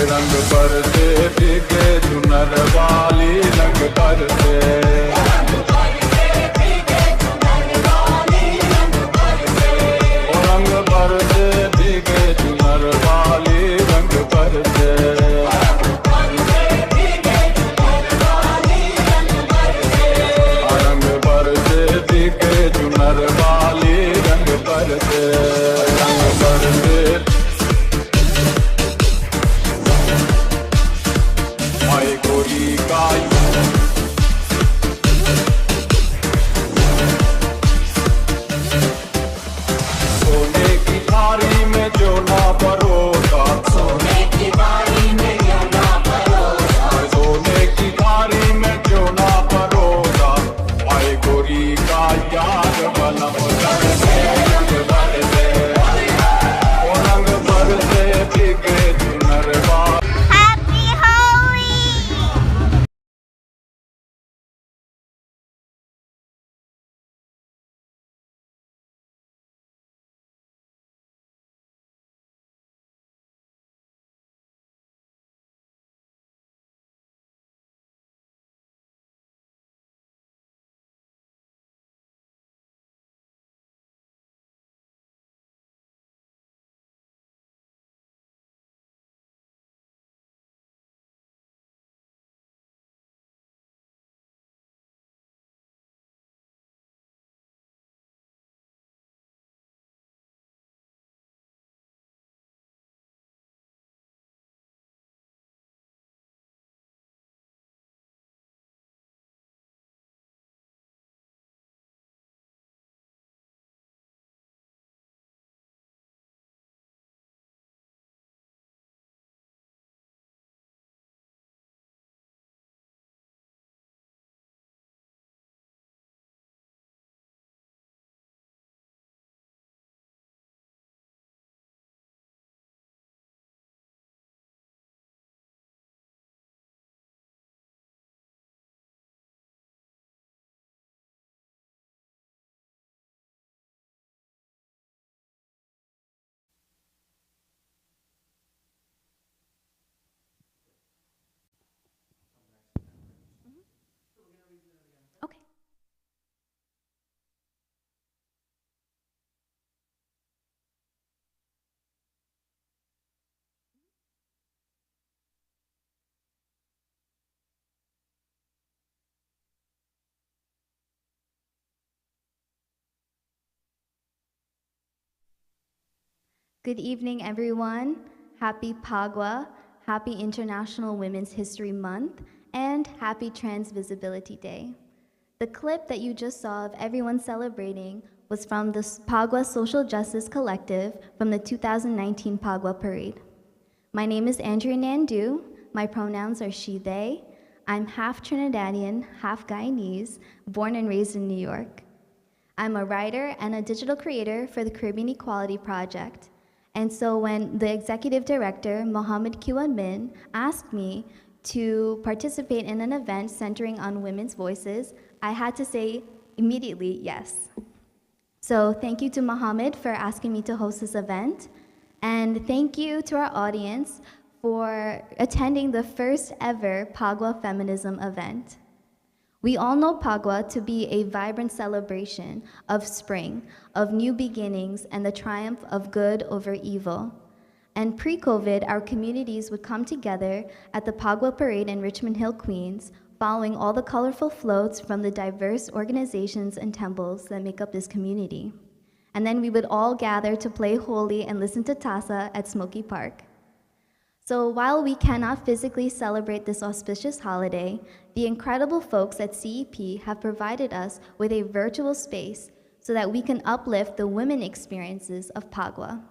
रंग बरसे भीगे चुनर वाली रंग बरसे रंग बरसे भीगे चुनर वाली रंग बरसे रंग बरसे भीगे चुनर वाली रंग बरसे रंग बरसे सोने की थाली में जो ना परोसा सोने की थाली में जो ना परोसा सोने की थाली में जो ना परोसा आए गोरी का याद बलम बरसे रंग बरसे ओ रंग बरसे भीगे चुनर वाली Good evening, everyone. Happy Phagwah, happy International Women's History Month, and happy Trans Visibility Day. The clip that you just saw of everyone celebrating was from the Phagwah Social Justice Collective from the 2019 Phagwah Parade. My name is Andrea Nandu. My pronouns are she, they. I'm half Trinidadian, half Guyanese, born and raised in New York. I'm a writer and a digital creator for the Caribbean Equality Project. And so when the executive director, Mohammed Kiwan Min, asked me to participate in an event centering on women's voices, I had to say immediately yes. So thank you to Mohammed for asking me to host this event. And thank you to our audience for attending the first ever Phagwah Feminism event. We all know Phagwah to be a vibrant celebration of spring, of new beginnings, and the triumph of good over evil. And pre-COVID, our communities would come together at the Phagwah Parade in Richmond Hill, Queens, following all the colorful floats from the diverse organizations and temples that make up this community. And then we would all gather to play Holi and listen to Tasa at Smoky Park. So while we cannot physically celebrate this auspicious holiday, the incredible folks at CEP have provided us with a virtual space so that we can uplift the women experiences of Phagwah.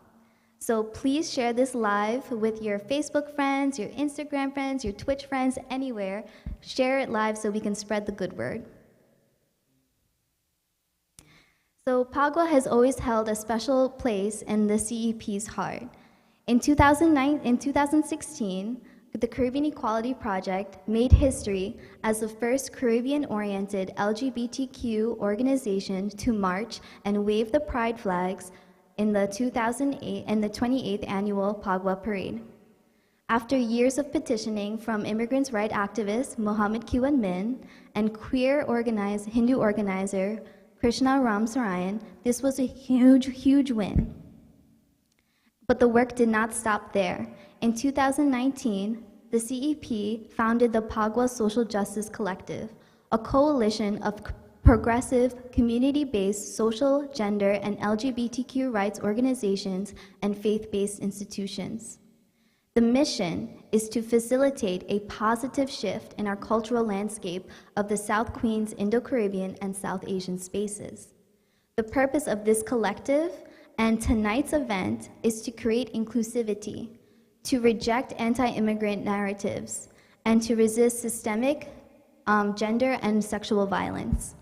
So please share this live with your Facebook friends, your Instagram friends, your Twitch friends, anywhere. Share it live so we can spread the good word. So Phagwah has always held a special place in the CEP's heart. In 2016, the Caribbean Equality Project made history as the first Caribbean-oriented LGBTQ organization to march and wave the pride flags in the 2008 and the 28th annual Phagwah parade. After years of petitioning from immigrants' rights activist Mohammed Kiwan Min and Hindu organizer Krishna Ram Sarayan, this was a huge win. But the work did not stop there. In 2019, the CEP founded the Phagwah Social Justice Collective, a coalition of progressive, community-based social, gender, and LGBTQ rights organizations and faith-based institutions. The mission is to facilitate a positive shift in our cultural landscape of the South Queens, Indo-Caribbean, and South Asian spaces. The purpose of this collective and tonight's event is to create inclusivity, to reject anti-immigrant narratives, and to resist systemic gender and sexual violence.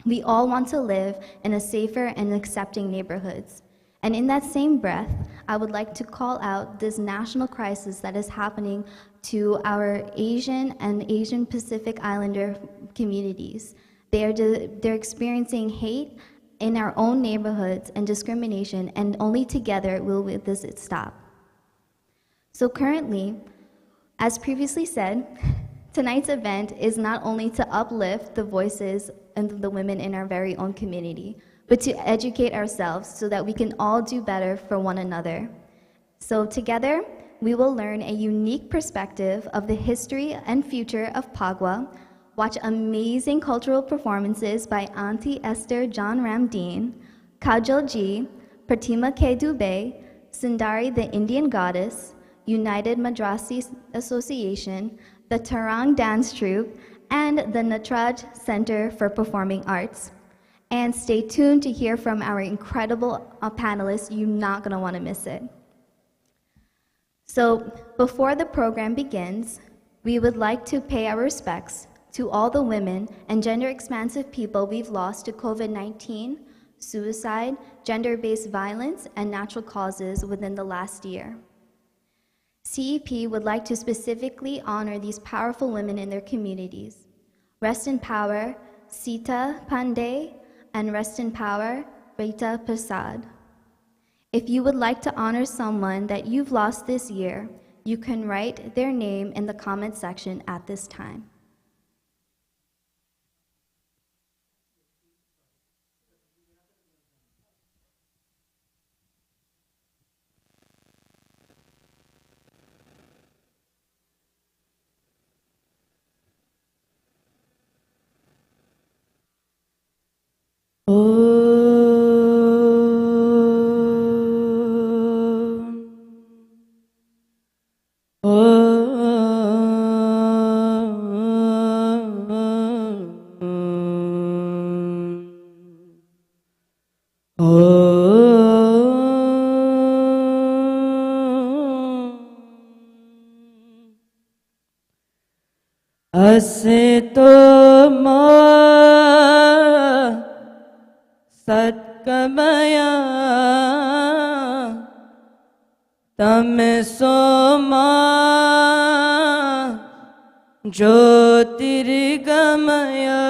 We all want to live in a safer and accepting neighborhoods. And in that same breath, I would like to call out this national crisis that is happening to our Asian and Asian Pacific Islander communities. They're experiencing hate in our own neighborhoods and discrimination, and only together will this stop. So currently, as previously said, tonight's event is not only to uplift the voices of the women in our very own community, but to educate ourselves so that we can all do better for one another. So together, we will learn a unique perspective of the history and future of Phagwah, watch amazing cultural performances by Auntie Esther John Ramdeen, Kajal Ji, Pratima K. Dubey, Sundari the Indian Goddess, United Madrasi Association, the Tarang Dance Troupe, and the Natraj Center for Performing Arts. And stay tuned to hear from our incredible panelists. You're not going to want to miss it. So before the program begins, we would like to pay our respects to all the women and gender-expansive people we've lost to COVID-19, suicide, gender-based violence, and natural causes within the last year. CEP would like to specifically honor these powerful women in their communities. Rest in power, Sita Pandey, and rest in power, Rita Prasad. If you would like to honor someone that you've lost this year, you can write their name in the comment section at this time. Asito ma satkamaya tameso ma jyotirgamaya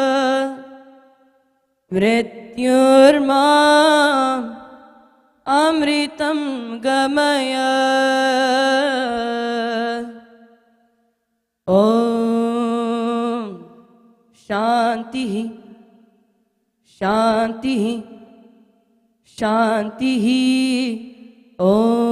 vrityurma amritam gamaya. Shanti, Shanti, Shanti, Om.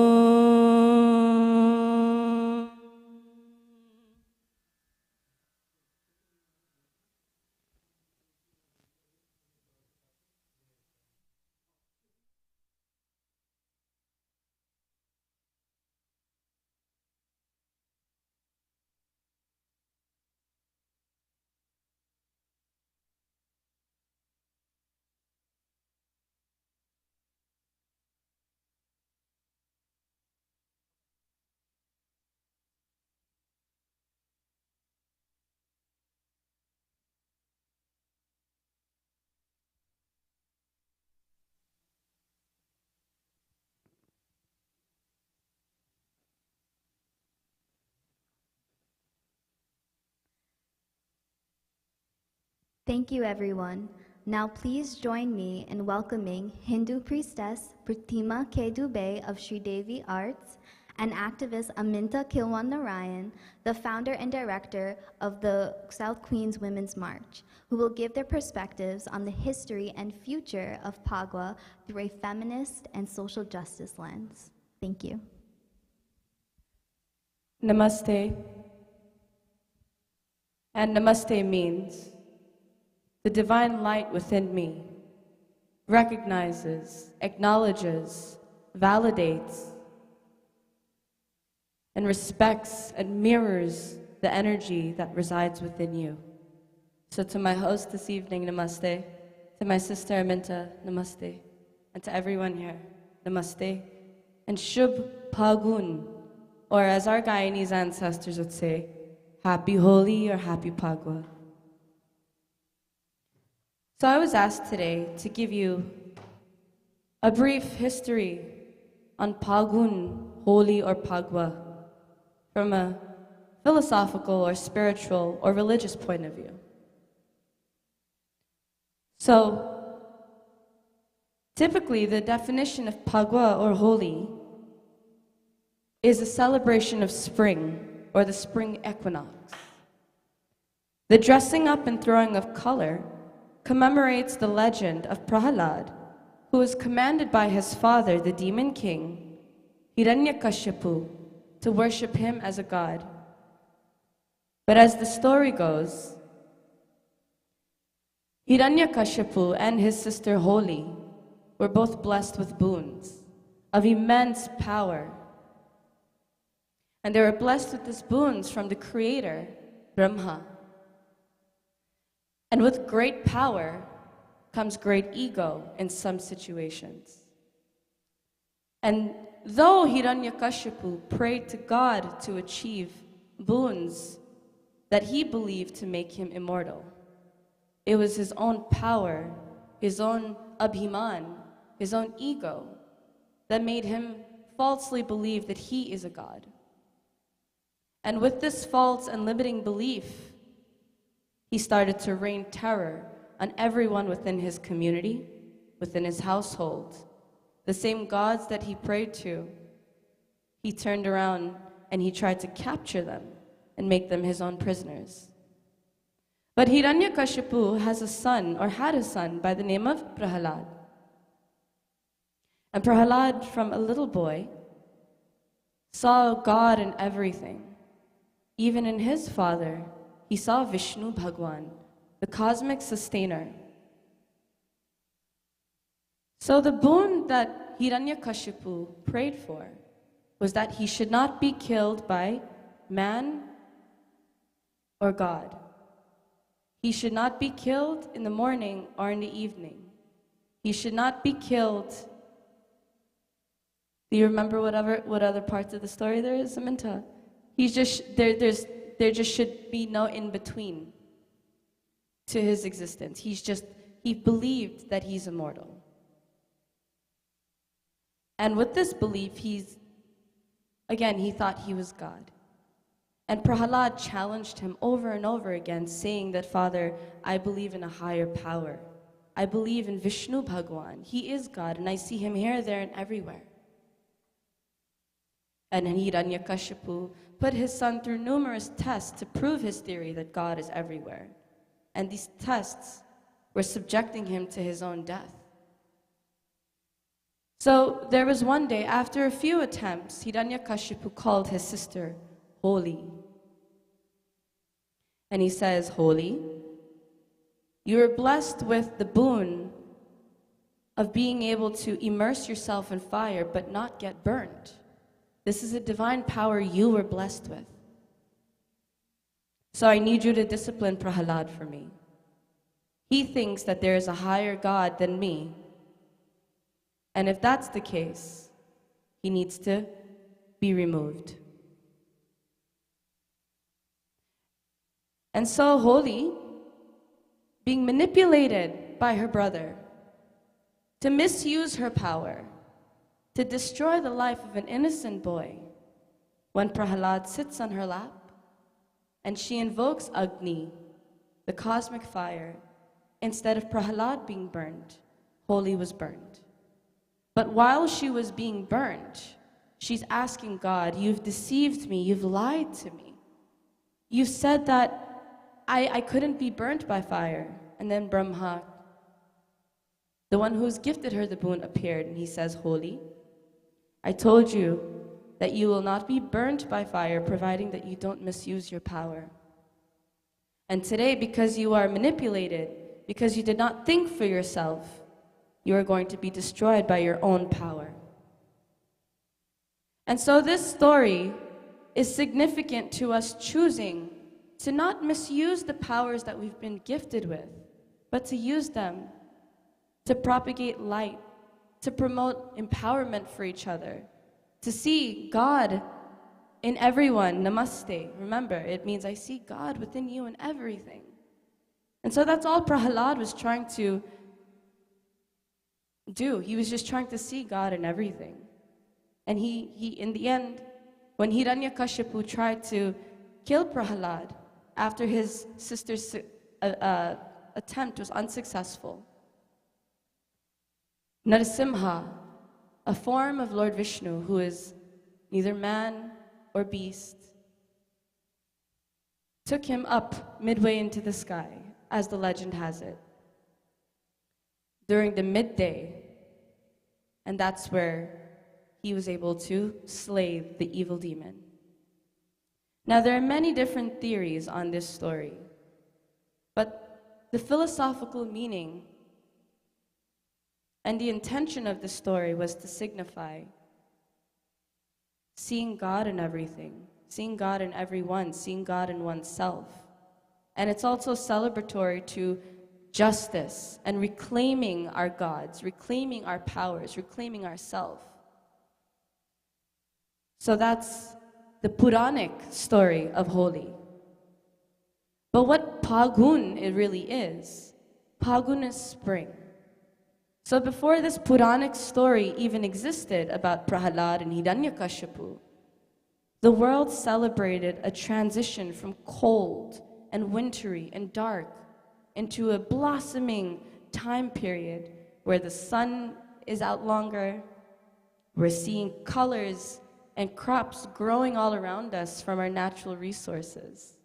Thank you, everyone. Now please join me in welcoming Hindu priestess Pratima K. Dubey of Sri Devi Arts and activist Aminta Kilwan Narayan, the founder and director of the South Queens Women's March, who will give their perspectives on the history and future of Phagwah through a feminist and social justice lens. Thank you. Namaste. And namaste means the divine light within me recognizes, acknowledges, validates, and respects and mirrors the energy that resides within you. So to my host this evening, namaste. To my sister Aminta, namaste. And to everyone here, namaste. And Shubh Phagun, or as our Guyanese ancestors would say, Happy Holi or Happy Phagwah. So I was asked today to give you a brief history on Phagun, Holi or Phagwah, from a philosophical or spiritual or religious point of view. So, typically the definition of Phagwah or Holi is a celebration of spring or the spring equinox. The dressing up and throwing of color commemorates the legend of Prahalad, who was commanded by his father, the demon king, Hiranyakashipu, to worship him as a god. But as the story goes, Hiranyakashipu and his sister Holi were both blessed with boons of immense power. And they were blessed with these boons from the creator, Brahma. And with great power comes great ego in some situations. And though Hiranyakashipu prayed to God to achieve boons that he believed to make him immortal, it was his own power, his own abhiman, his own ego that made him falsely believe that he is a god. And with this false and limiting belief, he started to rain terror on everyone within his community, within his household. The same gods that he prayed to, he turned around and he tried to capture them and make them his own prisoners. But Hiranyakashipu has a son, or had a son, by the name of Prahalad. And Prahalad, from a little boy, saw God in everything. Even in his father, he saw Vishnu Bhagwan, the cosmic sustainer. So the boon that Hiranyakashipu prayed for was that he should not be killed by man or God. He should not be killed in the morning or in the evening. He should not be killed. Do you remember what other parts of the story there is, Aminta? He's just there just should be no in between to his existence. He believed that he's immortal. And with this belief, he thought he was God. And Prahalad challenged him over and over again, saying that, Father, I believe in a higher power. I believe in Vishnu Bhagwan. He is God, and I see him here, there, and everywhere. And Hiranyakashipu put his son through numerous tests to prove his theory that God is everywhere. And these tests were subjecting him to his own death. So there was one day, after a few attempts, Hiranyakashipu called his sister Holi. And he says, Holi, you are blessed with the boon of being able to immerse yourself in fire but not get burnt. This is a divine power you were blessed with. So I need you to discipline Prahalad for me. He thinks that there is a higher God than me. And if that's the case, he needs to be removed. And so Holi, being manipulated by her brother to misuse her power, to destroy the life of an innocent boy, when Prahalad sits on her lap and she invokes Agni, the cosmic fire, instead of Prahalad being burned, Holi was burned. But while she was being burned, she's asking God, you've deceived me, you've lied to me. You said that I couldn't be burnt by fire. And then Brahma, the one who's gifted her the boon, appeared, and he says, Holi, I told you that you will not be burnt by fire, providing that you don't misuse your power. And today, because you are manipulated, because you did not think for yourself, you are going to be destroyed by your own power. And so this story is significant to us choosing to not misuse the powers that we've been gifted with, but to use them to propagate light, to promote empowerment for each other, to see God in everyone. Namaste. Remember, it means I see God within you in everything. And so that's all Prahalad was trying to do. He was just trying to see God in everything. And he in the end, when Hiranyakashipu tried to kill Prahalad after his sister's attempt was unsuccessful, Narasimha, a form of Lord Vishnu who is neither man or beast, took him up midway into the sky, as the legend has it, during the midday, and that's where he was able to slay the evil demon. Now, there are many different theories on this story, but the philosophical meaning and the intention of the story was to signify seeing God in everything, seeing God in everyone, seeing God in oneself. And it's also celebratory to justice and reclaiming our gods, reclaiming our powers, reclaiming ourselves. So that's the Puranic story of Holi. But what Phagun it really is, Phagun is spring. So before this Puranic story even existed about Prahalad and Hiranyakashipu, the world celebrated a transition from cold and wintry and dark into a blossoming time period where the sun is out longer, we're seeing colors and crops growing all around us from our natural resources.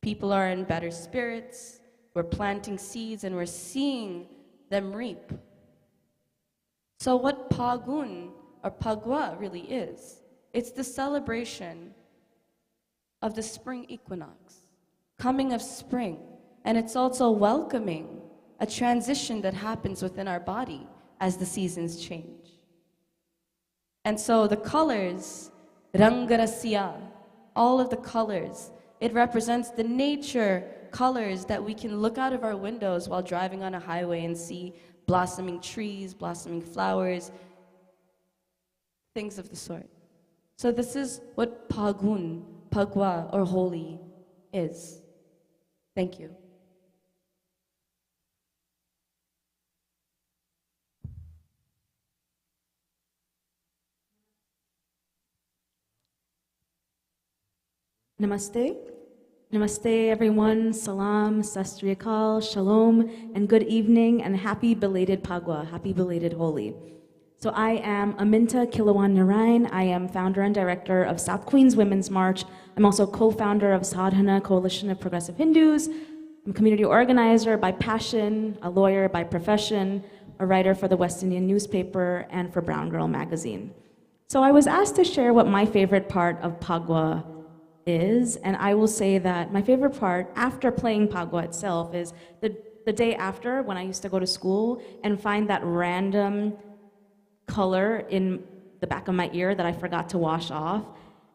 People are in better spirits, we're planting seeds and we're seeing them reap. So what Phagun or Phagwah really is, it's the celebration of the spring equinox, coming of spring, and it's also welcoming a transition that happens within our body as the seasons change. And so the colors, Rangarasya, all of the colors, it represents the nature colors that we can look out of our windows while driving on a highway and see blossoming trees, blossoming flowers, things of the sort. So this is what Phagun, Phagwah, or Holi is. Thank you. Namaste. Namaste, everyone. Salam, Sastri Akal, Shalom, and good evening, and happy belated Phagwah, happy belated Holi. So I am Aminta Kilawan Narayan. I am founder and director of South Queens Women's March. I'm also co-founder of Sadhana Coalition of Progressive Hindus. I'm a community organizer by passion, a lawyer by profession, a writer for the West Indian newspaper, and for Brown Girl magazine. So I was asked to share what my favorite part of Phagwah is, and I will say that my favorite part after playing Phagwah itself is the day after, when I used to go to school and find that random color in the back of my ear that I forgot to wash off,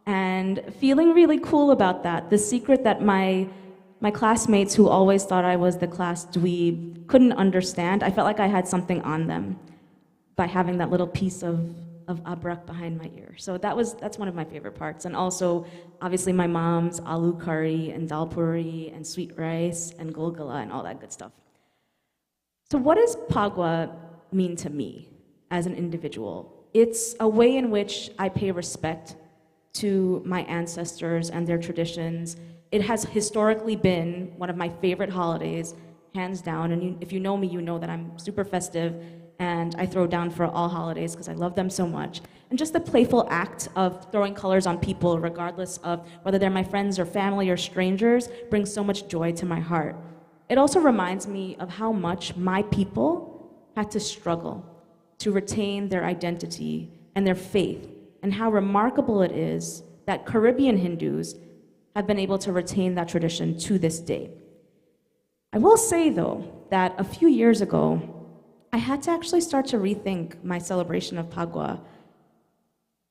and feeling really cool about that. The secret that my classmates, who always thought I was the class dweeb, couldn't understand. I felt like I had something on them by having that little piece of abrak behind my ear. So that's one of my favorite parts. And also, obviously, my mom's aloo curry and dal puri and sweet rice and gulgula and all that good stuff. So what does Phagwah mean to me as an individual? It's a way in which I pay respect to my ancestors and their traditions. It has historically been one of my favorite holidays hands down. And if you know me, you know that I'm super festive, and I throw down for all holidays because I love them so much. And just the playful act of throwing colors on people, regardless of whether they're my friends or family or strangers, brings so much joy to my heart. It also reminds me of how much my people had to struggle to retain their identity and their faith, and how remarkable it is that Caribbean Hindus have been able to retain that tradition to this day. I will say, though, that a few years ago, I had to actually start to rethink my celebration of Phagwah.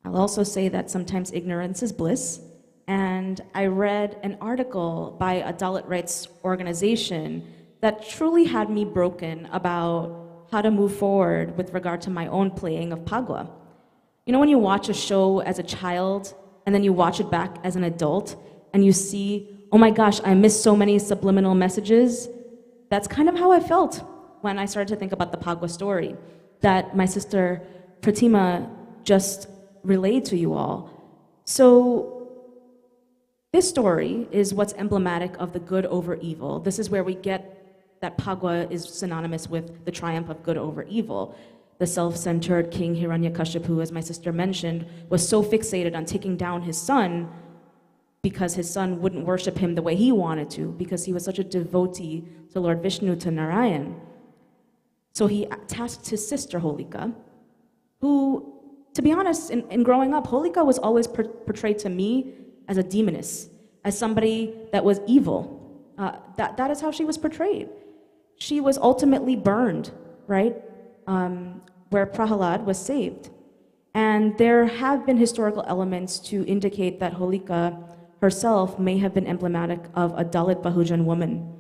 I'll also say that sometimes ignorance is bliss, and I read an article by a Dalit rights organization that truly had me broken about how to move forward with regard to my own playing of Phagwah. You know, when you watch a show as a child, and then you watch it back as an adult, and you see, oh my gosh, I missed so many subliminal messages. That's kind of how I felt when I started to think about the Phagwah story that my sister Fatima just relayed to you all. So this story is what's emblematic of the good over evil. This is where we get that Phagwah is synonymous with the triumph of good over evil. The self-centered king Hiranyakashipu, as my sister mentioned, was so fixated on taking down his son because his son wouldn't worship him the way he wanted to, because he was such a devotee to Lord Vishnu, to Narayan. So he tasked his sister, Holika, who, to be honest, in growing up, Holika was always portrayed to me as a demoness, as somebody that was evil. That is how she was portrayed. She was ultimately burned, right, where Prahalad was saved. And there have been historical elements to indicate that Holika herself may have been emblematic of a Dalit Bahujan woman,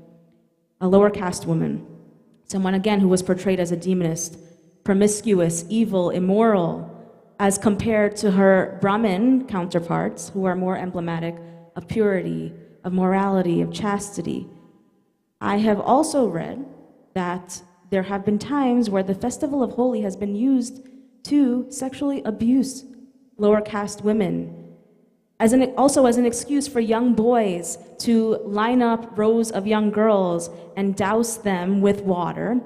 a lower caste woman. Someone, again, who was portrayed as a demonist, promiscuous, evil, immoral, as compared to her Brahmin counterparts, who are more emblematic of purity, of morality, of chastity. I have also read that there have been times where the festival of Holi has been used to sexually abuse lower caste women, also as an excuse for young boys to line up rows of young girls and douse them with water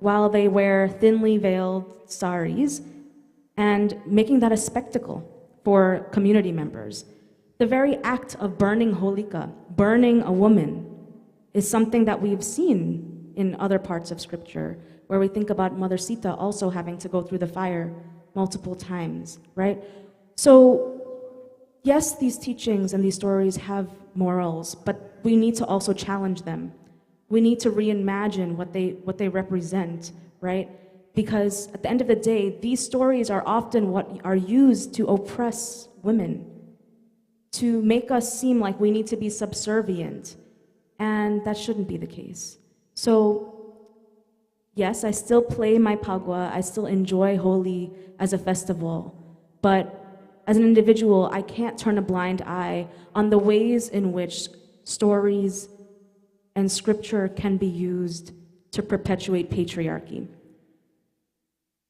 while they wear thinly veiled saris, and making that a spectacle for community members. The very act of burning Holika, burning a woman, is something that we've seen in other parts of scripture, where we think about Mother Sita also having to go through the fire multiple times, right? So yes, these teachings and these stories have morals, but we need to also challenge them. We need to reimagine what they represent, right? Because at the end of the day, these stories are often what are used to oppress women, to make us seem like we need to be subservient, and that shouldn't be the case. So yes, I still play my Phagwah, I still enjoy Holi as a festival, but as an individual, I can't turn a blind eye on the ways in which stories and scripture can be used to perpetuate patriarchy.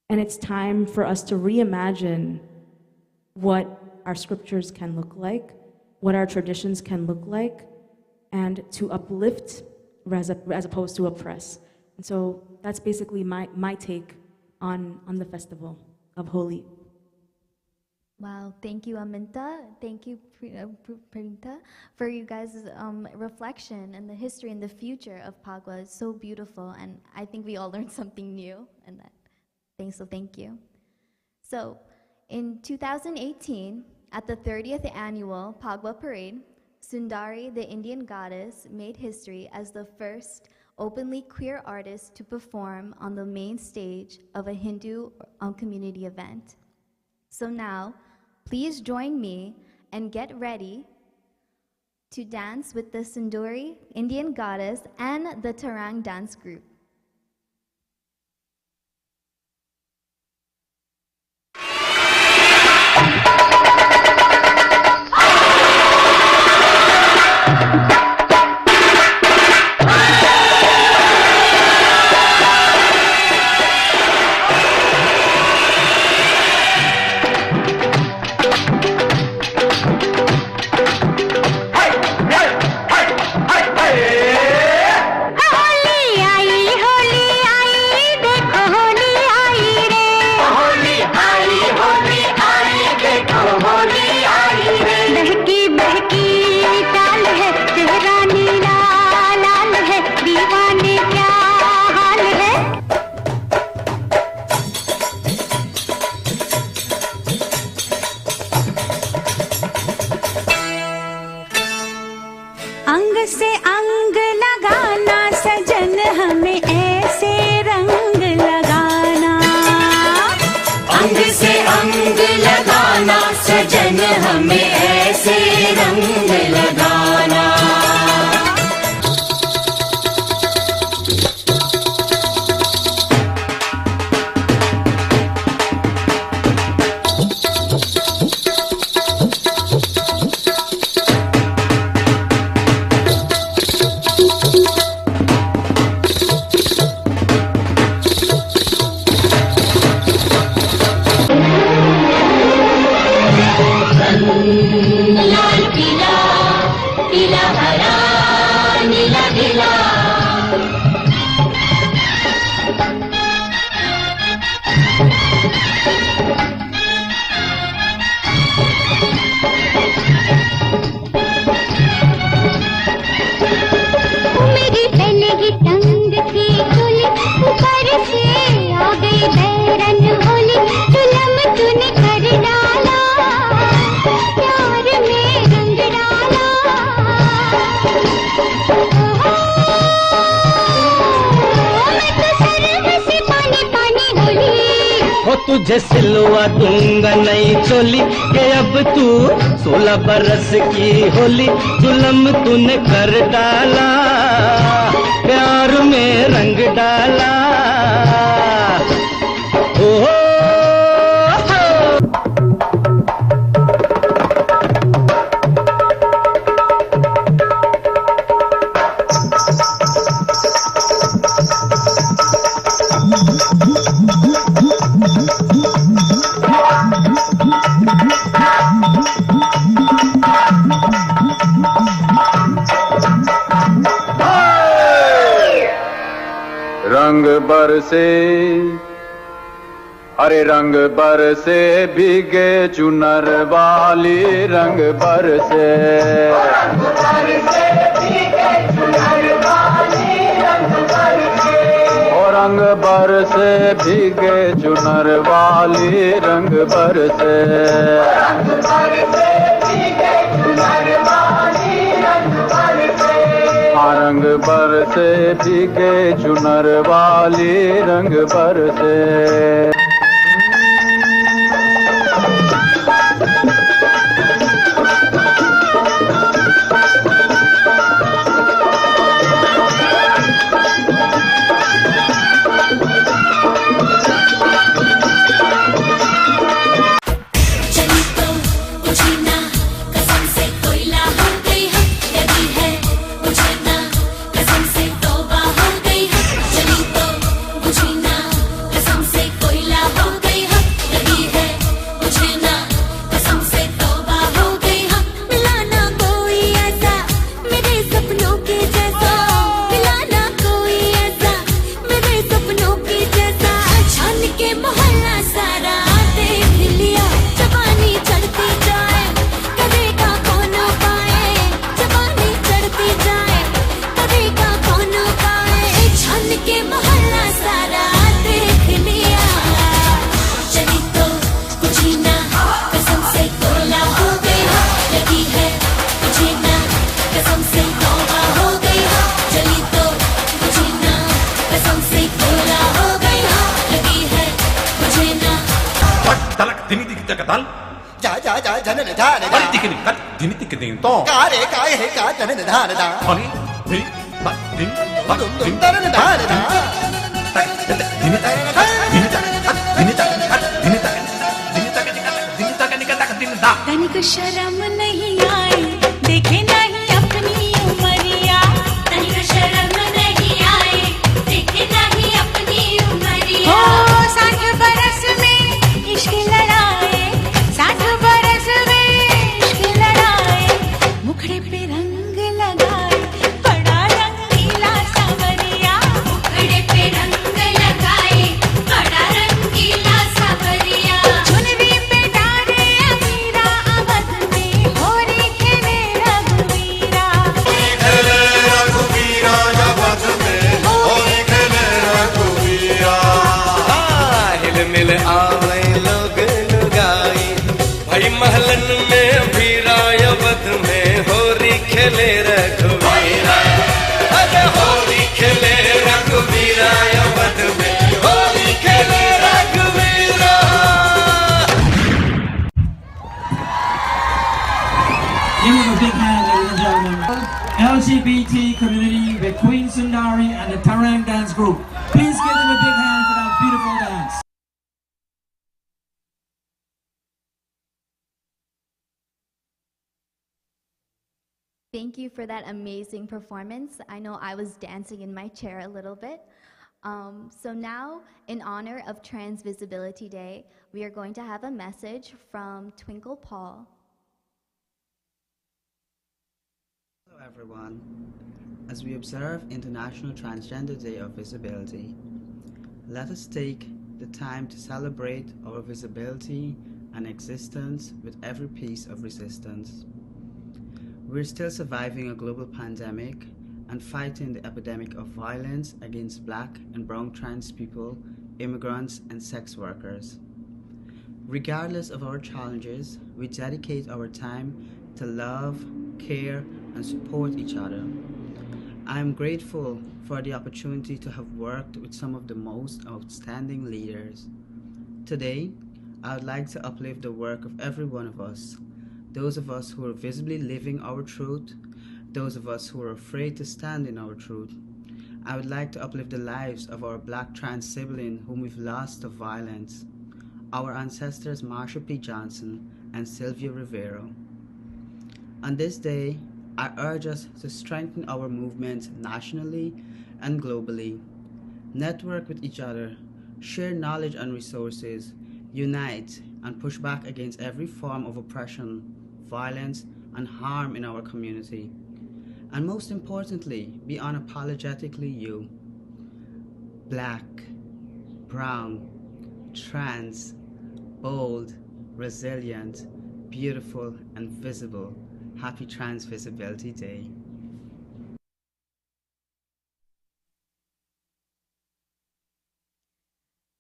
And it's time for us to reimagine what our scriptures can look like, what our traditions can look like, and to uplift as opposed to oppress. And so that's basically my take on the festival of Holi. Wow, thank you, Aminta. Thank you, Pranita, for you guys' reflection and the history and the future of Phagwah. It's so beautiful, and I think we all learned something new, and so thank you. So, in 2018, at the 30th annual Phagwah parade, Sundari, the Indian goddess, made history as the first openly queer artist to perform on the main stage of a Hindu community event. So now, please join me and get ready to dance with the Sundari, Indian goddess, and the Tarang dance group. Holy से अंग लगाना सजन हमें ऐसे रंग लगाना, अंग से अंग लगाना सजन हमें ऐसे रंग लगाना। लाल पीला पीला हरा नीला नीला, मेरी पहनेगी टंग की चोली, ऊपर से आ गई बैरन होली, जुलम तूने कर डाला, प्यार में रंग डाला। मैं तो सर से पानी पानी होली, हो तुझे सिलवा दूंगा नई चोली के अब तू 16 बरस की होली, जुलम तूने कर डाला, प्यार में रंग डाला। ओ हो, रंग बरसे हरे रंग बरसे भीगे चुनर वाली, रंग बरसे और रंग बरसे भीगे चुनर वाली, रंग बरसे रंग बरसे भीगे चुनर वाली, रंग बरसे। तनिक शर्म नहीं आई, देखे नहीं अपनी उमरिया, तनिक शर्म नहीं आई, देखे नहीं अपनी उमरिया। ओ 60 बरस में इश्क लड़ाए, 60 बरस में इश्क लड़ाए, मुखड़े पे रंग लगाए, बड़ा रंगीला सांवरिया, मुखड़े पे रंग लगाए, बड़ा रंगीला सांवरिया। चुनरी पे डारे अमीरा अवध में, LGBT community with Queen Sundari and the Tarang Dance Group. Please give them a big hand for that beautiful dance. Thank you for that amazing performance. I know I was dancing in my chair a little bit. So now, in honor of Trans Visibility Day, we are going to have a message from Twinkle Paul. Hello everyone. As we observe International Transgender Day of Visibility, let us take the time to celebrate our visibility and existence with every piece of resistance. We're still surviving a global pandemic and fighting the epidemic of violence against Black and brown trans people, immigrants, and sex workers. Regardless of our challenges, we dedicate our time to love, care, and support each other. I am grateful for the opportunity to have worked with some of the most outstanding leaders. Today, I would like to uplift the work of every one of us, those of us who are visibly living our truth, those of us who are afraid to stand in our truth. I would like to uplift the lives of our Black trans sibling whom we've lost to violence, our ancestors Marsha P. Johnson and Sylvia Rivero. On this day, I urge us to strengthen our movement nationally and globally, network with each other, share knowledge and resources, unite, and push back against every form of oppression, violence, and harm in our community. And most importantly, be unapologetically you. Black, brown, trans, bold, resilient, beautiful, and visible. Happy Trans Visibility Day.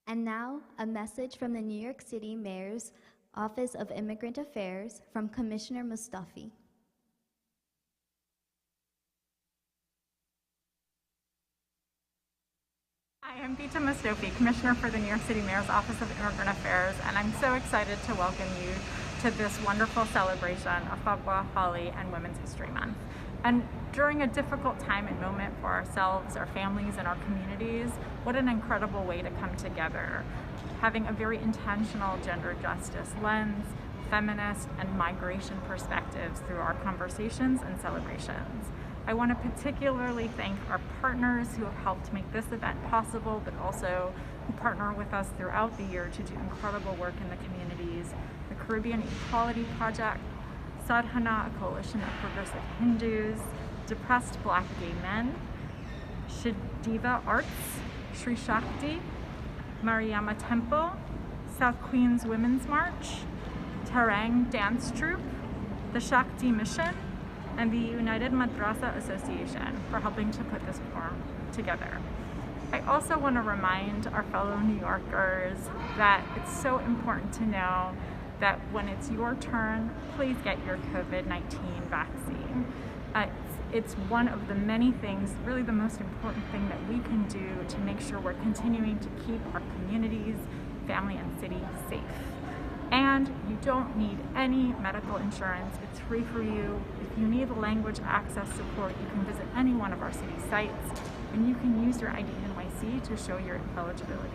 And now, a message from the New York City Mayor's Office of Immigrant Affairs from Commissioner Mustafi. I am Bita Mustafi, Commissioner for the New York City Mayor's Office of Immigrant Affairs, and I'm so excited to welcome you to this wonderful celebration of Phagwah, Holi, and Women's History Month. And during a difficult time and moment for ourselves, our families, and our communities, what an incredible way to come together, having a very intentional gender justice lens, feminist, and migration perspectives through our conversations and celebrations. I want to particularly thank our partners who have helped make this event possible, but also who partner with us throughout the year to do incredible work in the communities. The Caribbean Equality Project, Sadhana, a coalition of progressive Hindus, Depressed Black Gay Men, Shidiva Arts, Sri Shakti, Mariama Temple, South Queens Women's March, Tarang Dance Troupe, the Shakti Mission, and the United Madrasa Association for helping to put this forum together. I also want to remind our fellow New Yorkers that it's so important to know that when it's your turn, please get your COVID-19 vaccine. It's one of the many things, really the most important thing that we can do to make sure we're continuing to keep our communities, family, and city safe. And you don't need any medical insurance. It's free for you. If you need language access support, you can visit any one of our city sites, and you can use your ID NYC to show your eligibility.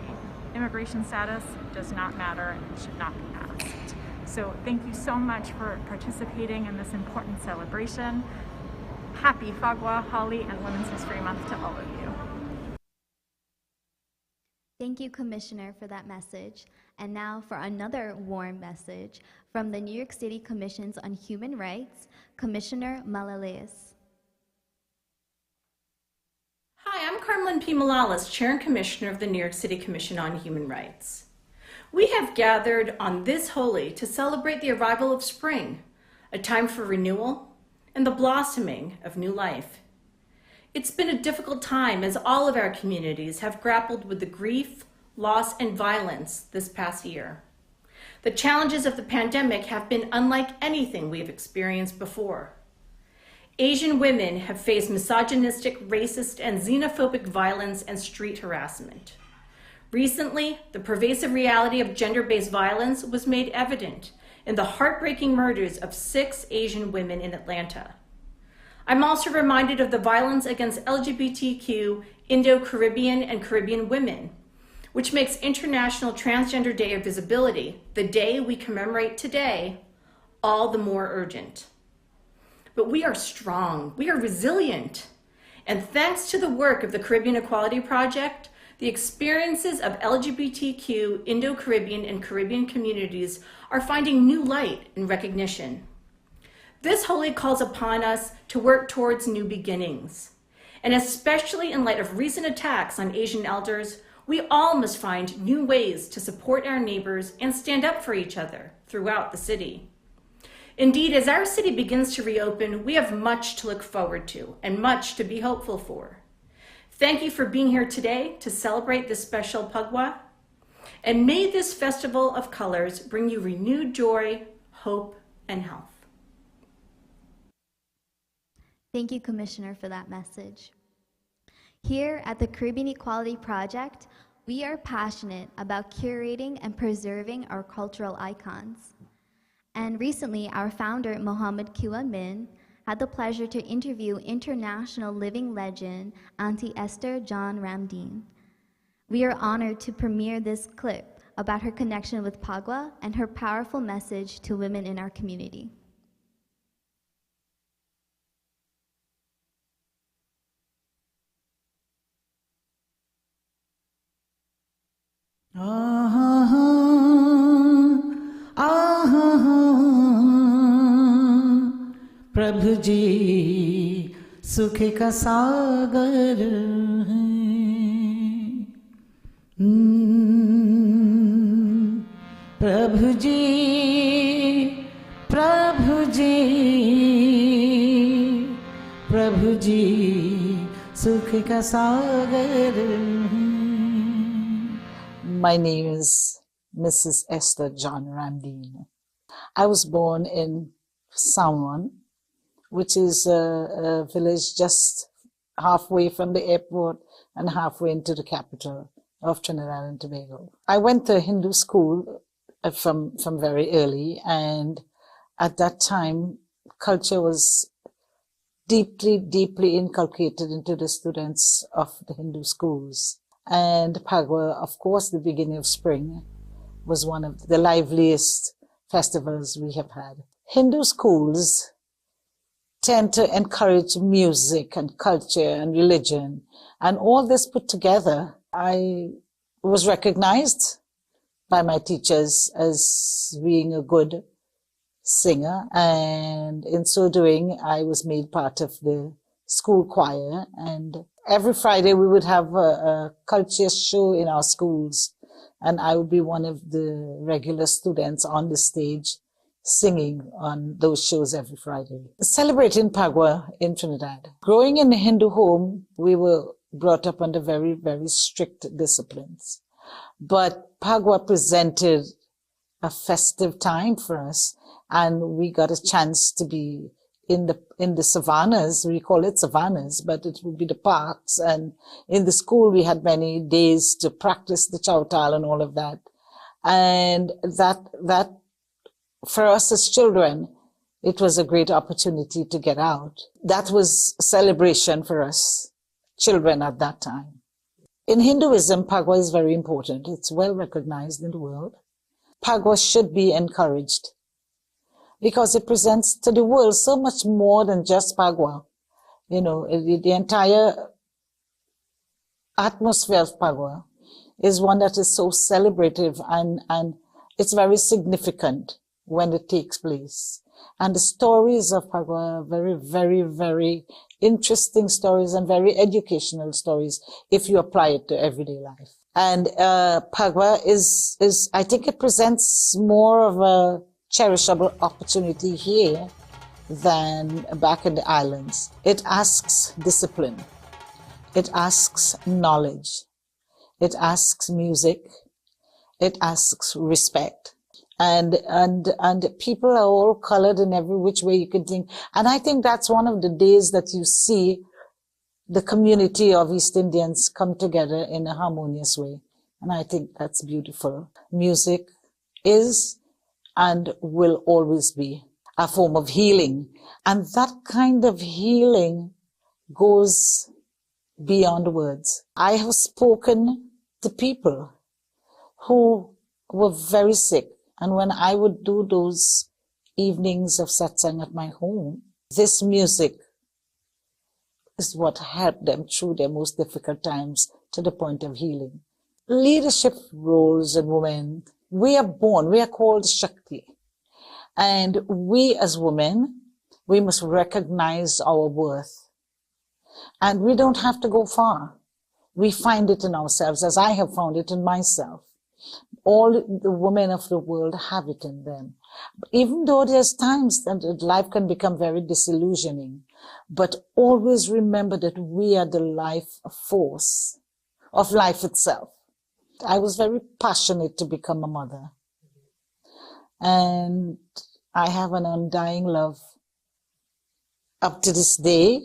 Immigration status does not matter and should not be asked. So thank you so much for participating in this important celebration. Happy Phagwah, Holi, and Women's History Month to all of you. Thank you, Commissioner, for that message. And now for another warm message from the New York City Commissions on Human Rights, Commissioner Malaleus. Hi, I'm Carmelyn P. Malalas, Chair and Commissioner of the New York City Commission on Human Rights. We have gathered on this Holi to celebrate the arrival of spring, a time for renewal and the blossoming of new life. It's been a difficult time as all of our communities have grappled with the grief, loss, and violence this past year. The challenges of the pandemic have been unlike anything we've experienced before. Asian women have faced misogynistic, racist, and xenophobic violence and street harassment. Recently, the pervasive reality of gender-based violence was made evident in the heartbreaking murders of 6 Asian women in Atlanta. I'm also reminded of the violence against LGBTQ, Indo-Caribbean, and Caribbean women, which makes International Transgender Day of Visibility, the day we commemorate today, all the more urgent. But we are strong, we are resilient, and thanks to the work of the Caribbean Equality Project, the experiences of LGBTQ, Indo-Caribbean, and Caribbean communities are finding new light and recognition. This Holi calls upon us to work towards new beginnings. And especially in light of recent attacks on Asian elders, we all must find new ways to support our neighbors and stand up for each other throughout the city. Indeed, as our city begins to reopen, we have much to look forward to and much to be hopeful for. Thank you for being here today to celebrate this special Phagwah. And may this festival of colors bring you renewed joy, hope, and health. Thank you, Commissioner, for that message. Here at the Caribbean Equality Project, we are passionate about curating and preserving our cultural icons. And recently, our founder, Mohammed Kiwa Min, had the pleasure to interview international living legend, Auntie Esther John Ramdeen. We are honored to premiere this clip about her connection with Phagwah and her powerful message to women in our community. प्रभु जी सुख का सागर प्रभु जी प्रभु जी प्रभु जी सुख का सागर My name is Mrs. Esther John Ramdeen. I was born in Phagwah, which is a village just halfway from the airport and halfway into the capital of Trinidad and Tobago. I went to Hindu school from very early, and at that time, culture was deeply inculcated into the students of the Hindu schools. And Phagwah, of course, the beginning of spring, was one of the liveliest festivals we have had. Hindu schools tend to encourage music and culture and religion, and all this put together. I was recognized by my teachers as being a good singer, and in so doing, I was made part of the school choir, and every Friday we would have a culture show in our schools, and I would be one of the regular students on the stage singing on those shows every Friday. Celebrating Phagwah in Trinidad. Growing in a Hindu home, we were brought up under very, very strict disciplines. But Phagwah presented a festive time for us, and we got a chance to be in the savannas. We call it savannas, but it would be the parks. And in the school, we had many days to practice the chautal and all of that. And that for us as children, it was a great opportunity to get out. That was a celebration for us children at that time. In Hinduism, Phagwah is very important. It's well recognized in the world. Phagwah should be encouraged because it presents to the world so much more than just Phagwah. You know, the entire atmosphere of Phagwah is one that is so celebrative, and it's very significant when it takes place. And the stories of Phagwah are very, very, very interesting stories and very educational stories if you apply it to everyday life. And Phagwah is I think it presents more of a cherishable opportunity here than back in the islands. It asks discipline. It asks knowledge. It asks music. It asks respect. And people are all colored in every which way you can think. And I think that's one of the days that you see the community of East Indians come together in a harmonious way. And I think that's beautiful. Music is and will always be. a form of healing. And that kind of healing goes beyond words. I have spoken to people who were very sick. And when I would do those evenings of satsang at my home, this music is what helped them through their most difficult times to the point of healing. Leadership roles in women, we are called Shakti. And we as women, we must recognize our worth. And we don't have to go far. We find it in ourselves, as I have found it in myself. All the women of the world have it in them. Even though there's times that life can become very disillusioning, but always remember that we are the life force of life itself. I was very passionate to become a mother. And I have an undying love up to this day,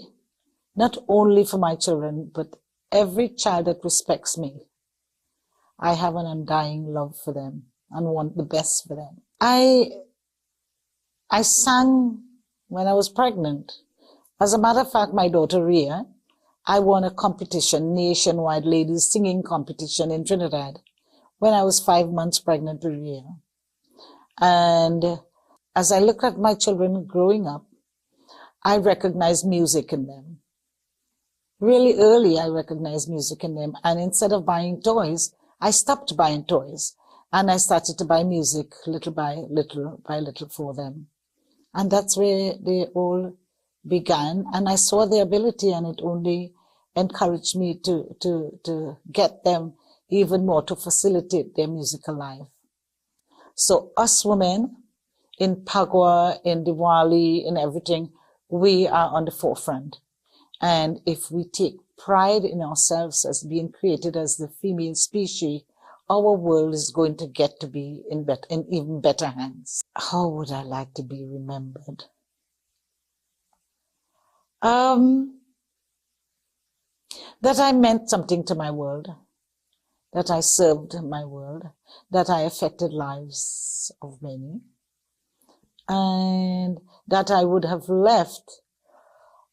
not only for my children, but every child that respects me. I have an undying love for them and want the best for them. I sang when I was pregnant. As a matter of fact, my daughter Ria, I won a competition, nationwide ladies singing competition in Trinidad when I was 5 months pregnant with Ria. And as I look at my children growing up, I recognize music in them. Really early, I recognized music in them. And instead of buying toys, I stopped buying toys and I started to buy music little by little for them. And that's where they all began. And I saw their ability, and it only encouraged me to get them even more to facilitate their musical life. So us women in Phagwah, in Diwali, in everything, we are on the forefront. And if we take pride in ourselves as being created as the female species, our world is going to get to be in even better hands. How would I like to be remembered? That I meant something to my world, that I served my world, that I affected lives of many, and that I would have left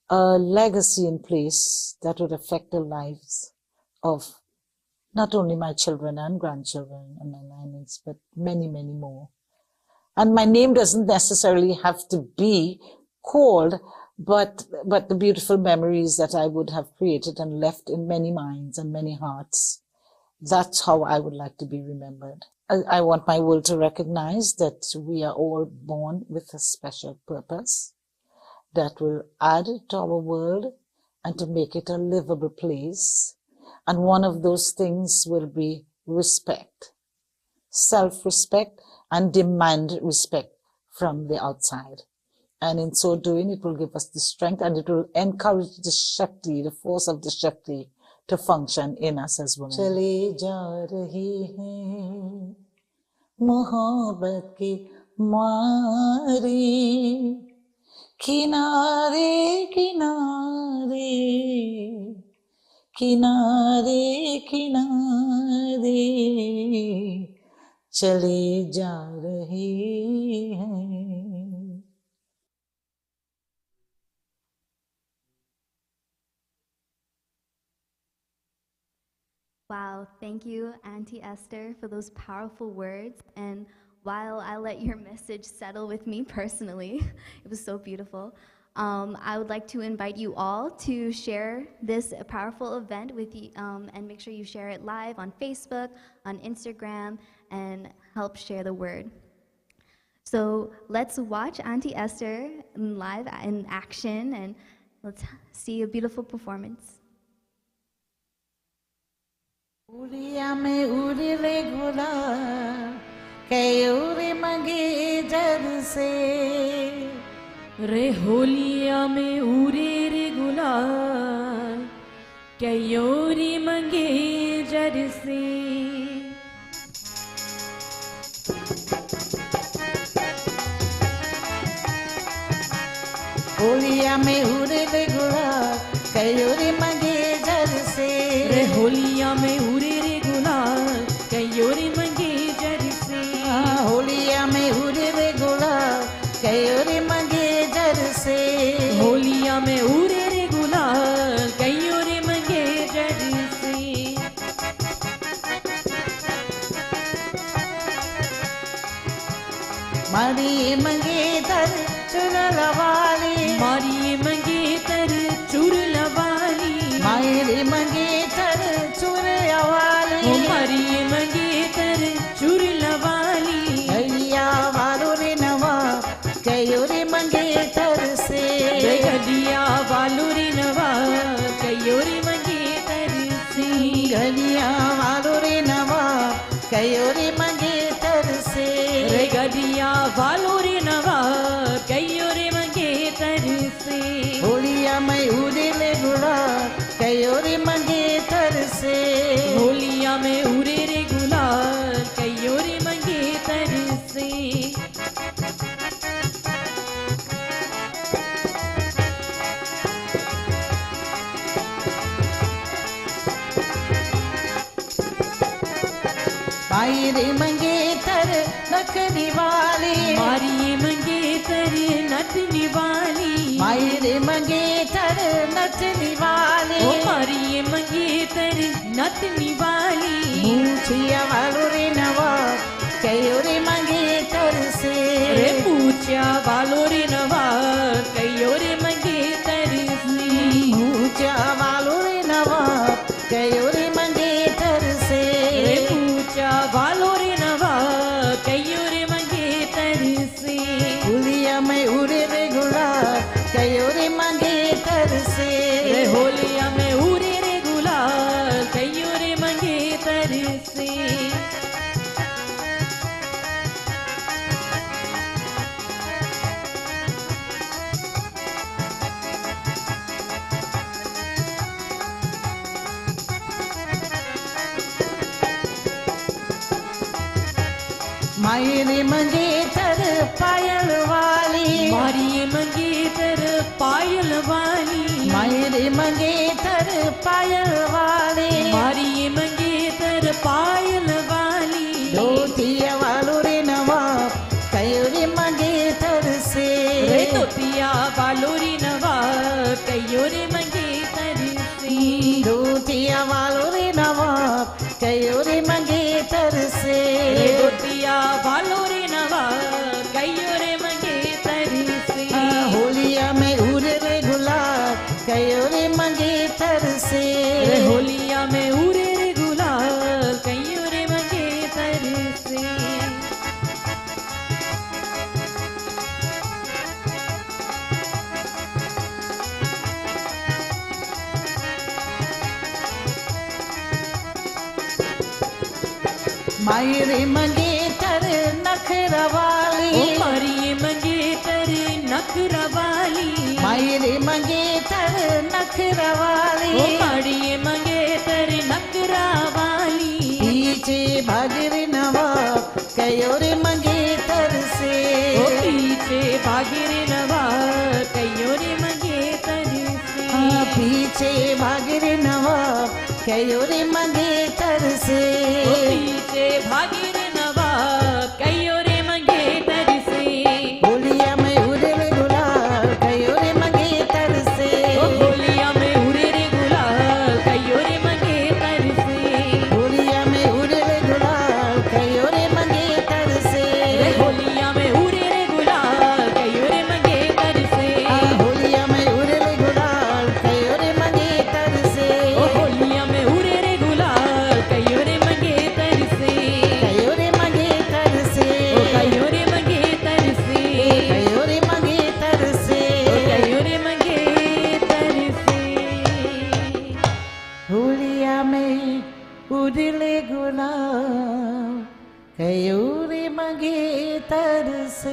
a legacy in place that would affect the lives of not only my children and grandchildren and my nannies, but many, many more. And my name doesn't necessarily have to be called, but the beautiful memories that I would have created and left in many minds and many hearts. That's how I would like to be remembered. I want my world to recognize that we are all born with a special purpose that will add to our world and to make it a livable place. And one of those things will be respect, self-respect, and demand respect from the outside. And in so doing, it will give us the strength, and it will encourage the Shakti, the force of the Shakti, to function in us as women. Chale ja rahi hai mohabbat ki mari kinare kinare kinare kinare chale ja rahi hai. Wow, thank you, Auntie Esther, for those powerful words. And while I let your message settle with me personally, it was so beautiful. I would like to invite you all to share this powerful event with you, and make sure you share it live on Facebook, on Instagram, and help share the word. So let's watch Auntie Esther live in action, and let's see a beautiful performance. Odia में उड़ी रे गुलाब कयूरी मंगे जर से रे होलिया में उड़े रे गुलाल कयोरी मंगे जर से होलिया में उड़ी रे गुलाब कयूरी मंगे जर से रे होलिया में उड़े रे गुलाल कयोरी मंगे जर से होलिया में उड़ी रे गुलाब कयूरी मारी मंगेतर चुरलवाली मारी मंगेतर चुरलवाली मारी मंगेतर चुरलवाली ओ मारी मंगेतर चुरलवाली गलिया वालो रे नवा कयो रे मंगेतर से गलिया वालो रे नवा कयो रे मंगेतर से गलिया वालो रे नवा कयो रे मंगेतर से गलिया वालो रे नवा कयो रे मंगेतर से होलिया में उड़े गुड़ा कयो रे मंगेतर से होलिया में उड़े रे गुलाल कयो रे मंगेतर से माई रे मंगेतर नखनी वाली मारी मंगेतर नथनी वाली माई रे मंगेतर नथनी वाली ओ मारी मंगेतर नथनी वाली मूछिया वालो रे नवा कयो रे मंगेतर से रे पूछया वालो रे नवा कयो रे मंगेतर से मूछिया वालो रे नवा कयो रे मंगेतर से रे पूछया वालो रे नवा कयो रे मंगेतर से होलिया में उड़े रे गुड़ा कयो रे मंगेतर से रे होलिया में उड़े रे गुलाल कयो रे मंगेतर से माई रे मंगेतर पायल वाली मारी मंगेतर पायल वाली माई रे मंगेतर पायल वाली मारी मंगेतर पायल वाली धोतिया वालो रे नवा कयो रे मंगेतर से रे तोतिया वालो रे नवा कयो रे मंगेतर से धोतिया वालो रे नवा कयो रे मंगेतर से रे तोतिया वालो रे नवा कयो रे मंगेतर से होलिया में उड़े रे गुलाल कयो रे मंगेतर से रे होलिया में उड़े रे गुलाल कयो रे मंगेतर से माई रे मंगेतर नखरा वाली ओ मारी मंगेतर नखरा वाली माई रे मंगेतर नखरा वाली ओ मारी मंगेतर नखरा वाली पीछे भागर नवा कयो रे मंगेतर से ओ पीछे भागिर नवा कयो रे मंगेतर से पीछे भागर नवा कयो रे मंगेतर से ओ पीछे भागिर नवा कयो रे मंगेतर से होलिया में उड़े रे गुलाल कयो रे मंगेतर से ओ होलिया में उड़े रे गुलाल कयो रे मंगेतर से होलिया में उड़े रे गुलाल कयो रे मंगेतर से रे होलिया में उड़े रे गुलाल कयो रे मंगेतर से होलिया में उड़े रे गुलाल कयो रे मंगेतर से ओ होलिया में उड़े रे गुलाल कयो रे मंगेतर से कयो रे मंगेतर से ओ कयो रे मंगेतर से कयो रे मंगेतर से ओ कयो रे मंगेतर से होलिया में उड़े गुलाल कयो रे मंगेतर से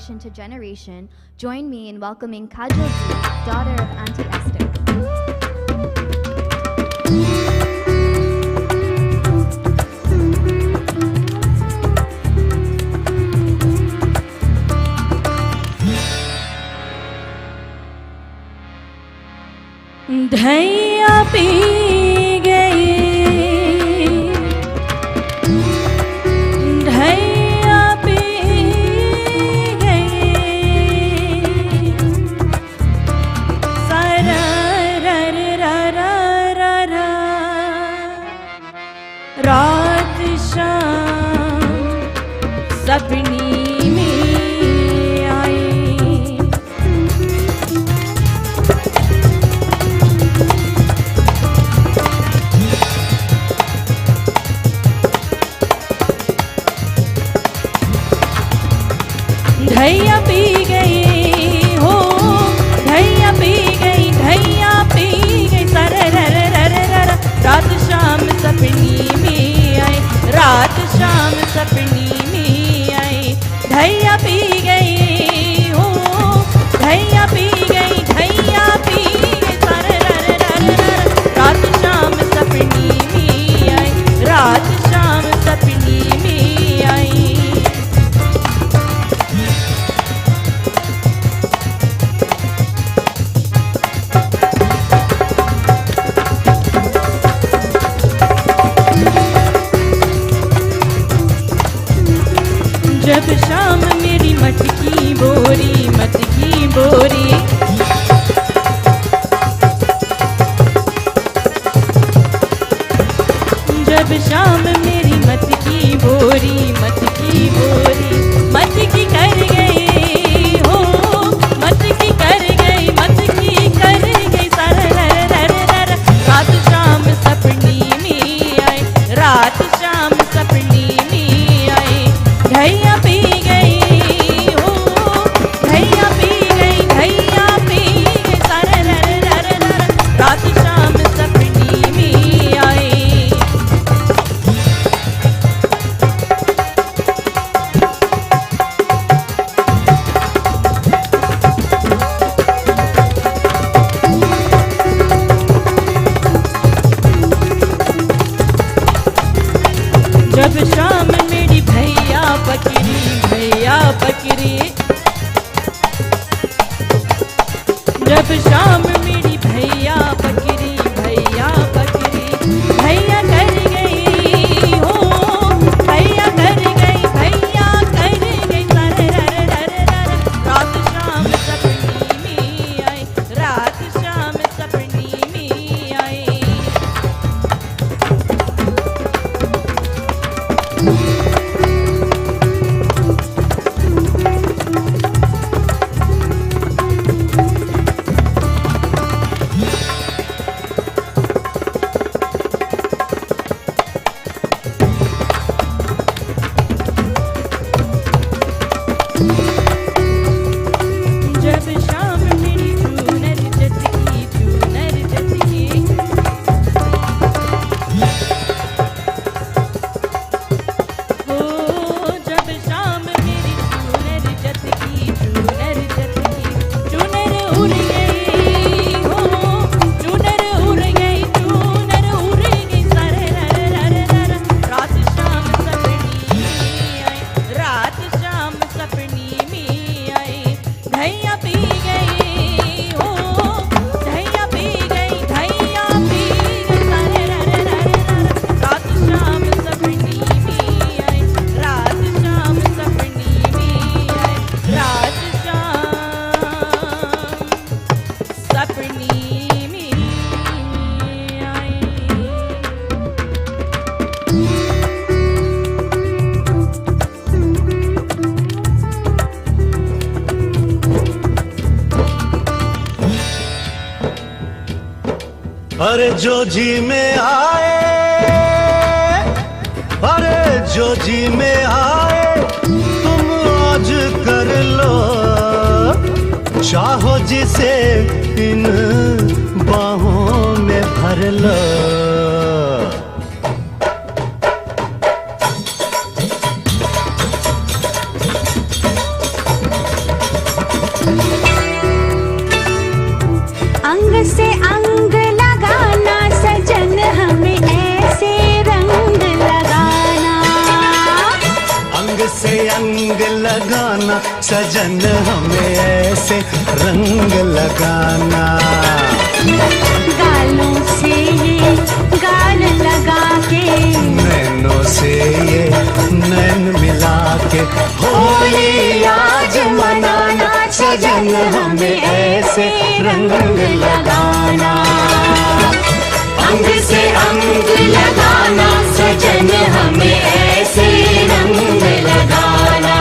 generation to generation, join me in welcoming Kajol Ji, daughter of Auntie Esther. धैया पी गई, धैया पी गई, सारा रर रा रा रा, रात शाम सपनी में आई। धैया पी गई हो, धैया पी गई, धैया पी गई, सर रर रर रर, रात शाम सपनी में आई, रात शाम सपनी में आई। धैया पी गई हो, धैया पी गई, धैया पी गई, सर रर रर रर, रात शाम सपनी में आई, रात शाम सपनी में आई। जब शाम मेरी मटकी बोरी, मटकी बोरी, जब शाम मेरी मटकी बोरी, मटकी बोरी, मटकी कर गई हो, मटकी कर गई, मटकी कर गई, सर रर रर रर, रात शाम सपनी में आई, रात शाम सपनी में आई। धैया पी गई हो, धैया पी गई, धैया पी गई, सर रर रर रर, रात शाम सपनी में आई। जब शाम मेरी भैया बकरी, भैया बकरी, जब शाम मेरी भैया बकरी, भैया बकरी, भैया कर गई हो, भैया कर गई, भैया कर गई, सर रर रर रर, रात शाम सपनी में आई, रात शाम सपनी में आई। जब शाम मेरी चूनर जचकी, चूनर जचकी, हो जब शाम मेरी चूनर जचकी, चूनर जचकी, चूनर उड़ गई हो, चूनर उड़ गई, चूनर उड़ गई, सर रर रर रर, रात शाम सपनी में आई, रात शाम सपनी में आई। धैया पी गई हो, धैया पी गई, धैया पी गई, सर रर रर रर, रात शाम सपनी में आई, रात शाम सपनी में आई, रात शाम सपनी में आई। अरे जो जी में आए, अरे जो जी में आए, तुम आज कर लो, चाहो जिसे इन बाहों में भर लो। से अंग लगाना सजन हमें ऐसे रंग लगाना। गालों से ये गाल लगा के, नैनों से ये नैन मिला के होली आज मनाना सजन हमें ऐसे रंग लगाना। अंग से अंग लगाना सजन हमें ऐसे रंग लगाना।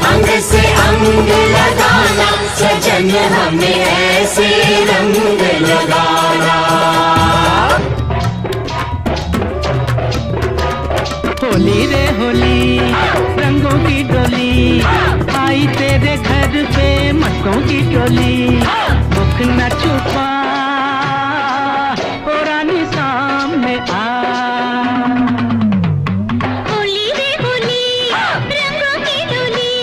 अंग से अंग लगाना सजन हमें ऐसे रंग लगाना। होली रे होली रंगों की डोली आई तेरे घर पे मटकों की टोली। मुख न छुपा ओ रानी सामने आ। होली रे होली रंगों की डोली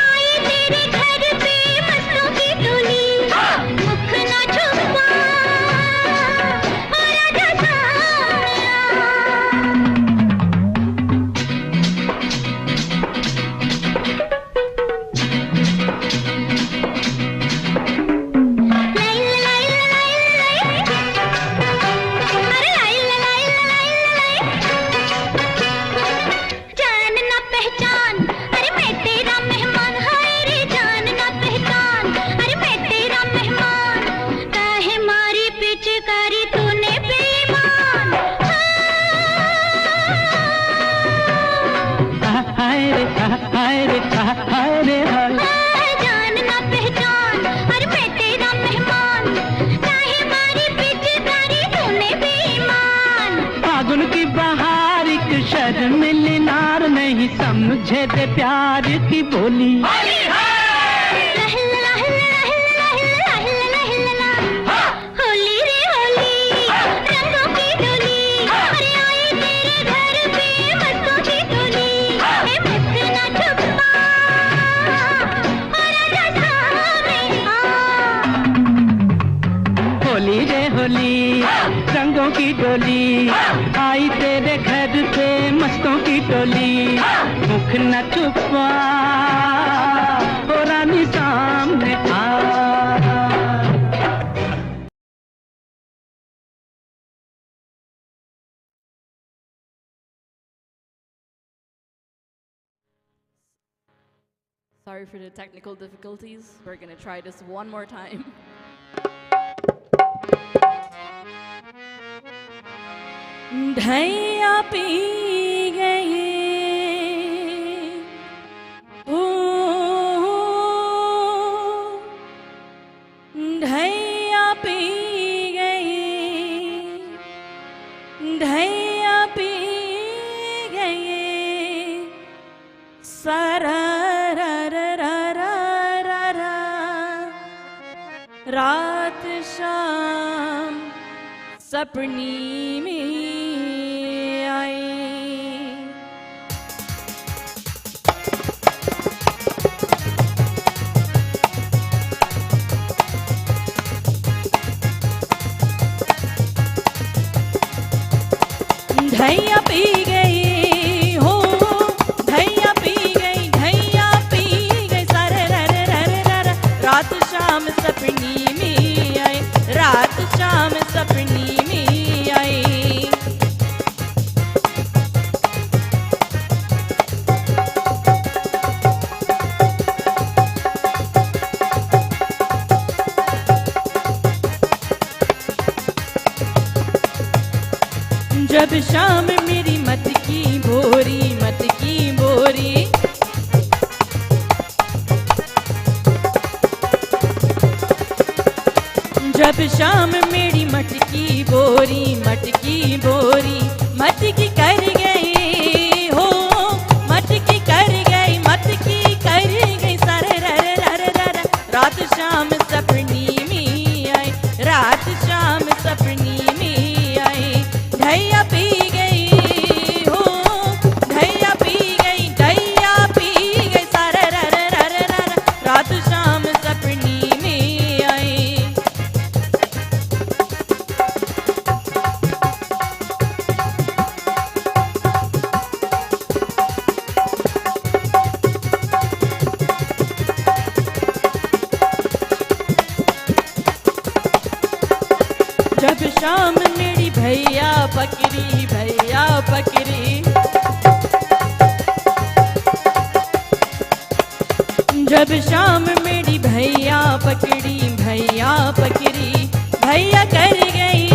आई तेरे घर पे मस्तों की टोली। मुख न छुपा ओ राजा सामने जान ना पहचान अरे मैं तेरा मेहमान। हाय रे जान ना पहचान अरे मैं तेरा मेहमान। काहे मारी पिचकारी तूने बेईमान। हाय रे हाय रे हाय रे हाय। जान ना पहचान अरे मैं तेरा मेहमान। काहे मारी पिचकारी तूने बेईमान। फागुन की बहार एक शर्मिली नार नहीं समझे दे प्यार की बोली। होली रे होली रंगों की डोली अरे आई तेरे घर पे मस्तों की टोली। ए मुख न छुपा ओ राजा सामने आ। होली रे होली रंगों की डोली आई तेरे घर पे मस्तों की टोली। मुख न छुपा ओ रानी सामने आ। Sorry for the technical difficulties. We're gonna try this one more time. धैया पी गए हो, धैया पी गए, धैया पी गए सारा रात शाम सपनी में आई। धैया पी गई हो, धैया पी गई, धैया पी गई सारे रात शाम सपनी में आई, रात शाम सपनी में आई। जब शाम मेरी मत की भोरी, मत की भोरी, जब शाम मेरी मटकी बोरी, मटकी बोरी, मटकी कर गई हो, मटकी कर गई, मटकी कर गई सारे रात शाम सपनी में आई, रात शाम सपनी में आई। धैया पी गई हो, धैया पी गई, धैया पी गई सारे रात शाम सपनी में आई। पकड़ी भैया पकड़ी जब शाम मेरी भैया पकड़ी भैया कर गई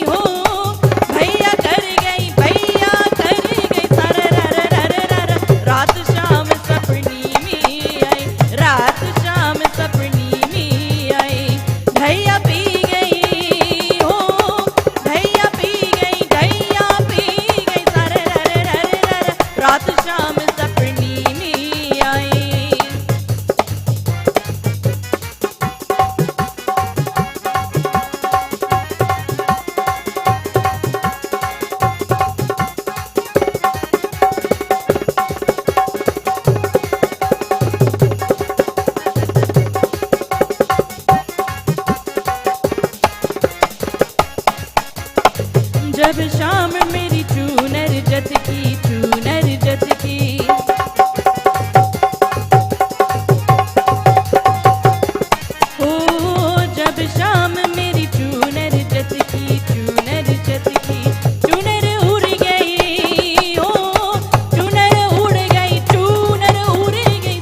हो भैया कर गई सर रात शाम सपनी में आई रात शाम सपनी में आई भैया पी गई हो भैया पी गई सर रात शाम सपनी में आई जब शाम मेरी चूनर जत की हो जब शाम मेरी चूनर जत की चूनर उड़ गई हो चूनर उड़ गई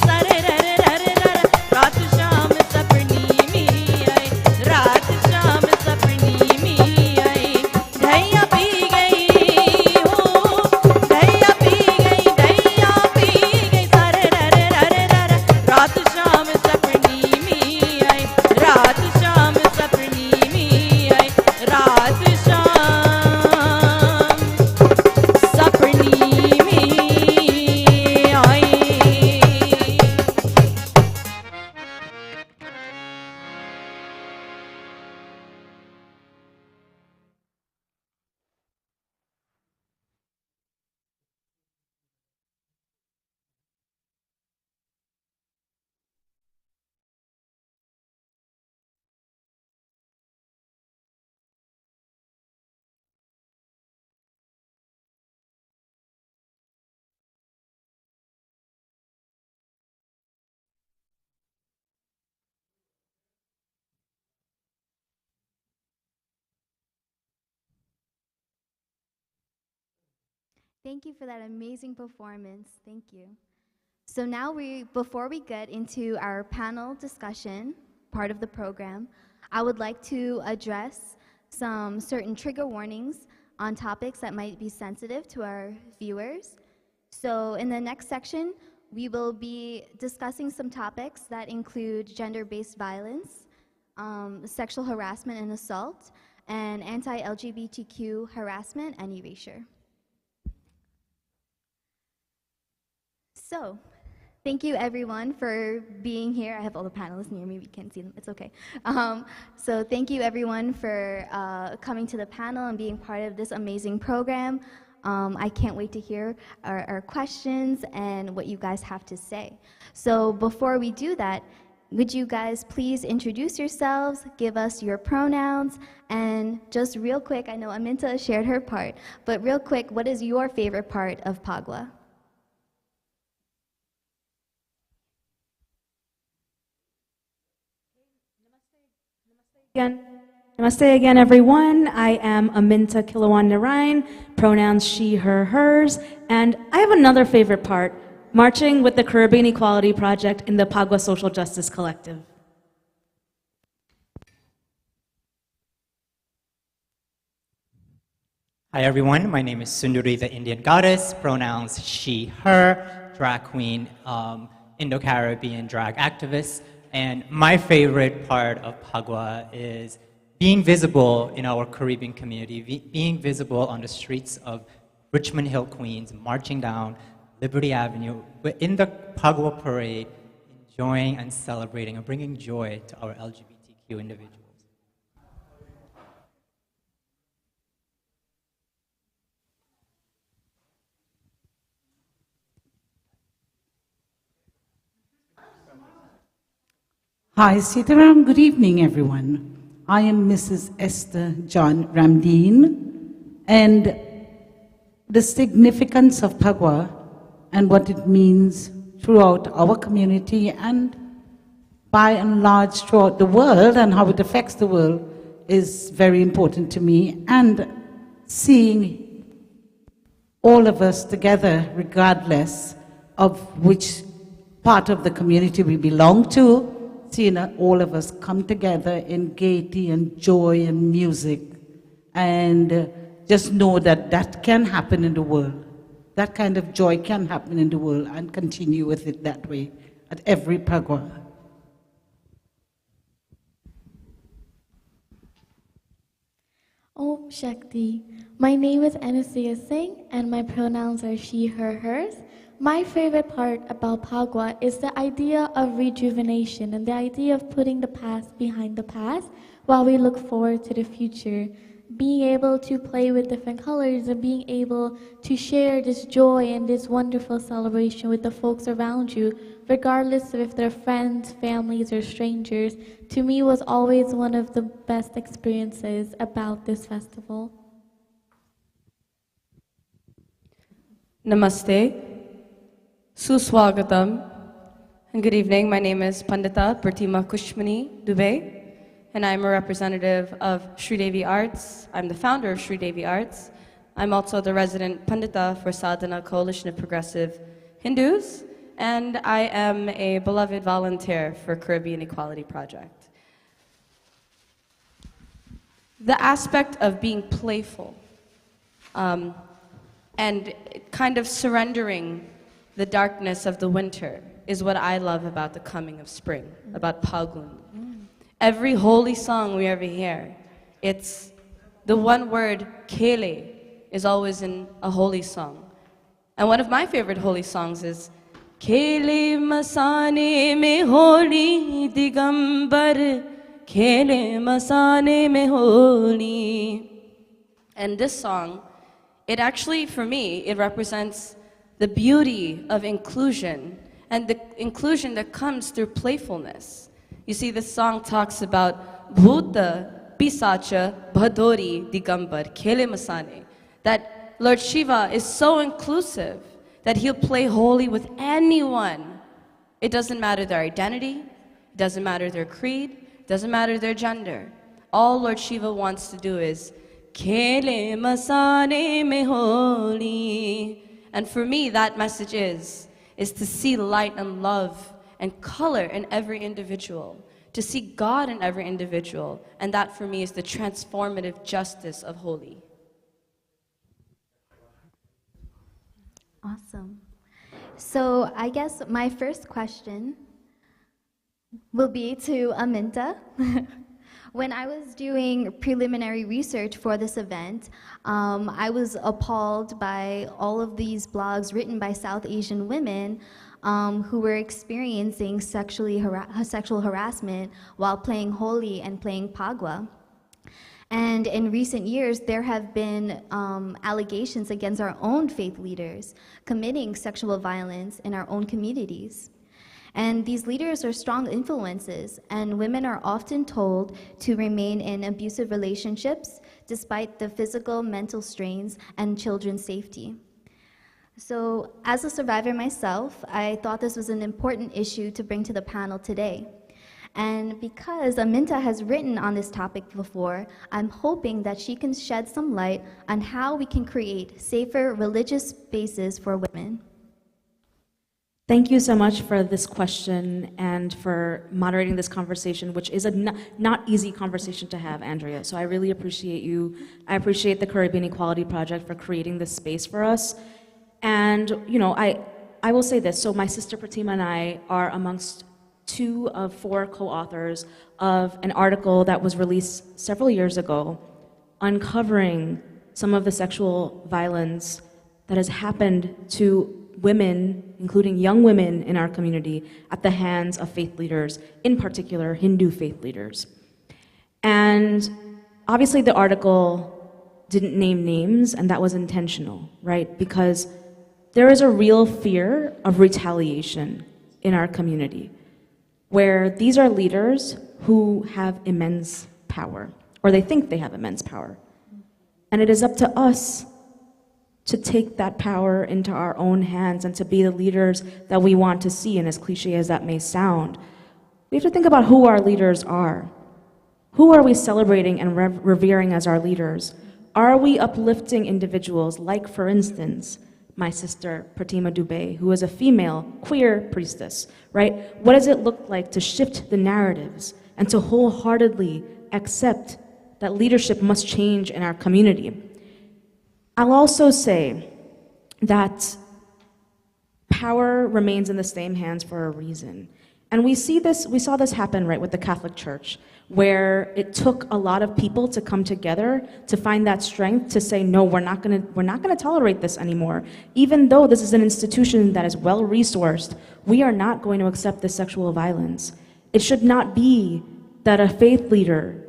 सर रात शाम सपनी में आई रात शाम सपनी में आई भैया पी गई हो भैया पी गई सर रात शाम सपनी में आई रात शाम सपनी में आई रात शाम सपनी में आई Thank you for that amazing performance. Thank you. So now before we get into our panel discussion, part of the program, I would like to address some certain trigger warnings on topics that might be sensitive to our viewers. So in the next section, we will be discussing some topics that include gender-based violence, sexual harassment and assault, and anti-LGBTQ harassment and erasure. So, thank you everyone for being here. I have all the panelists near me, we can't see them, it's okay. So thank you everyone for coming to the panel and being part of this amazing program. I can't wait to hear our questions and what you guys have to say. So before we do that, would you guys please introduce yourselves, give us your pronouns, and just real quick, I know Aminta shared her part, but real quick, what is your favorite part of Phagwah? Namaste again, everyone. I am Aminta Kilawan Narayan, pronouns she, her, hers, and I have another favorite part, marching with the Caribbean Equality Project in the Phagwah Social Justice Collective. Hi everyone, my name is Sundari the Indian Goddess, pronouns she, her, drag queen, Indo-Caribbean drag activist, and my favorite part of Phagwah is being visible in our Caribbean community, being visible on the streets of Richmond Hill, Queens, marching down Liberty Avenue, in the Phagwah parade, enjoying and celebrating and bringing joy to our LGBTQ individuals. Hi, Sitaram. Good evening, everyone. I am Mrs. Esther John Ramdeen, and the significance of Phagwah and what it means throughout our community and by and large throughout the world and how it affects the world is very important to me. And seeing all of us together, regardless of which part of the community we belong to, seeing all of us come together in gaiety and joy and music, and just know that that can happen in the world. That kind of joy can happen in the world, and continue with it that way at every Phagwah. Om Shakti. My name is Anastasia Singh, and my pronouns are she, her, hers. My favorite part about Phagwah is the idea of rejuvenation and the idea of putting the past behind the past while we look forward to the future. Being able to play with different colors and being able to share this joy and this wonderful celebration with the folks around you, regardless of if they're friends, families, or strangers, to me was always one of the best experiences about this festival. Namaste, Suswagatam, and good evening. My name is Pandita Pratima Kushmani Dubey, and I'm a representative of Sri Devi Arts. I'm the founder of Sri Devi Arts. I'm also the resident Pandita for Sadhana Coalition of Progressive Hindus, and I am a beloved volunteer for Caribbean Equality Project. The aspect of being playful and kind of surrendering the darkness of the winter is what I love about the coming of spring, about Phagwah. Every holy song we ever hear, it's the one word, kele, is always in a holy song. And one of my favorite holy songs is Kele masane me holi digambar, Kele masane me holi. And this song, it actually, for me, it represents the beauty of inclusion and the inclusion that comes through playfulness. You see, this song talks about Bhuta, Pisacha, Bhadori, Digambar, Kele Masane. That Lord Shiva is so inclusive that he'll play holy with anyone. It doesn't matter their identity, it doesn't matter their creed, it doesn't matter their gender. All Lord Shiva wants to do is Kele Masane me holi. And for me, that message is to see light and love and color in every individual, to see God in every individual, and that for me is the transformative justice of holy. Awesome. So I guess my first question will be to Aminta. When I was doing preliminary research for this event, I was appalled by all of these blogs written by South Asian women who were experiencing sexual harassment while playing Holi and playing Phagwah. And in recent years, there have been allegations against our own faith leaders committing sexual violence in our own communities. And these leaders are strong influences, and women are often told to remain in abusive relationships despite the physical, mental strains, and children's safety. So, as a survivor myself, I thought this was an important issue to bring to the panel today. And because Aminta has written on this topic before, I'm hoping that she can shed some light on how we can create safer religious spaces for women. Thank you so much for this question and for moderating this conversation, which is a not easy conversation to have, Andrea. So I really appreciate you. I appreciate the Caribbean Equality Project for creating this space for us. And, you know, I will say this. So my sister Pratima and I are amongst 2 of 4 co-authors of an article that was released several years ago uncovering some of the sexual violence that has happened to women, including young women in our community, at the hands of faith leaders, in particular Hindu faith leaders. And obviously the article didn't name names, and that was intentional, right? Because there is a real fear of retaliation in our community, where these are leaders who have immense power, or they think they have immense power. And it is up to us to take that power into our own hands and to be the leaders that we want to see. And as cliche as that may sound, we have to think about who our leaders are. Who are we celebrating and revering as our leaders? Are we uplifting individuals like, for instance, my sister Pratima Dubey, who is a female queer priestess, right? What does it look like to shift the narratives and to wholeheartedly accept that leadership must change in our community? I'll also say that power remains in the same hands for a reason. And we saw this happen, right, with the Catholic Church, where it took a lot of people to come together to find that strength to say, no, we're not gonna tolerate this anymore. Even though this is an institution that is well-resourced, we are not going to accept this sexual violence. It should not be that a faith leader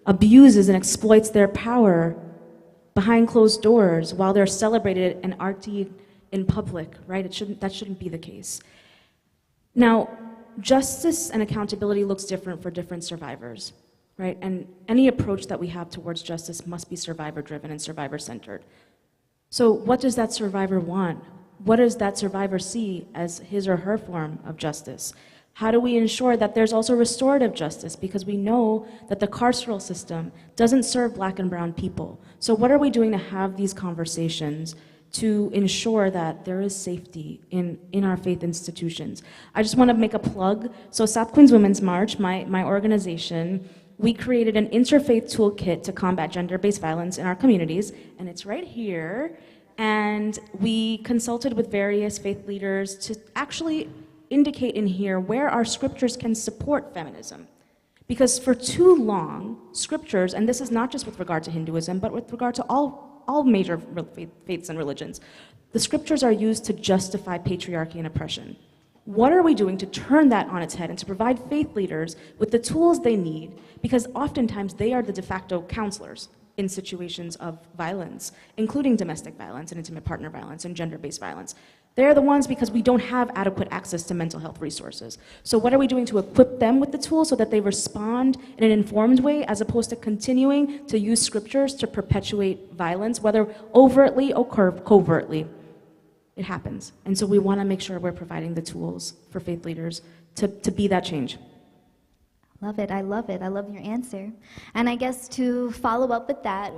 abuses and exploits their power behind closed doors while they're celebrated and artied in public, right? That shouldn't be the case. Now, justice and accountability looks different for different survivors, right? And any approach that we have towards justice must be survivor-driven and survivor-centered. So what does that survivor want? What does that survivor see as his or her form of justice? How do we ensure that there's also restorative justice? Because we know that the carceral system doesn't serve Black and brown people. So what are we doing to have these conversations to ensure that there is safety in our faith institutions? I just want to make a plug. So South Queens Women's March, my organization, we created an interfaith toolkit to combat gender-based violence in our communities, and it's right here. And we consulted with various faith leaders to actually indicate in here where our scriptures can support feminism. Because for too long, scriptures, and this is not just with regard to Hinduism, but with regard to all major faiths and religions, the scriptures are used to justify patriarchy and oppression. What are we doing to turn that on its head and to provide faith leaders with the tools they need? Because oftentimes they are the de facto counselors in situations of violence, including domestic violence and intimate partner violence and gender-based violence. They're the ones because we don't have adequate access to mental health resources. So what are we doing to equip them with the tools so that they respond in an informed way, as opposed to continuing to use scriptures to perpetuate violence, whether overtly or covertly? It happens. And so we want to make sure we're providing the tools for faith leaders to be that change. Love it. I love it. I love your answer. And I guess to follow up with that,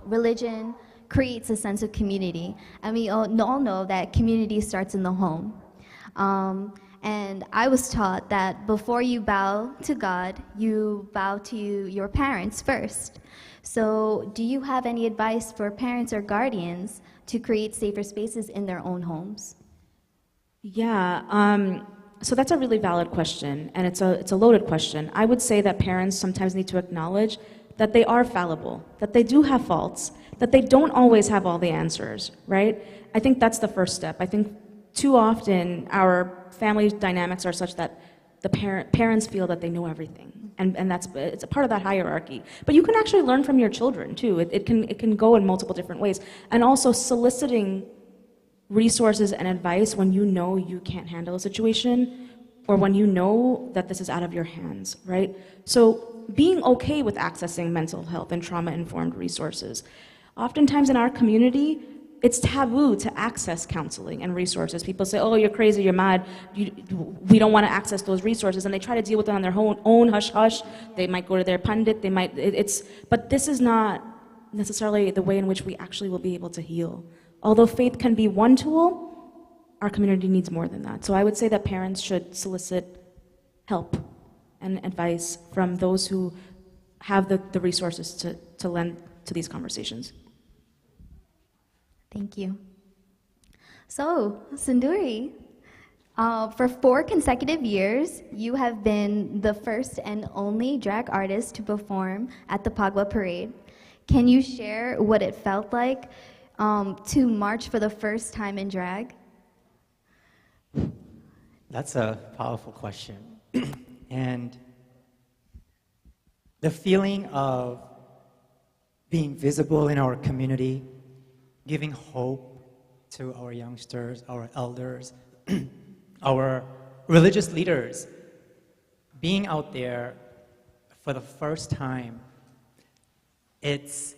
religion creates a sense of community. And we all know that community starts in the home. And I was taught that before you bow to God, you bow to your parents first. So do you have any advice for parents or guardians to create safer spaces in their own homes? Yeah, so that's a really valid question, and it's a loaded question. I would say that parents sometimes need to acknowledge that they are fallible, that they do have faults, that they don't always have all the answers, right? I think that's the first step. I think too often our family dynamics are such that the parents feel that they know everything, and it's a part of that hierarchy. But you can actually learn from your children too. It can go in multiple different ways, and also soliciting resources and advice when you know you can't handle a situation, or when you know that this is out of your hands, right? So being okay with accessing mental health and trauma-informed resources. Oftentimes in our community, it's taboo to access counseling and resources. People say, oh, you're crazy, you're mad, we don't want to access those resources, and they try to deal with it on their own hush-hush. They might go to their pundit, but this is not necessarily the way in which we actually will be able to heal. Although faith can be one tool, our community needs more than that. So I would say that parents should solicit help and advice from those who have the resources to lend to these conversations. Thank you. So, Sunduri, for 4 consecutive years, you have been the first and only drag artist to perform at the Phagwah Parade. Can you share what it felt like to march for the first time in drag? That's a powerful question. And the feeling of being visible in our community, giving hope to our youngsters, our elders, our religious leaders, being out there for the first time, it's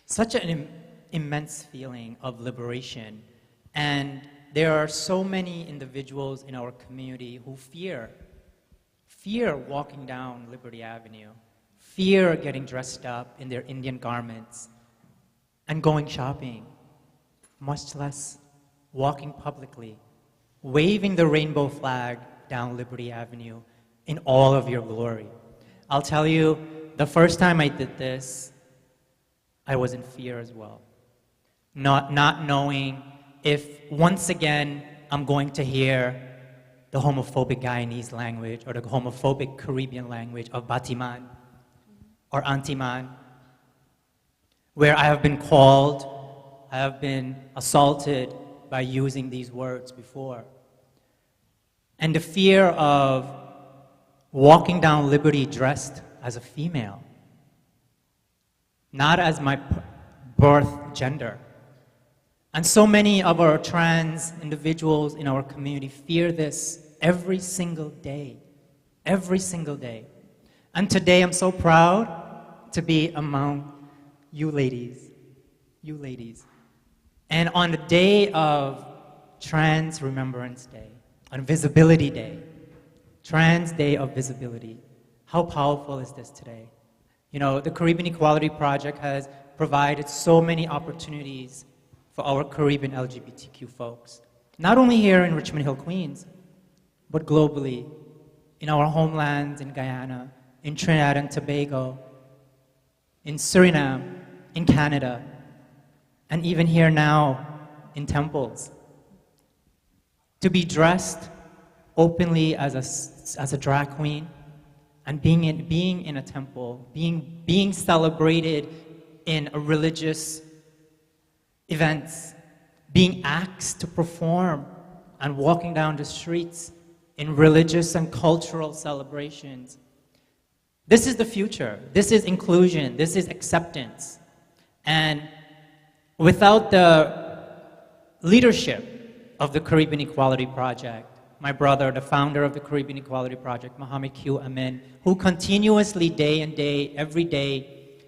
such an immense feeling of liberation. And there are so many individuals in our community who fear walking down Liberty Avenue, fear getting dressed up in their Indian garments. and going shopping, much less walking publicly, waving the rainbow flag down Liberty Avenue in all of your glory. I'll tell you, the first time I did this, I was in fear as well. Not knowing if once again I'm going to hear the homophobic Guyanese language or the homophobic Caribbean language of Batiman or Antiman, where I have been called, I have been assaulted by using these words before. And the fear of walking down Liberty dressed as a female, not as my birth gender. And so many of our trans individuals in our community fear this every single day, every single day. And today I'm so proud to be among you ladies, And on the day of Trans Remembrance Day, on Visibility Day, Trans Day of Visibility, how powerful is this today? You know, the Caribbean Equality Project has provided so many opportunities for our Caribbean LGBTQ folks, not only here in Richmond Hill, Queens, but globally, in our homelands in Guyana, in Trinidad and Tobago, in Suriname, in Canada, and even here now in temples. To be dressed openly as a drag queen and being in a temple, being celebrated in a religious events, being asked to perform and walking down the streets in religious and cultural celebrations. This is the future. This is inclusion. This is acceptance. And without the leadership of the Caribbean Equality Project, my brother, the founder of the Caribbean Equality Project, Mohammed Q. Amin, who continuously, day and day, every day,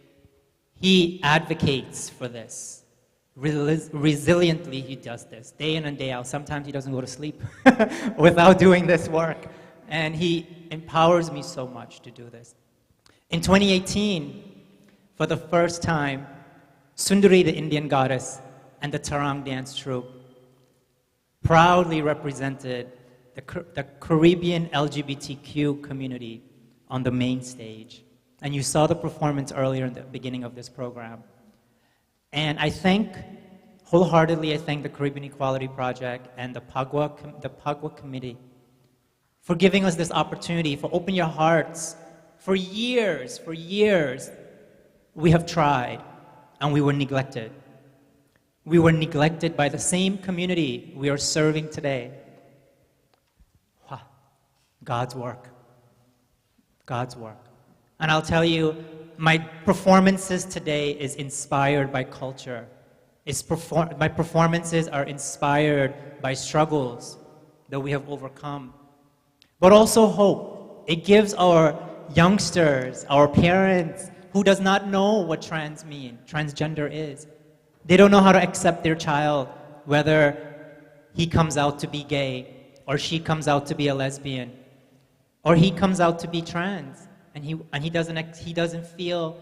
he advocates for this. Resiliently, he does this, day in and day out. Sometimes he doesn't go to sleep without doing this work. And he empowers me so much to do this. In 2018, for the first time, Sundari, the Indian goddess, and the Tarang dance troupe proudly represented the Caribbean LGBTQ community on the main stage. And you saw the performance earlier in the beginning of this program. And wholeheartedly, I thank the Caribbean Equality Project and the Phagwah Committee for giving us this opportunity, for opening your hearts. For years, we have tried, and we were neglected. We were neglected by the same community we are serving today. God's work. God's work. And I'll tell you, my performances today is inspired by culture. My performances are inspired by struggles that we have overcome, but also hope. It gives our youngsters, our parents, who does not know what transgender is. They don't know how to accept their child, whether he comes out to be gay, or she comes out to be a lesbian, or he comes out to be trans, and he doesn't feel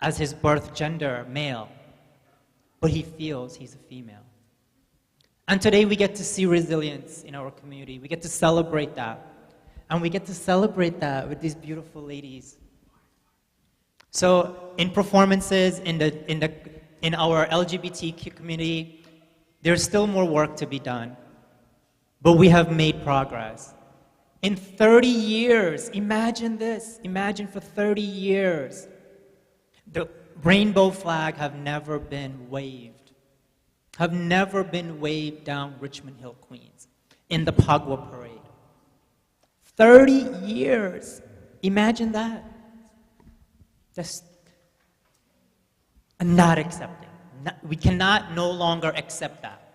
as his birth gender male, but he feels he's a female. And today we get to see resilience in our community. We get to celebrate that. And we get to celebrate that with these beautiful ladies. So in performances in our LGBTQ community, there's still more work to be done. But we have made progress. In 30 years, imagine this. Imagine for 30 years, the rainbow flag have never been waved. Have never been waved down Richmond Hill, Queens, in the Phagwah parade. 30 years. Imagine that. Just not accepting. We cannot no longer accept that.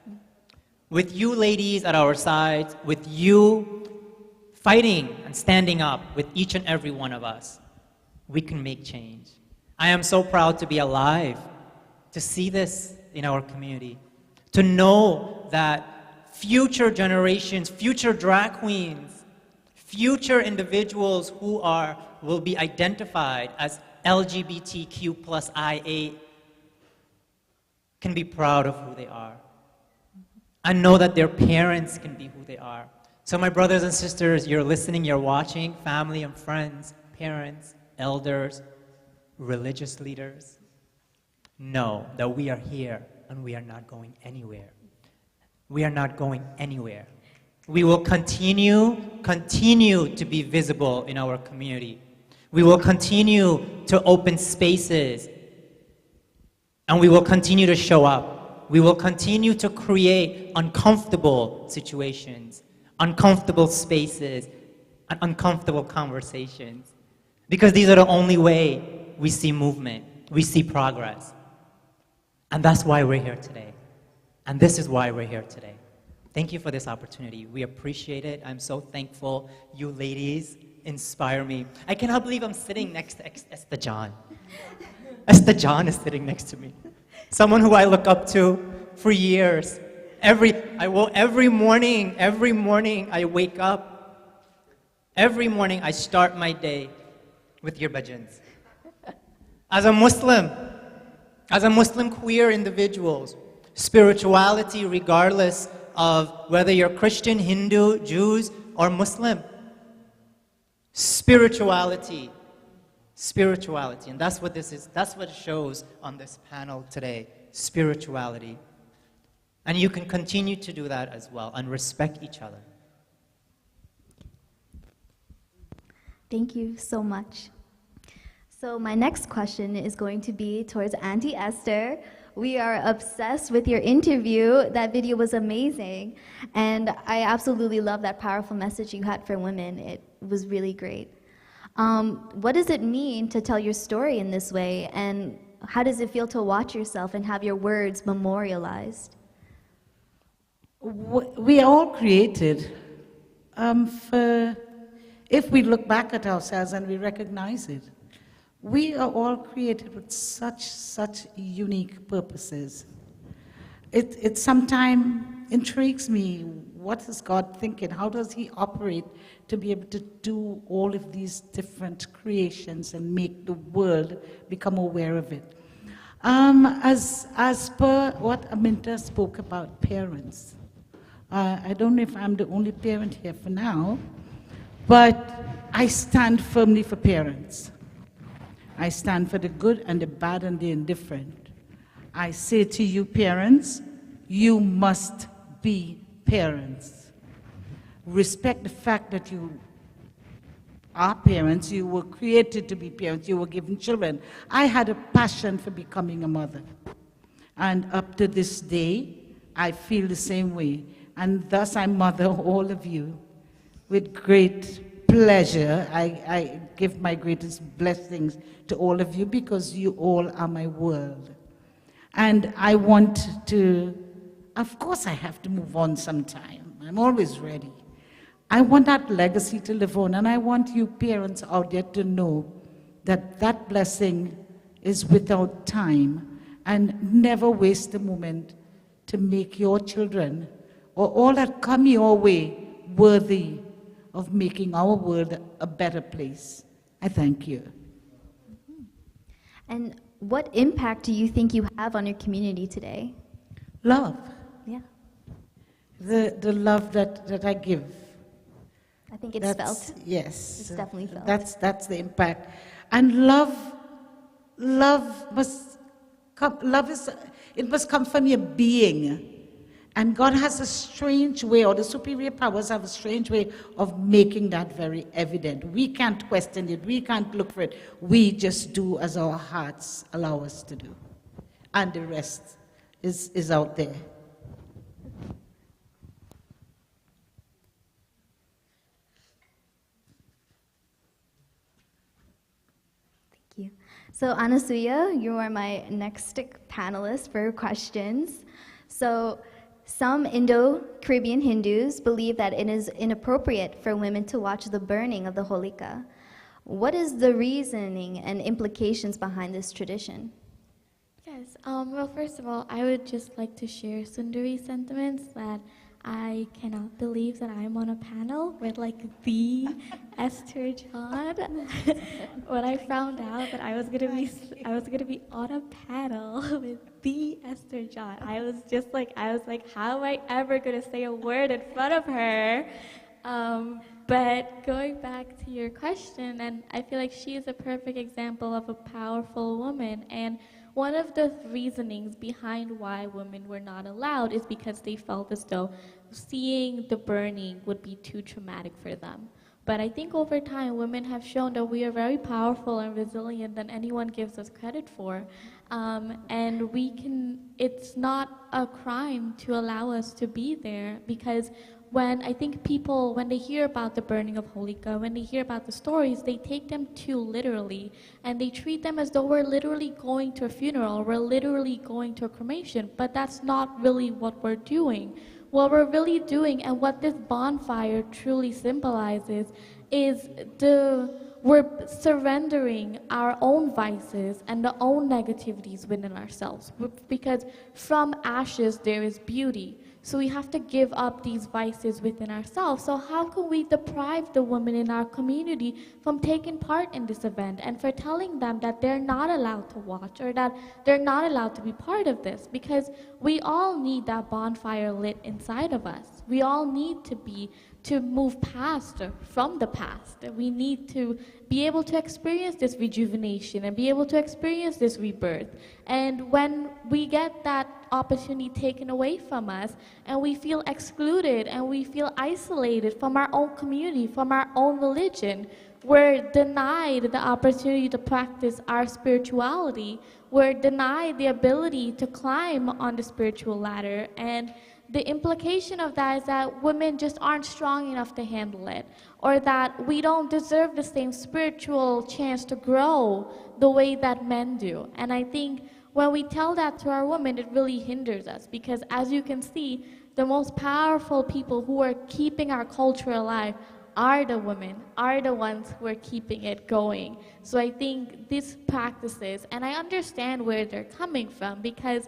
With you ladies at our sides, with you fighting and standing up with each and every one of us, we can make change. I am so proud to be alive, to see this in our community, to know that future generations, future drag queens, future individuals who will be identified as LGBTQ plus IA can be proud of who they are and know that their parents can be who they are. So my brothers and sisters, you're listening, you're watching, family and friends, parents, elders, religious leaders, know that we are here and we are not going anywhere. We are not going anywhere. We will continue to be visible in our community. We will continue to open spaces, and we will continue to show up. We will continue to create uncomfortable situations, uncomfortable spaces, and uncomfortable conversations. Because these are the only way we see movement, we see progress. And that's why we're here today. And this is why we're here today. Thank you for this opportunity. We appreciate it. I'm so thankful. You ladies inspire me. I cannot believe I'm sitting next to Esther John. Esther John is sitting next to me. Someone who I look up to for years. Every morning I wake up. Every morning I start my day with your bhajans. As a Muslim queer individuals, spirituality regardless of whether you're Christian, Hindu, Jews, or Muslim. Spirituality. And that's what this is. That's what it shows on this panel today. Spirituality. And you can continue to do that as well and respect each other. Thank you so much. So my next question is going to be towards Auntie Esther. We are obsessed with your interview. That video was amazing. And I absolutely love that powerful message you had for women. It was really great. What does it mean to tell your story in this way? And how does it feel to watch yourself and have your words memorialized? We are all created if we look back at ourselves and we recognize it. We are all created with such unique purposes. It sometimes intrigues me, what is God thinking? How does he operate to be able to do all of these different creations and make the world become aware of it? As per what Aminta spoke about parents, I don't know if I'm the only parent here for now, but I stand firmly for parents. I stand for the good and the bad and the indifferent. I say to you parents, you must be parents. Respect the fact that you are parents, you were created to be parents, you were given children. I had a passion for becoming a mother. And up to this day, I feel the same way. And thus I mother all of you with great pleasure. I give my greatest blessings to all of you because you all are my world. And I want to, of course I have to move on sometime. I'm always ready. I want that legacy to live on, and I want you parents out there to know that that blessing is without time, and never waste a moment to make your children or all that come your way worthy of making our world a better place. I thank you. And what impact do you think you have on your community today? Love. Yeah. The love that I give. I think it's felt. Yes. It's definitely felt. That's the impact. And love must come from your being. And God has a strange way, or the superior powers have a strange way of making that very evident. We can't question it. We can't look for it. We just do as our hearts allow us to do. And the rest is out there. Thank you. So Anasuya, you are my next panelist for questions. So some Indo-Caribbean Hindus believe that it is inappropriate for women to watch the burning of the Holika. What is the reasoning and implications behind this tradition? Yeah, Yes. Well, first of all, I would just like to share Sundari's sentiments that I cannot believe that I'm on a panel with like the Esther John. When I found out that I was gonna be on a panel with the Esther John, I was like, how am I ever gonna say a word in front of her? But going back to your question, and I feel like she is a perfect example of a powerful woman. And one of the reasonings behind why women were not allowed is because they felt as though seeing the burning would be too traumatic for them. But I think over time, women have shown that we are very powerful and resilient than anyone gives us credit for. And it's not a crime to allow us to be there, because when I think people, when they hear about the burning of Holika, when they hear about the stories, they take them too literally, and they treat them as though we're literally going to a funeral, we're literally going to a cremation, but that's not really what we're doing. What we're really doing, and what this bonfire truly symbolizes, is we're surrendering our own vices and the own negativities within ourselves, because from ashes there is beauty. So we have to give up these vices within ourselves. So how can we deprive the women in our community from taking part in this event, and for telling them that they're not allowed to watch, or that they're not allowed to be part of this? Because we all need that bonfire lit inside of us. We all need to move past from the past. We need to be able to experience this rejuvenation and be able to experience this rebirth. And when we get that opportunity taken away from us, and we feel excluded and we feel isolated from our own community, from our own religion, we're denied the opportunity to practice our spirituality. We're denied the ability to climb on the spiritual ladder. And the implication of that is that women just aren't strong enough to handle it, or that we don't deserve the same spiritual chance to grow the way that men do. And I think when we tell that to our women, it really hinders us, because as you can see, the most powerful people who are keeping our culture alive are the women, are the ones who are keeping it going. So I think these practices, and I understand where they're coming from, because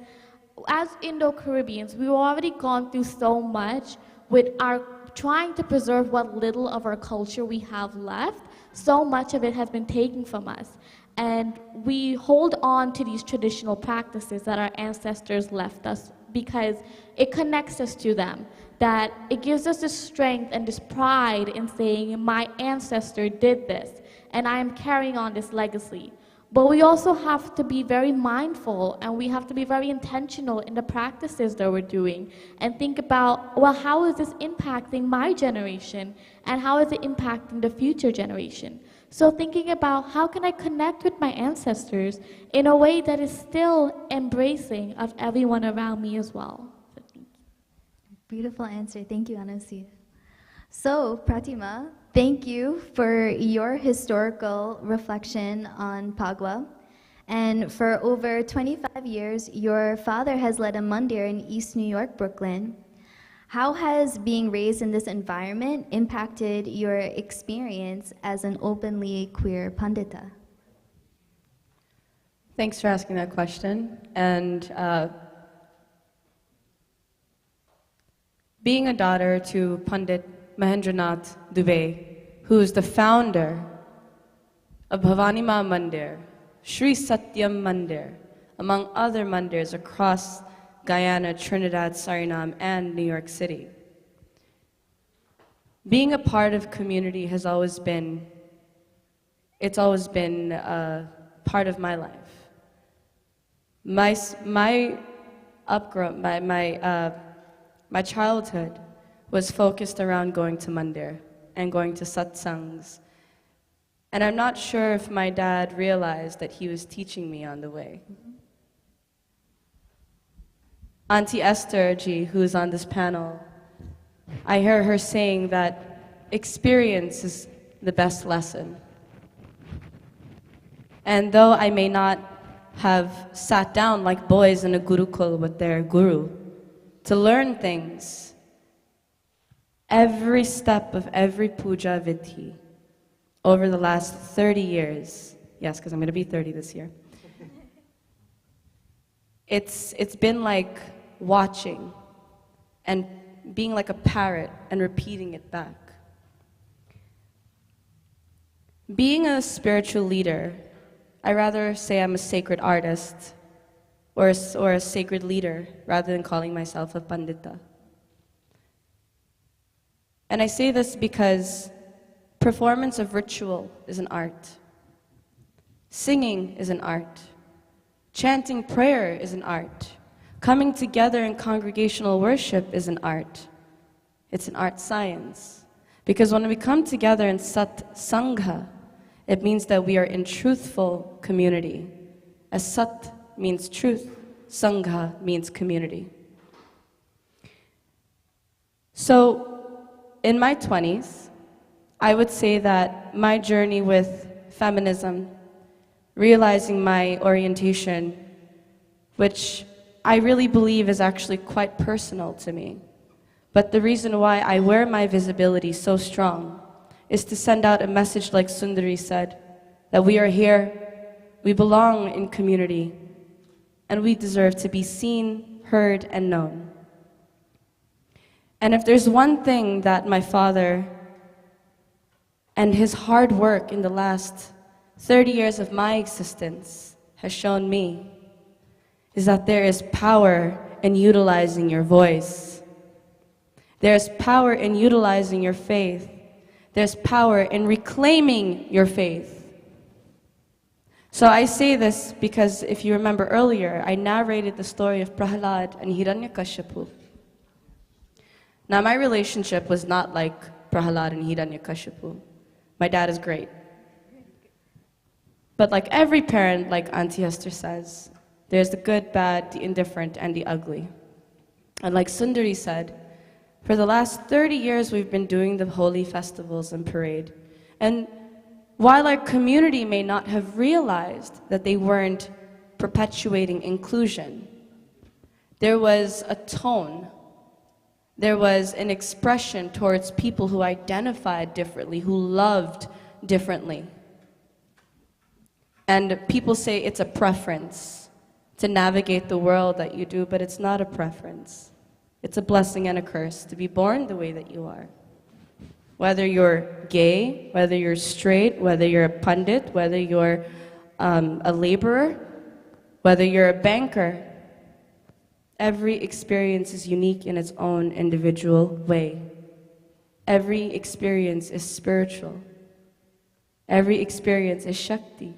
as Indo-Caribbeans, we've already gone through so much with our trying to preserve what little of our culture we have left. So much of it has been taken from us. And we hold on to these traditional practices that our ancestors left us because it connects us to them, that it gives us this strength and this pride in saying, my ancestor did this, and I am carrying on this legacy. But we also have to be very mindful, and we have to be very intentional in the practices that we're doing, and think about, well, how is this impacting my generation, and how is it impacting the future generation? So thinking about how can I connect with my ancestors in a way that is still embracing of everyone around me as well. So thank you. Beautiful answer. Thank you, Anasia. So, Pratima, thank you for your historical reflection on Phagwah. And for over 25 years, your father has led a mandir in East New York, Brooklyn. How has being raised in this environment impacted your experience as an openly queer pandita? Thanks for asking that question. And being a daughter to Pandit Mahendranath Dubey, who is the founder of Bhavani Ma Mandir, Sri Satyam Mandir, among other mandirs across Guyana, Trinidad, Suriname, and New York City. Being a part of community has always been, it's always been a part of my life. My childhood was focused around going to mandir and going to satsangs. And I'm not sure if my dad realized that he was teaching me on the way. Auntie Esther G, who's on this panel, I hear her saying that experience is the best lesson. And though I may not have sat down like boys in a gurukul with their guru to learn things, every step of every puja vidhi over the last 30 years, yes, because I'm going to be 30 this year, It's been like watching and being like a parrot and repeating it back. Being a spiritual leader, I rather say I'm a sacred artist or a sacred leader rather than calling myself a pandita. And I say this because performance of ritual is an art. Singing is an art. Chanting prayer is an art. Coming together in congregational worship is an art. It's an art science. Because when we come together in Sat Sangha, it means that we are in truthful community. As Sat means truth, Sangha means community. So, in my 20s, I would say that my journey with feminism, realizing my orientation, which I really believe is actually quite personal to me. But the reason why I wear my visibility so strong is to send out a message like Sundari said, that we are here, we belong in community, and we deserve to be seen, heard, and known. And if there's one thing that my father and his hard work in the last 30 years of my existence has shown me, is that there is power in utilizing your voice. There's power in utilizing your faith. There's power in reclaiming your faith. So I say this because if you remember earlier, I narrated the story of Prahlad and Hiranyakashipu. Now my relationship was not like Prahlad and Hiranyakashipu. My dad is great. But like every parent, like Auntie Hester says, there's the good, bad, the indifferent, and the ugly. And like Sundari said, for the last 30 years we've been doing the holy festivals and parade. And while our community may not have realized that they weren't perpetuating inclusion, there was a tone, there was an expression towards people who identified differently, who loved differently. And people say it's a preference to navigate the world that you do, but it's not a preference. It's a blessing and a curse to be born the way that you are. Whether you're gay, whether you're straight, whether you're a pundit, whether you're a laborer, whether you're a banker, every experience is unique in its own individual way. Every experience is spiritual. Every experience is Shakti.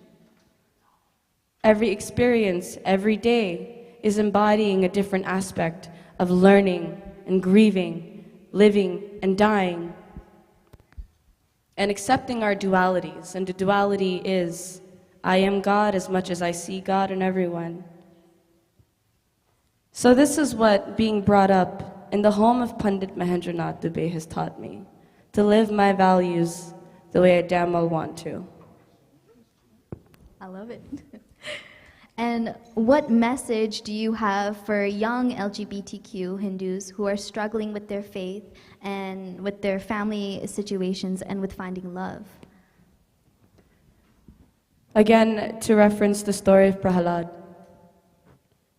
Every experience, every day, is embodying a different aspect of learning and grieving, living and dying, and accepting our dualities. And the duality is, I am God as much as I see God in everyone. So this is what being brought up in the home of Pandit Mahendranath Dubey has taught me, to live my values the way I damn well want to. I love it. And what message do you have for young LGBTQ Hindus who are struggling with their faith and with their family situations and with finding love? Again, to reference the story of Prahlad,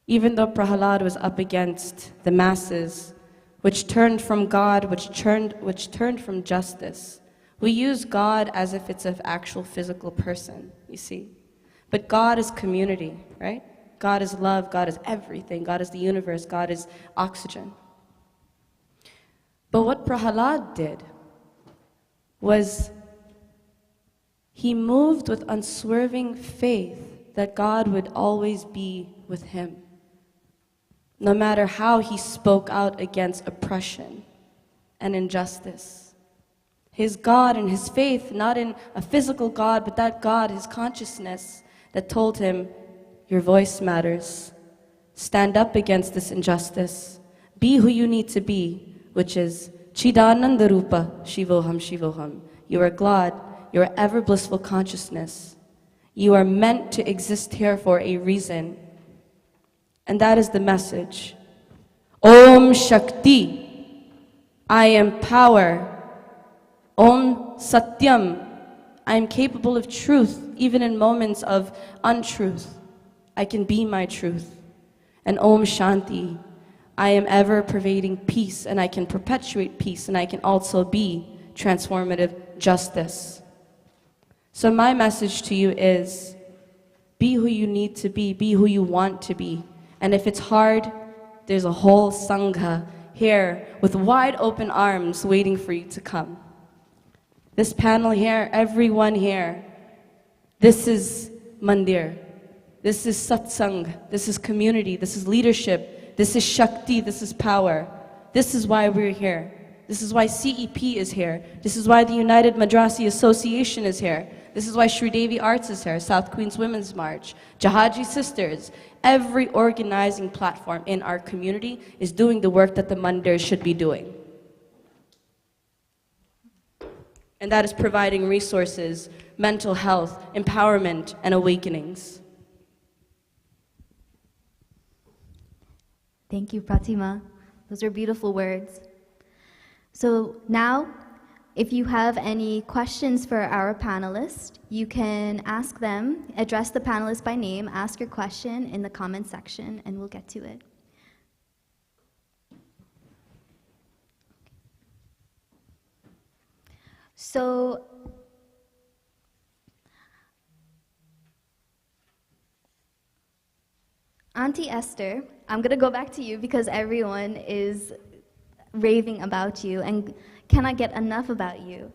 even though Prahlad was up against the masses, which turned from God, which turned from justice, we use God as if it's an actual physical person, you see. But God is community, right? God is love, God is everything, God is the universe, God is oxygen. But what Prahlad did was he moved with unswerving faith that God would always be with him, no matter how he spoke out against oppression and injustice. His God and his faith, not in a physical God, but that God, his consciousness, that told him, your voice matters. Stand up against this injustice. Be who you need to be, which is Chidananda Rupa Shivoham Shivoham. You are God, you are ever blissful consciousness. You are meant to exist here for a reason. And that is the message. Om Shakti, I am power. Om Satyam, I am capable of truth, even in moments of untruth. I can be my truth. And Om Shanti, I am ever pervading peace, and I can perpetuate peace, and I can also be transformative justice. So my message to you is, be who you need to be who you want to be. And if it's hard, there's a whole Sangha here with wide open arms waiting for you to come. This panel here, everyone here, this is Mandir. This is satsang, this is community, this is leadership, this is Shakti, this is power. This is why we're here. This is why CEP is here. This is why the United Madrasi Association is here. This is why Sri Devi Arts is here, South Queens Women's March, Jahaji Sisters. Every organizing platform in our community is doing the work that the Mandirs should be doing. And that is providing resources, mental health, empowerment, and awakenings. Thank you, Pratima. Those are beautiful words. So now, if you have any questions for our panelists, you can ask them, address the panelists by name, ask your question in the comment section, and we'll get to it. So, Auntie Esther, I'm going to go back to you because everyone is raving about you and cannot get enough about you.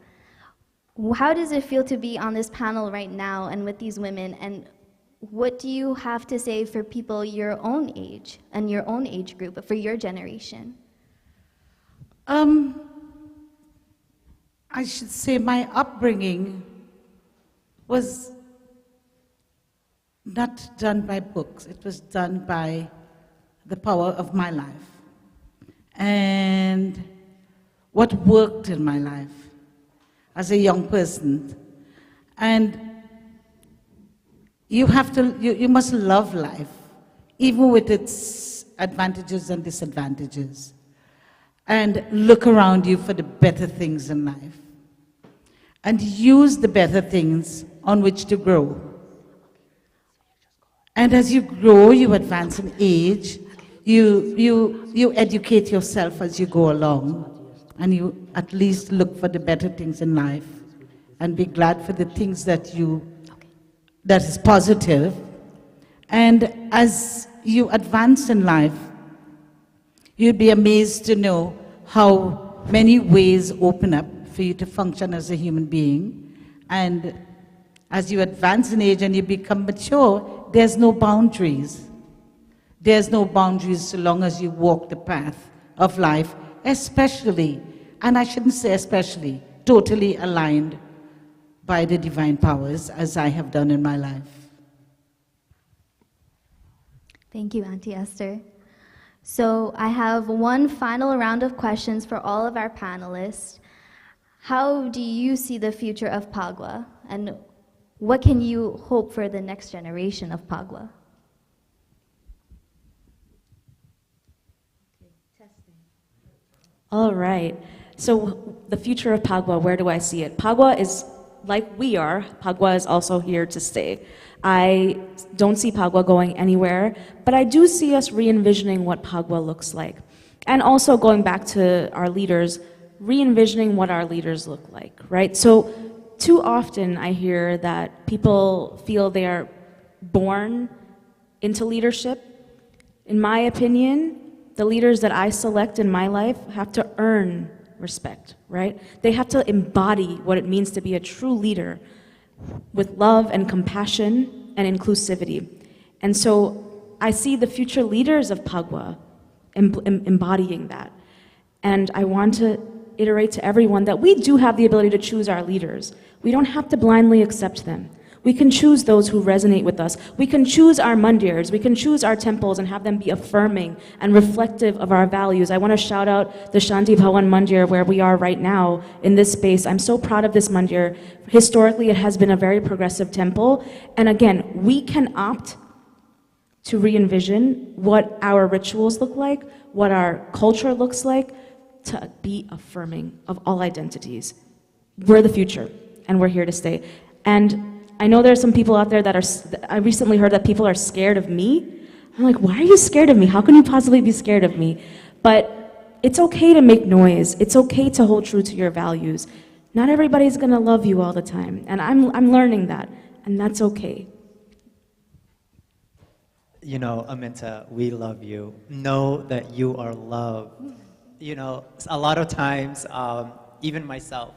How does it feel to be on this panel right now and with these women, and what do you have to say for people your own age and your own age group, for your generation? I should say my upbringing was not done by books. It was done by the power of my life and what worked in my life as a young person. And you must love life, even with its advantages and disadvantages, and look around you for the better things in life, and use the better things on which to grow. And as you grow, you advance in age, you educate yourself as you go along, and you at least look for the better things in life, and be glad for the things that is positive. And as you advance in life, you'd be amazed to know how many ways open up for you to function as a human being. And as you advance in age and you become mature, there's no boundaries. There's no boundaries so long as you walk the path of life, especially, and I shouldn't say especially, totally aligned by the divine powers, as I have done in my life. Thank you, Auntie Esther. So I have one final round of questions for all of our panelists. How do you see the future of Phagwah, and what can you hope for the next generation of Phagwah? All right. So the future of Phagwah, where do I see it? Phagwah is like we are. Phagwah is also here to stay. I don't see Phagwah going anywhere, but I do see us re-envisioning what Phagwah looks like. And also going back to our leaders, re-envisioning what our leaders look like, right? So too often I hear that people feel they are born into leadership. In my opinion, the leaders that I select in my life have to earn respect, right? They have to embody what it means to be a true leader with love and compassion and inclusivity. And so I see the future leaders of Phagwah embodying that. And I want to iterate to everyone that we do have the ability to choose our leaders. We don't have to blindly accept them. We can choose those who resonate with us. We can choose our mandirs. We can choose our temples and have them be affirming and reflective of our values. I want to shout out the Shanti Bhawan Mandir where we are right now in this space. I'm so proud of this mandir. Historically, it has been a very progressive temple. And again, we can opt to re-envision what our rituals look like, what our culture looks like, to be affirming of all identities. We're the future, and we're here to stay. And I know there are some people out there that I recently heard that people are scared of me. I'm like, why are you scared of me? How can you possibly be scared of me? But it's okay to make noise. It's okay to hold true to your values. Not everybody's gonna love you all the time, and I'm learning that, and that's okay. You know, Aminta, we love you. Know that you are loved. You know, a lot of times, even myself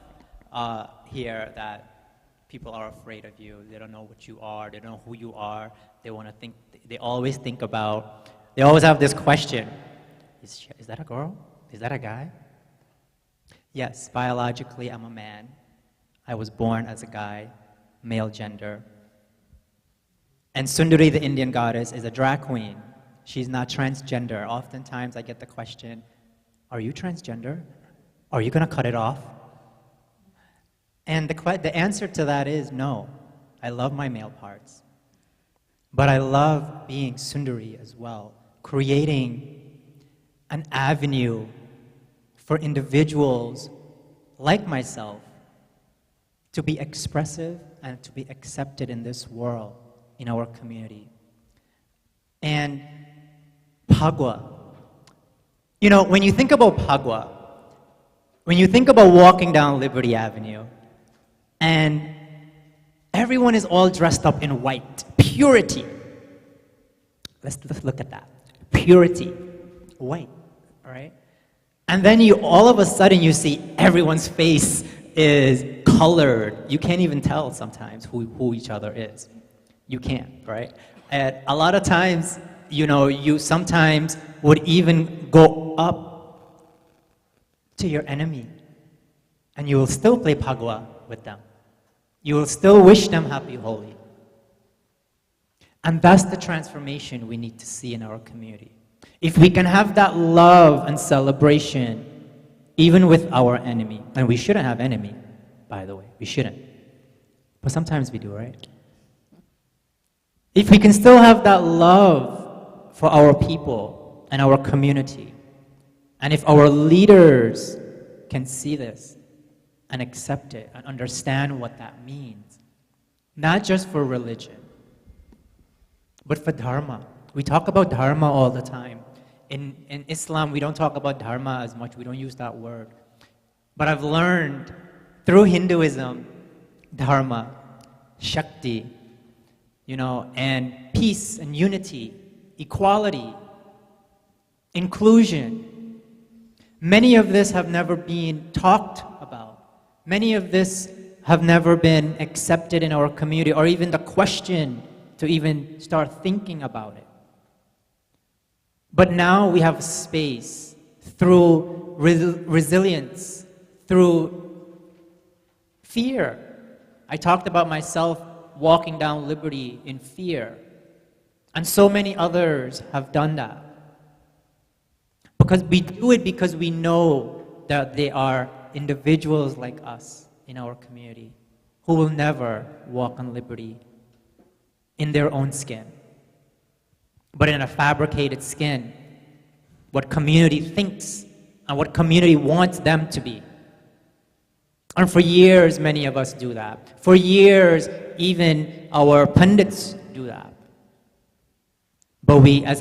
hear that people are afraid of you. They don't know what you are. They don't know who you are. They want to think. They always think about. They always have this question: Is that a girl? Is that a guy? Yes, biologically, I'm a man. I was born as a guy, male gender. And Sundari, the Indian goddess, is a drag queen. She's not transgender. Oftentimes, I get the question, are you transgender? Are you going to cut it off? And the answer to that is no. I love my male parts. But I love being Sundari as well, creating an avenue for individuals like myself to be expressive and to be accepted in this world, in our community. And Phagwah. You know, when you think about Phagwah, when you think about walking down Liberty Avenue, and everyone is all dressed up in white, purity. Let's look at that. Purity, white, all right? And then all of a sudden you see everyone's face is colored. You can't even tell sometimes who each other is. You can't, right? And a lot of times, you know, you sometimes would even go up to your enemy and you will still play Phagwah with them. You will still wish them happy Holi. And that's the transformation we need to see in our community. If we can have that love and celebration, even with our enemy, and we shouldn't have enemy, by the way, we shouldn't. But sometimes we do, right? If we can still have that love for our people and our community, and if our leaders can see this and accept it and understand what that means, not just for religion, but for dharma. We talk about dharma all the time. In Islam, we don't talk about dharma as much. We don't use that word. But I've learned through Hinduism, dharma, shakti, you know, and peace and unity, equality, inclusion. Many of this have never been talked about. Many of this have never been accepted in our community, or even the question to even start thinking about it. But now we have a space through resilience, through fear. I talked about myself walking down Liberty in fear. And so many others have done that. Because we do it because we know that they are individuals like us in our community who will never walk on Liberty in their own skin, but in a fabricated skin, what community thinks and what community wants them to be. And for years, many of us do that. For years, even our pundits do that. But we, as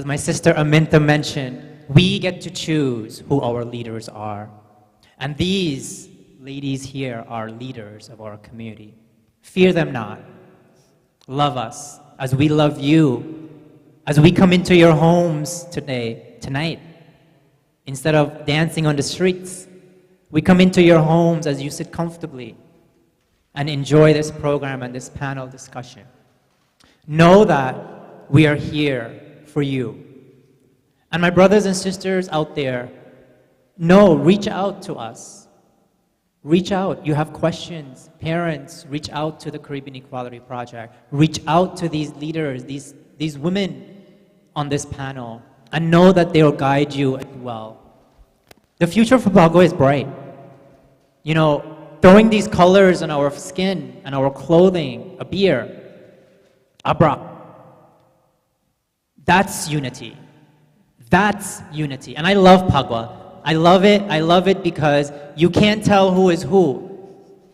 my sister Aminta mentioned, we get to choose who our leaders are. And these ladies here are leaders of our community. Fear them not. Love us as we love you. As we come into your homes tonight, instead of dancing on the streets, we come into your homes as you sit comfortably and enjoy this program and this panel discussion. Know that we are here for you. And my brothers and sisters out there, reach out to us. Reach out. You have questions. Parents, reach out to the Caribbean Equality Project. Reach out to these leaders, these women on this panel, and know that they will guide you as well. The future for Phagwah is bright. You know, throwing these colors on our skin and our clothing, a beer, abra, that's unity. That's unity. And I love Phagwah. I love it because you can't tell who is who.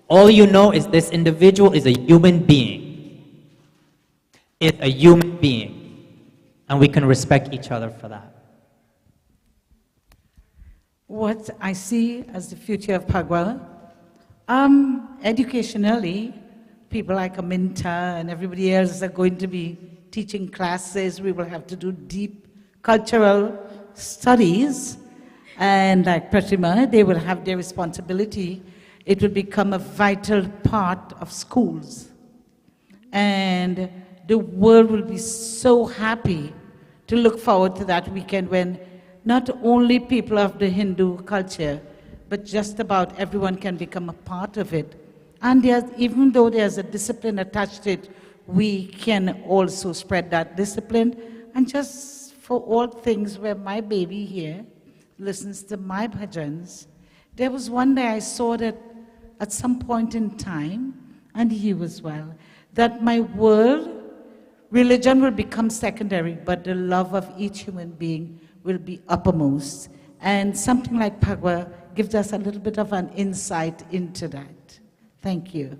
All you know is this individual is a human being. It's a human being. and we can respect each other for that. What I see as the future of Phagwah, educationally, people like Aminta and everybody else are going to be teaching classes. We will have to do deep cultural studies. And like Pratima, they will have their responsibility. It will become a vital part of schools. And the world will be so happy to look forward to that weekend when not only people of the Hindu culture, but just about everyone can become a part of it. And even though there's a discipline attached to it, we can also spread that discipline. And just for all things where my baby here listens to my bhajans, there was one day I saw that at some point in time, and you as well, that my world, religion will become secondary, but the love of each human being will be uppermost. And something like Phagwah gives us a little bit of an insight into that. Thank you.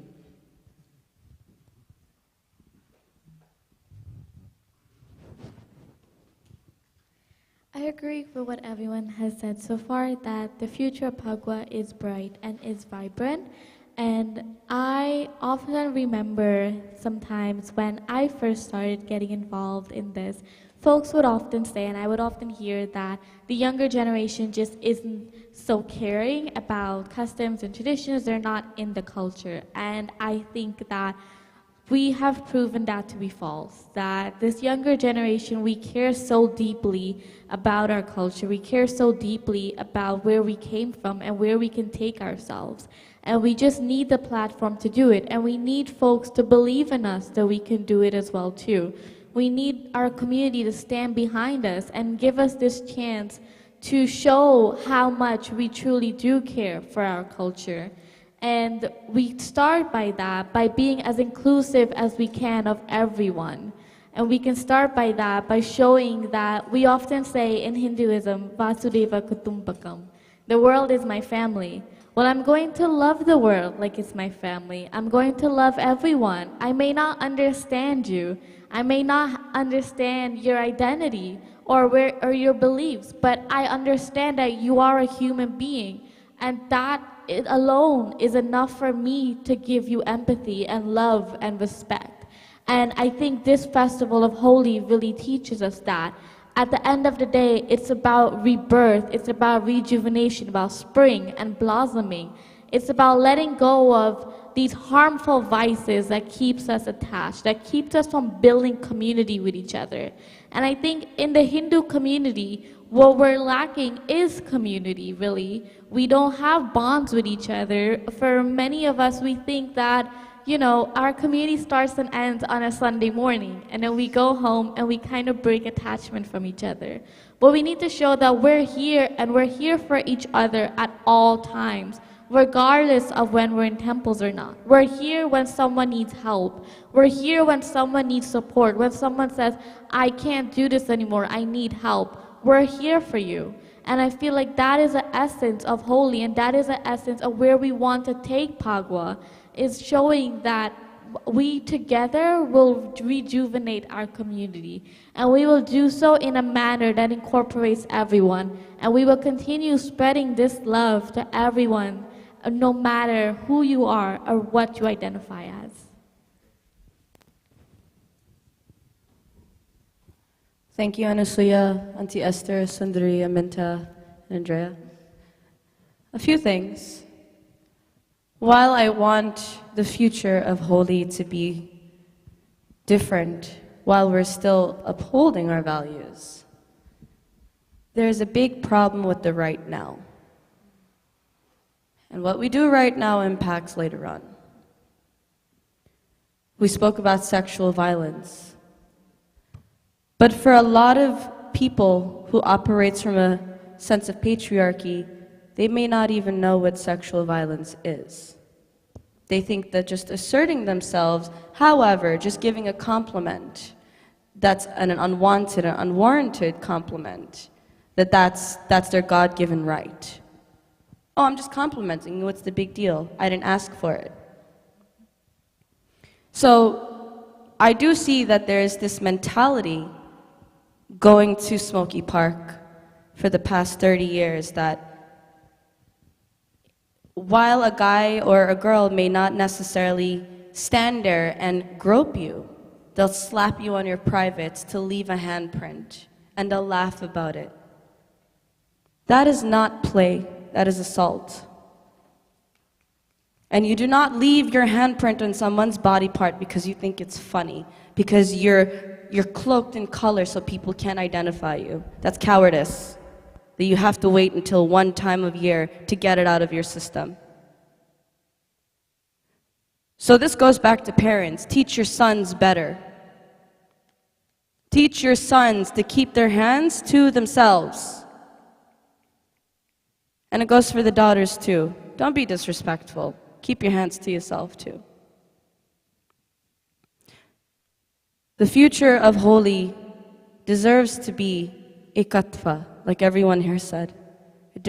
I agree with what everyone has said so far, that the future of Phagwah is bright and is vibrant. And I often remember sometimes when I first started getting involved in this, folks would often say, and I would often hear, that the younger generation just isn't so caring about customs and traditions. They're not in the culture. And I think that we have proven that to be false, that this younger generation, we care so deeply about our culture. We care so deeply about where we came from and where we can take ourselves. And we just need the platform to do it. And we need folks to believe in us that we can do it as well too. We need our community to stand behind us and give us this chance to show how much we truly do care for our culture. And we start by that, by being as inclusive as we can of everyone. And we can start by that, by showing that we often say in Hinduism, Vasudeva Kutumbakam, the world is my family. Well, I'm going to love the world like it's my family. I'm going to love everyone. I may not understand you. I may not understand your identity or your beliefs, but I understand that you are a human being. And that it alone is enough for me to give you empathy and love and respect. And I think this festival of Holi really teaches us that. At the end of the day, it's about rebirth, it's about rejuvenation, about spring and blossoming. It's about letting go of these harmful vices that keeps us attached, that keeps us from building community with each other. And I think in the Hindu community, what we're lacking is community, really. We don't have bonds with each other. For many of us, we think that, you know, our community starts and ends on a Sunday morning, and then we go home and we kind of break attachment from each other. But we need to show that we're here, and we're here for each other at all times, regardless of when we're in temples or not. We're here when someone needs help. We're here when someone needs support. When someone says, I can't do this anymore, I need help. We're here for you. And I feel like that is the essence of Holi, and that is the essence of where we want to take Phagwah, is showing that we together will rejuvenate our community. And we will do so in a manner that incorporates everyone. And we will continue spreading this love to everyone, no matter who you are or what you identify as. Thank you, Anasuya, Auntie Esther, Sundari, Aminta, and Andrea. A few things. While I want the future of Holi to be different, while we're still upholding our values, there's a big problem with the right now. And what we do right now impacts later on. We spoke about sexual violence. But for a lot of people who operates from a sense of patriarchy, they may not even know what sexual violence is. They think that just asserting themselves, however, just giving a compliment, that's an unwanted or unwarranted compliment, that's their God-given right. Oh, I'm just complimenting you, what's the big deal? I didn't ask for it. So I do see that there is this mentality going to Smoky Park for the past 30 years that while a guy or a girl may not necessarily stand there and grope you, they'll slap you on your privates to leave a handprint, and they'll laugh about it. That is not play, that is assault. And you do not leave your handprint on someone's body part because you think it's funny, because you're cloaked in color so people can't identify you. That's cowardice. That you have to wait until one time of year to get it out of your system. So this goes back to parents. Teach your sons better. Teach your sons to keep their hands to themselves. And it goes for the daughters too. Don't be disrespectful. Keep your hands to yourself too. The future of Holi deserves to be a katva, like everyone here said. It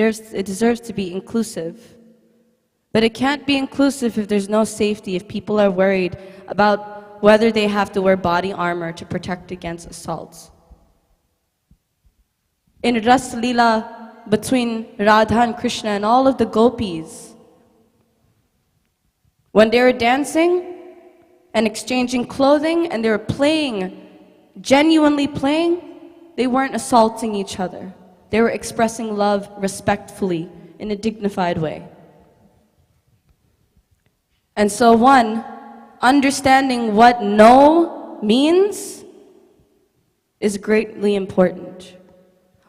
deserves to be inclusive. But it can't be inclusive if there's no safety, if people are worried about whether they have to wear body armor to protect against assaults. In Ras Leela between Radha and Krishna and all of the gopis, when they were dancing and exchanging clothing and they were playing, genuinely playing, they weren't assaulting each other. They were expressing love respectfully in a dignified way. And so one, understanding what no means is greatly important.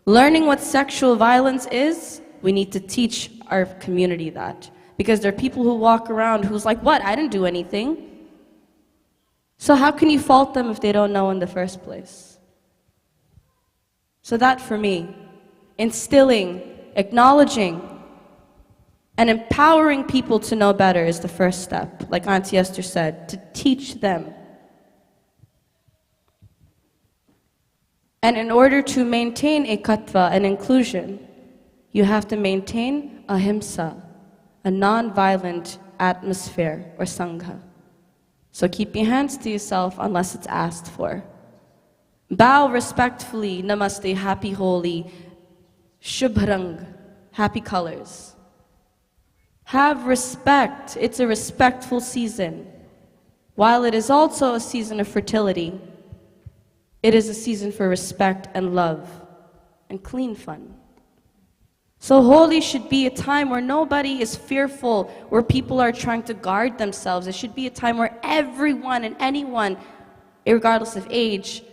Learning what sexual violence is, we need to teach our community that. Because there are people who walk around who's like, what, I didn't do anything. So how can you fault them if they don't know in the first place? So that for me, instilling, acknowledging, and empowering people to know better is the first step, like Auntie Esther said, to teach them. And in order to maintain a katva, an inclusion, you have to maintain ahimsa, a non-violent atmosphere or sangha. So keep your hands to yourself unless it's asked for. Bow respectfully, namaste, happy Holi, shubhrang, happy colors. Have respect. It's a respectful season. While it is also a season of fertility, it is a season for respect and love and clean fun. So Holi should be a time where nobody is fearful, where people are trying to guard themselves. It should be a time where everyone and anyone, regardless of age,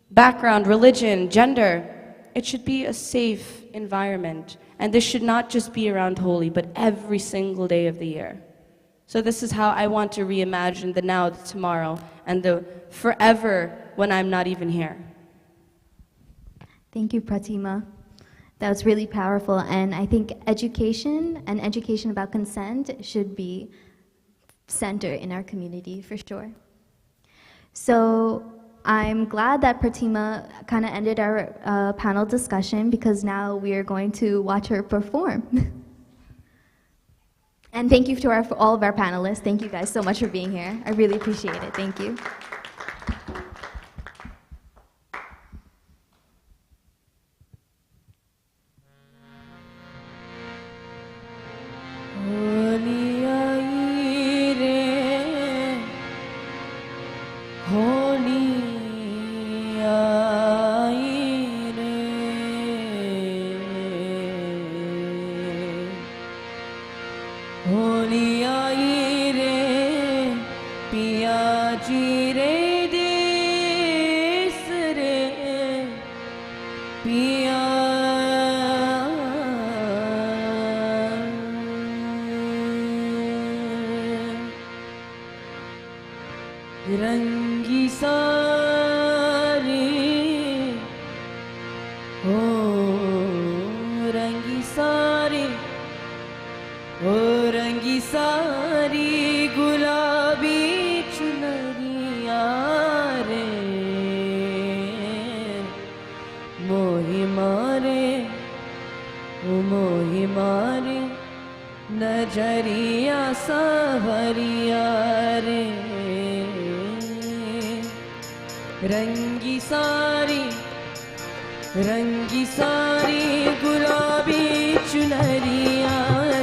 background, religion, gender, it should be a safe environment. And this should not just be around Holi, but every single day of the year. So this is how I want to reimagine the now, the tomorrow, and the forever when I'm not even here. Thank you, Pratima. That was really powerful, and I think education and education about consent should be center in our community for sure. So I'm glad that Pratima kind of ended our panel discussion because now we are going to watch her perform. And thank you to all of our panelists. Thank you guys so much for being here. I really appreciate it. Thank you. रंगी सारी हो रंगी सारी हो रंगी सारी गुलाबी चुनरिया रे मोही मारे ओ मोही मारे नजरिया सावरिया रे रंगी सारी रंगी सारी गुलाबी चुनरिया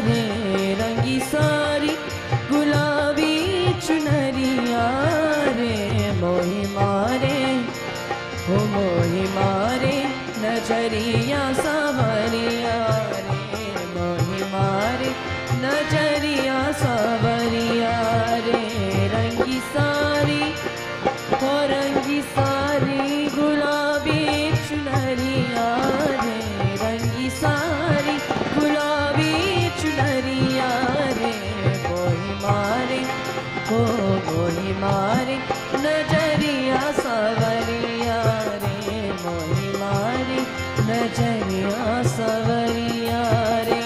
रे, रंगी सारी गुलाबी चुनरिया रे, मोही मारे हो मोही मारे नजरिया सावरिया रे, मोही मारे नजरिया सावरिया रे, रंगी सारी हो रंगी सारी गुलाबी चुनरिया रे, रंगी सारी गुलाबी चुनरिया रे, मोही मारे हो मोही मारे नजरिया सावरिया रे, मोही मारे नजरिया सावरिया रे।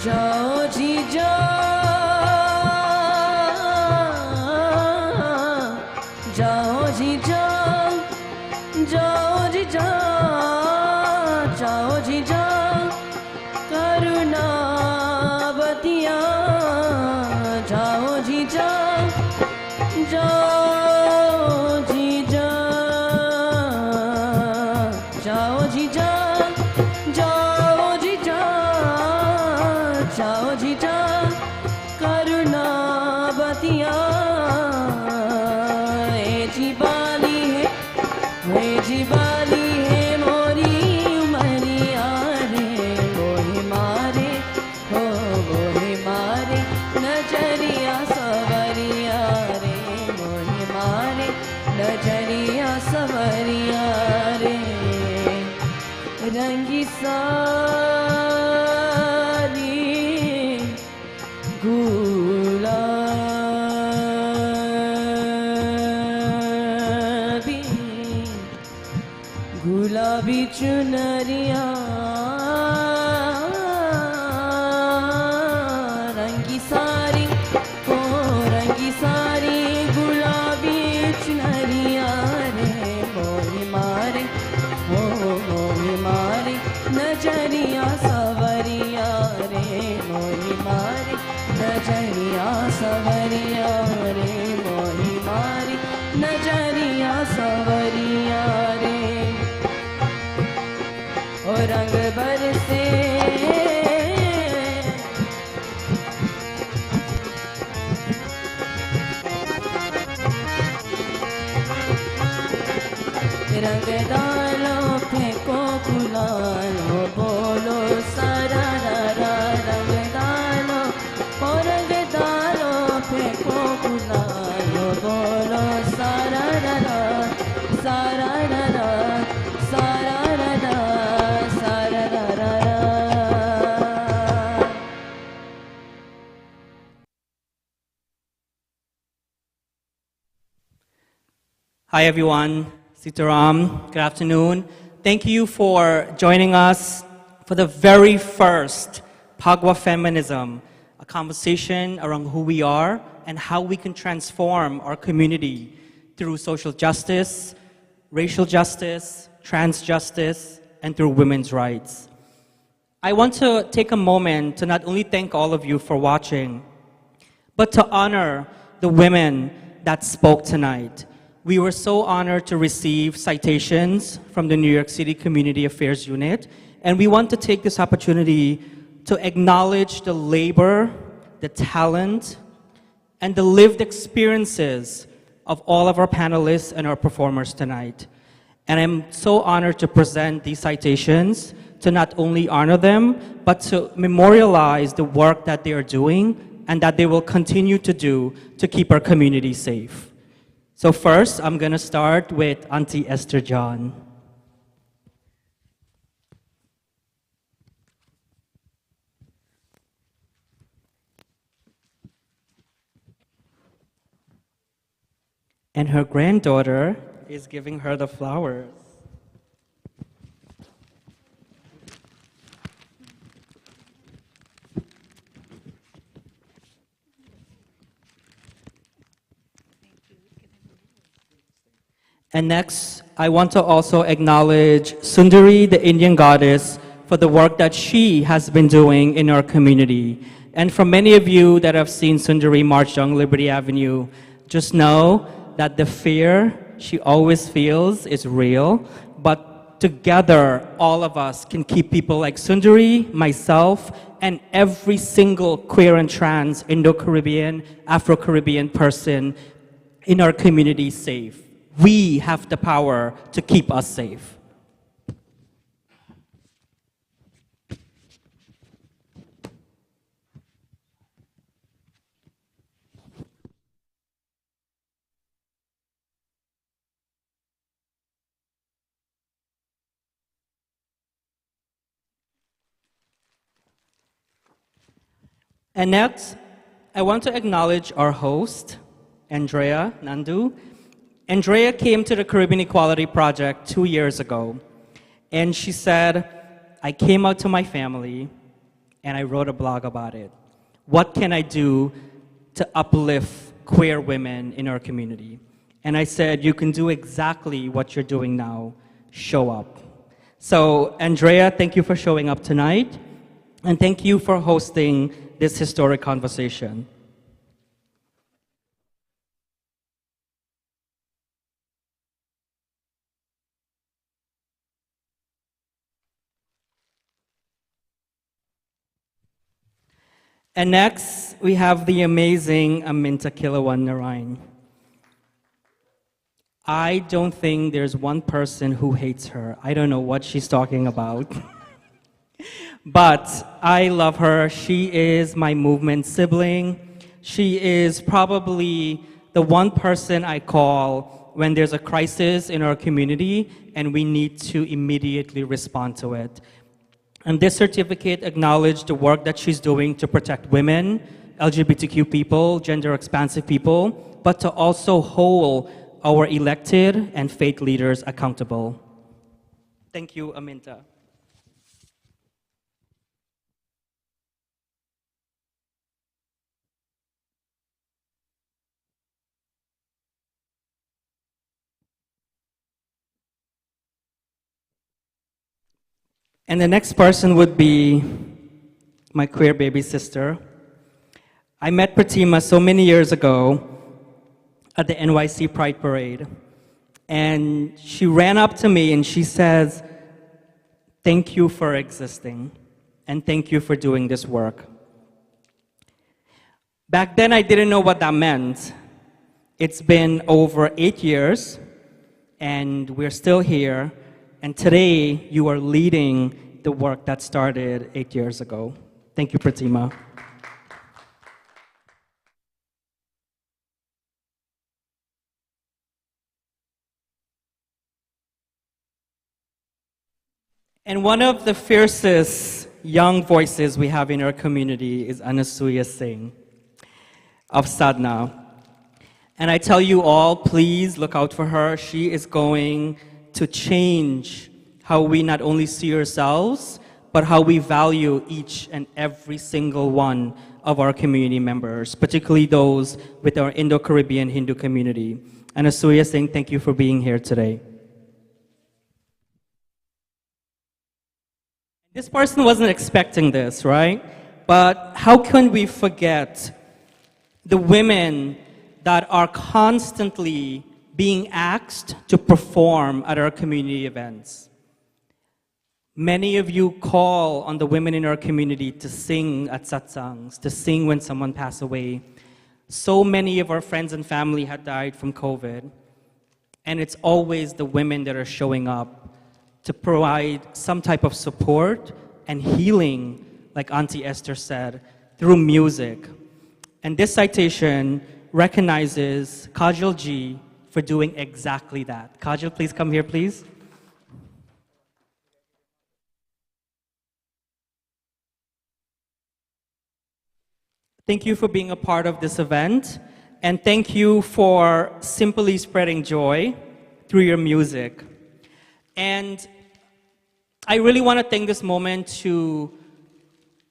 जाओ जी जाओ जी जाओ जी जाओ जी जाओ करुणा बतिया, जाओ जी जाओ जी जाओ जी जाओ जी जाओ जी करुणा बतिया, ए जीवाली है मोरी उमरिया रे, मोही मारे हो मोही मारे नजरिया सवरिया रे, मोही मारे नजरिया सवरिया रे, रंगी सारी गुलाबी गुलाबी चुनरिया, रंगी सारी हो रंगी सारी गुलाबी चुनरिया रे, मोही मारे हो मोही मारे नजरिया सवरिया रे, मोही मारे नजरिया सवरिया रे, मोही मारे नजरिया सवरिया रे, ओ रंग बरसे रंग डालो फेंको गुलाल हो बोलो सारा रा रा, रंग डालो ओ रंग डालो फेंको गुलाल हो बोलो सारा रा रा, सारा रा रा, सारा रा रा, सारा रा रा रा। Hi everyone, Sitaram, good afternoon. Thank you for joining us for the very first Phagwah Feminism, a conversation around who we are and how we can transform our community through social justice, racial justice, trans justice, and through women's rights. I want to take a moment to not only thank all of you for watching, but to honor the women that spoke tonight. We were so honored to receive citations from the New York City Community Affairs Unit, and we want to take this opportunity to acknowledge the labor, the talent, and the lived experiences of all of our panelists and our performers tonight. And I'm so honored to present these citations to not only honor them, but to memorialize the work that they are doing and that they will continue to do to keep our community safe. So first, I'm going to start with Auntie Esther John. And her granddaughter is giving her the flowers. And next, I want to also acknowledge Sundari, the Indian goddess, for the work that she has been doing in our community. And for many of you that have seen Sundari march down Liberty Avenue, just know that the fear she always feels is real, but together, all of us can keep people like Sundari, myself, and every single queer and trans Indo-Caribbean, Afro-Caribbean person in our community safe. We have the power to keep us safe. And next, I want to acknowledge our host, Andrea Nandu. Andrea came to the Caribbean Equality Project 2 years ago, and she said, I came out to my family, and I wrote a blog about it. What can I do to uplift queer women in our community? And I said, you can do exactly what you're doing now, show up. So, Andrea, thank you for showing up tonight, and thank you for hosting this historic conversation. And next, we have the amazing Aminta Kilawan Narain. I don't think there's one person who hates her. I don't know what she's talking about. But I love her. She is my movement sibling. She is probably the one person I call when there's a crisis in our community and we need to immediately respond to it. And this certificate acknowledged the work that she's doing to protect women, LGBTQ people, gender-expansive people, but to also hold our elected and faith leaders accountable. Thank you, Aminta. And the next person would be my queer baby sister. I met Pratima so many years ago at the NYC Pride Parade. And she ran up to me and she says, thank you for existing, and thank you for doing this work. Back then, I didn't know what that meant. It's been over 8 years, and we're still here. And today, you are leading the work that started 8 years ago. Thank you, Pratima. And one of the fiercest young voices we have in our community is Anasuya Singh of Sadhna. And I tell you all, please look out for her. She is going to change how we not only see ourselves, but how we value each and every single one of our community members, particularly those with our Indo-Caribbean Hindu community. And Anasuya Singh, thank you for being here today. This person wasn't expecting this, right? But how can we forget the women that are constantly being asked to perform at our community events? Many of you call on the women in our community to sing at satsangs, to sing when someone passed away. So many of our friends and family had died from COVID, and it's always the women that are showing up to provide some type of support and healing, like Auntie Esther said, through music. And this citation recognizes Kajal Ji for doing exactly that. Kajal, please come here, please. Thank you for being a part of this event, and thank you for simply spreading joy through your music. And I really want to take this moment to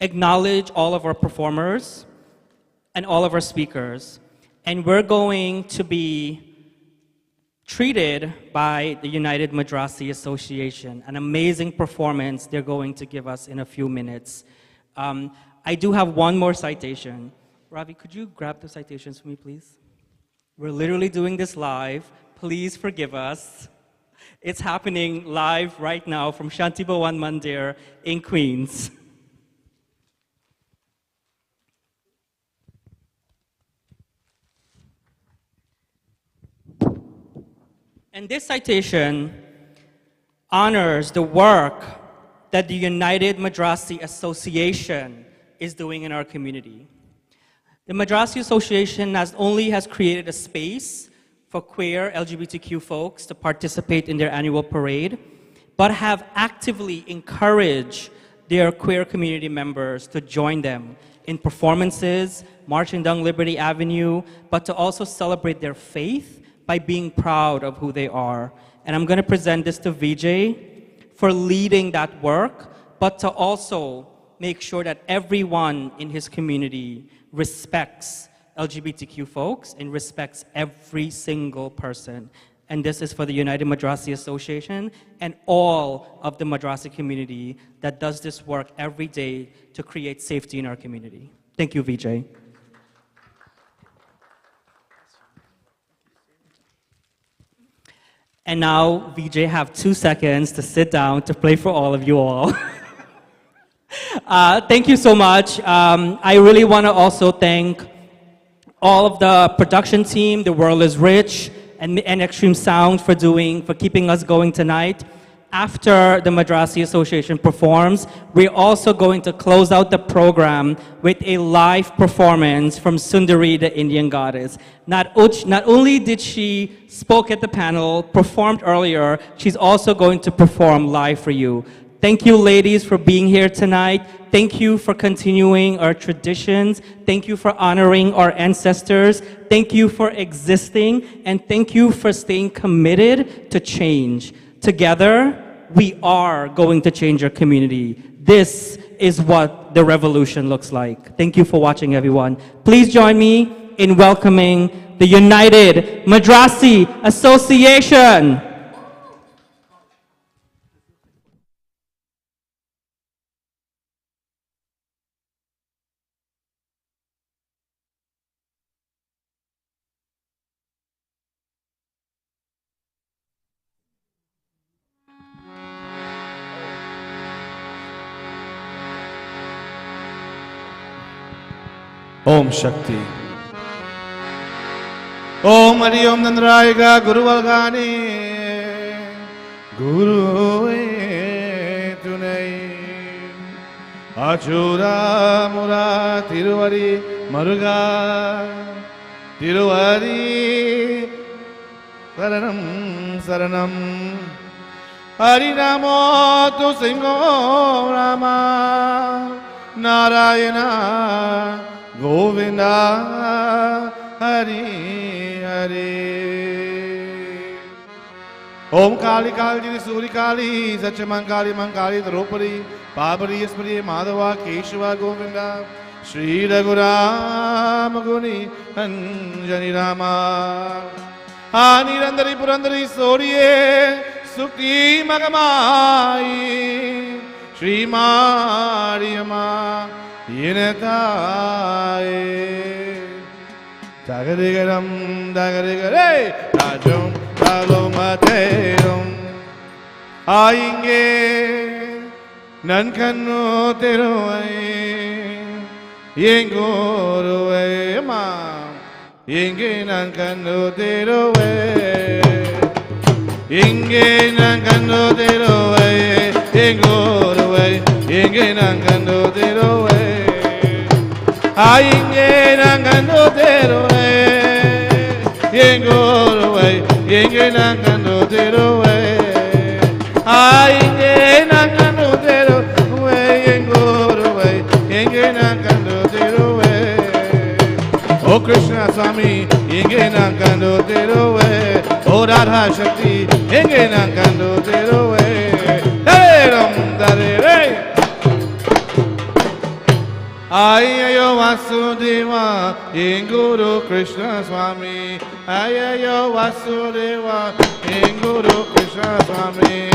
acknowledge all of our performers and all of our speakers. And we're going to be treated by the United Madrasi Association. An amazing performance they're going to give us in a few minutes. I do have one more citation. Ravi, could you grab the citations for me, please? We're literally doing this live. Please forgive us. It's happening live right now from Shanti Bhawan Mandir in Queens. And this citation honors the work that the United Madrasi Association is doing in our community. The Madrasi Association not only has created a space for queer LGBTQ folks to participate in their annual parade, but have actively encouraged their queer community members to join them in performances, marching down Liberty Avenue, but to also celebrate their faith by being proud of who they are. And I'm going to present this to Vijay for leading that work, but to also make sure that everyone in his community respects LGBTQ folks and respects every single person. And this is for the United Madrasi Association and all of the Madrasi community that does this work every day to create safety in our community. Thank you, Vijay. And now, Vijay have 2 seconds to sit down to play for all of you all. Thank you so much. I really want to also thank all of the production team, The World is Rich, and Extreme Sound for keeping us going tonight. After the Madrasi Association performs, we're also going to close out the program with a live performance from Sundari, the Indian goddess. Not only did she spoke at the panel, performed earlier, she's also going to perform live for you. Thank you, ladies, for being here tonight. Thank you for continuing our traditions. Thank you for honoring our ancestors. Thank you for existing. And thank you for staying committed to change. Together, we are going to change our community. This is what the revolution looks like. Thank you for watching, everyone. Please join me in welcoming the United Madrasi Association. ओम शक्ति ओम हरि ओम नंदरायगा गुरु वलगाने गुरु तुनै अचूरा मुरा तिरुवरी मरुगा तिरुवरी शरणम शरणम हरि नामो तु सिंहो रामा नारायणा गोविंदा हरि हरि ओम काली काली सूर्य काली सच मंकाली द्रौपदी पापरी स्मृति माधवा केशवा गोविंदा श्री रघुराम गुनी अंजनी रामा निरंतरी पुरंदरी सोरिये सुक्ति मगमाई Shri मारियमा Yinataye Dagarigaram Dagarigare Rajum Talomaterum Ainge Nankanu Teruai Yenguruai Ma Inge Nankanu Teruai Inge Nankanu Teruai Yenguruai Inge Nankanu Teruai Ainge nangando teroe, yengoe, yenge nangando teroe. Ainge nangando teroe, yengoe, yenge nangando teroe. O Krishna Swami, yenge nangando teroe. O Radha Shakti, yenge nangando teroe. Hey Ram Dare. Ayayo Vasudeva, Guru Krishna Swami. Ayayo Vasudeva in Guru Krishna Swami.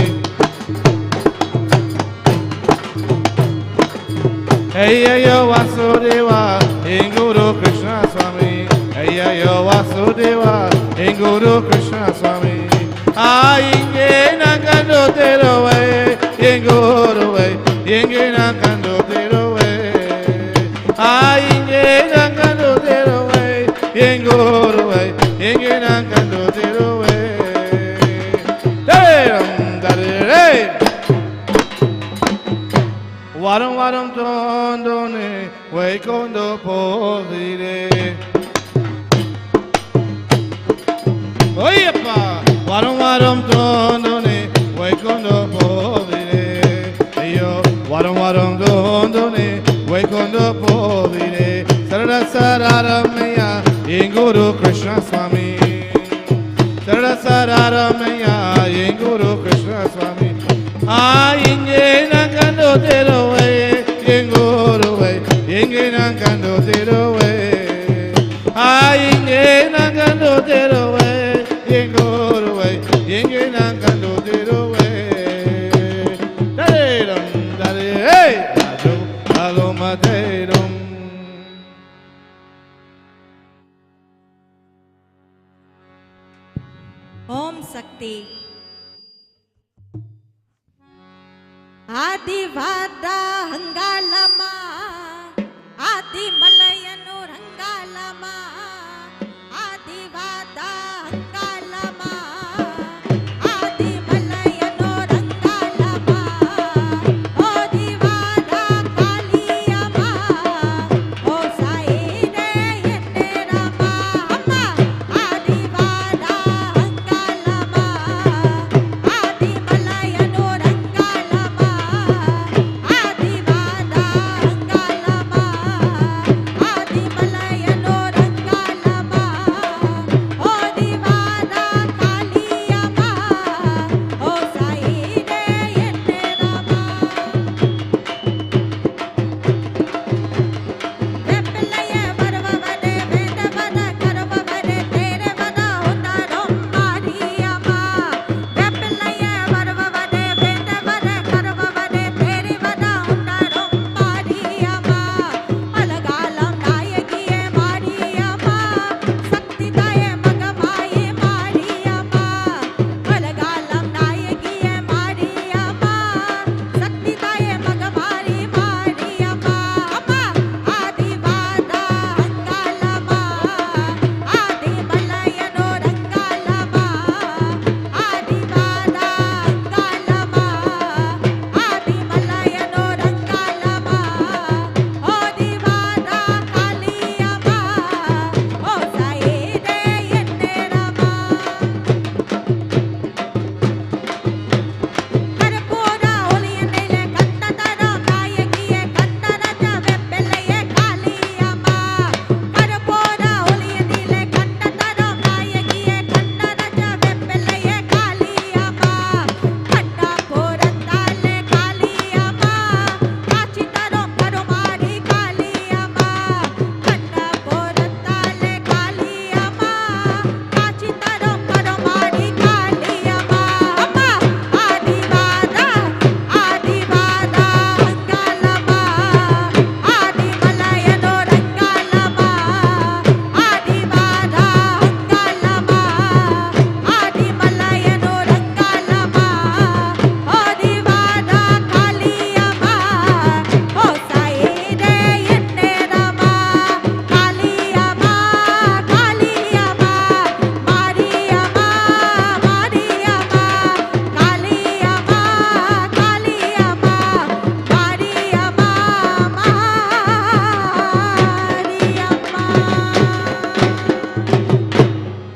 Ayayo Vasudeva in Guru Krishna Swami. Ayayo Vasudeva in Guru Krishna Swami. Inge Nakando Terowe in Guru Way. Inge Nakando Terowe. Inge Nakando Terowe in Guru Way. Inge Nakando Terowe. Warum warum tondone way kondo povire. Oyepa warum warum tondone way kondo povire. Yo warum warum tondone way kondo povire. Sarada sararamaya in Guru Krishna Swami. Sarada sararamaya in Guru Krishna Swami. Inge Nakando Terowe, Inguru Way, Inge Nakando Terowe. Inge Nakando Terowe, Inguru Way, Inge Nakando Terowe. Dadedum, daded, hey, Aloma Dedum. Om Sakti. Adivada Hangalama Adi Malayanu Hangalama Adivada Hangalama Adi Malayanu Hangalama Odivada Kaliyama O Saide Yenderama Amma Adivada Hangalama Adi Malayanu Hangalama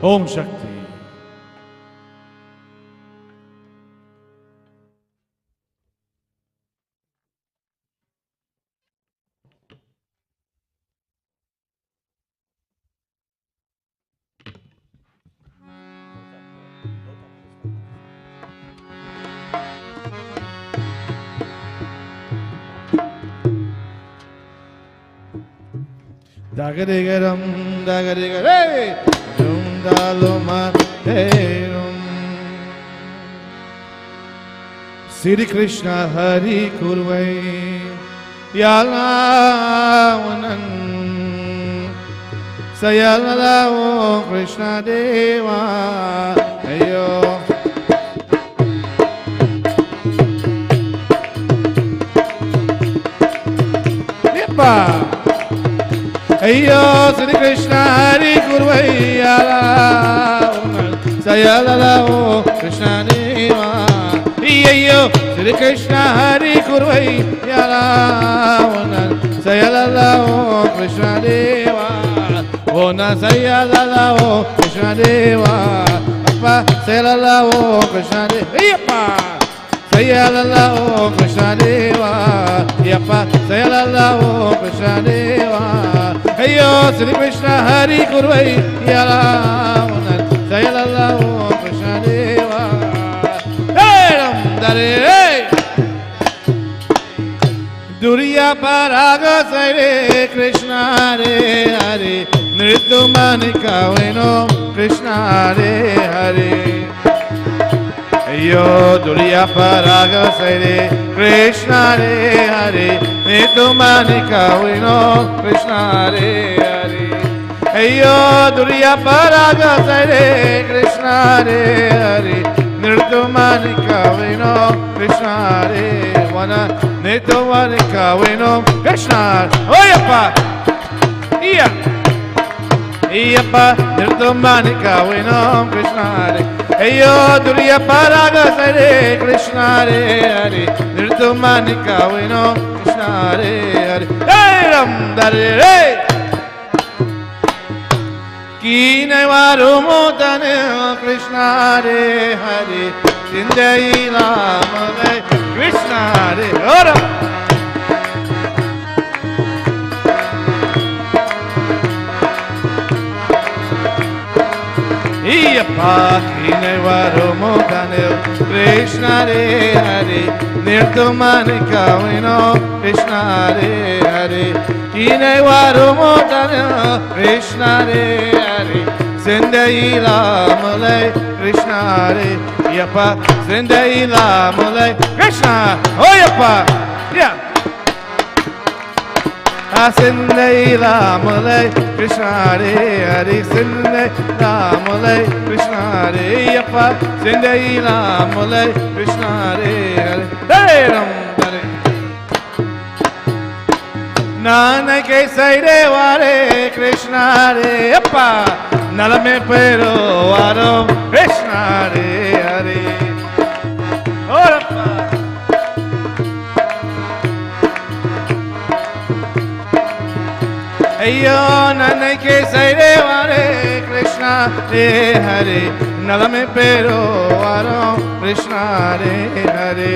Om Shakti. Dagadigaram, dagadigaram, daloma herum. Sri Krishna Hari Kurvai Yalawanan Sayalala Krishna Deva Ayo. Ayo Sri Krishna Hari Kurvai Yalawanan Sayalala Krishna Deva. Ayo Sri Krishna Hari Kurvai Yalawanan Sayalala Krishna Deva. Ona Sayalala Krishna Deva. Appa Sayalala Krishna Deva. Yappa Sayalala Krishna Deva. Yappa Sayalala Krishna Deva. Ayo Sri Krishna Hari Kurvai Yalawanan Sayalala Krishna Deva. Duriya Paraga Sare Krishna Re Hare Nrittu Manika Veno Krishna Re Hare. Ayo Duriya Paraga Sare Krishna Re Hare Nrittu Manika Veno Krishna Re Hare. Ayo Duriya Paraga Sare Krishna Re Hare Nrittu Manika Veno Krishna Re Vana Nrittu Manika Veno Krishna. Oh yappa, iya, yappa Nrittu Manika Veno Krishna Re. Ayo Duriya Paraga Sare Krishna Re Hare Nrittu Manika Veno Krishna Re Hare. Hey Ram Dare Re. Kine varu motane Krishna Re Hare Sindai Lamale Krishna Re. Ora Iyappa kine varu motane Krishna Re Hare Nrittu Manika Veno Krishna Re Hare. Kine varu motane Krishna Re Hare Sindai Lamale Krishna Re. Yappa Sindai Lamale Krishna. Oh yappa, yeah. Sindai Lamale Krishna Re Hare Sindai Lamale Krishna Re. Yappa Sindai Lamale Krishna Re Hare. Hey Ram Hare. Nanake Saide Vare Krishna Re. Yappa Nalame Pero Varo Krishna Re Hare. Oh Rappa. Ayo Nanake Saide Vare Krishna Re Hare Nalame Pero Varo Krishna Re Hare.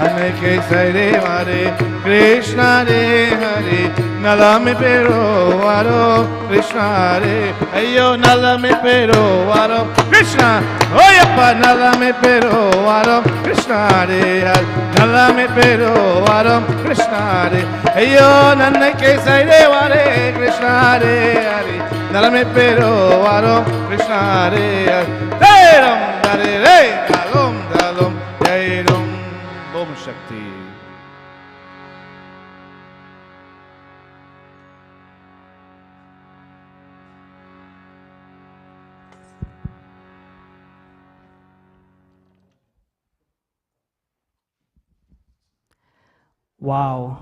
Nanake Saide Vare Krishna Re Hare Nalame Pero Varo Krishna Re. Ayo Nalame Pero Varo Krishna. Oh yappa Nalame Pero Varo Krishna Re Hare Nalame Pero Varo Krishna Re. Ayo Nanake Saide Vare Krishna Re Hare Nalame Pero Varo Krishna Re Hare. Hey Ram Dare Re Dalom Dalom Jai Ram Om Shakti. Wow.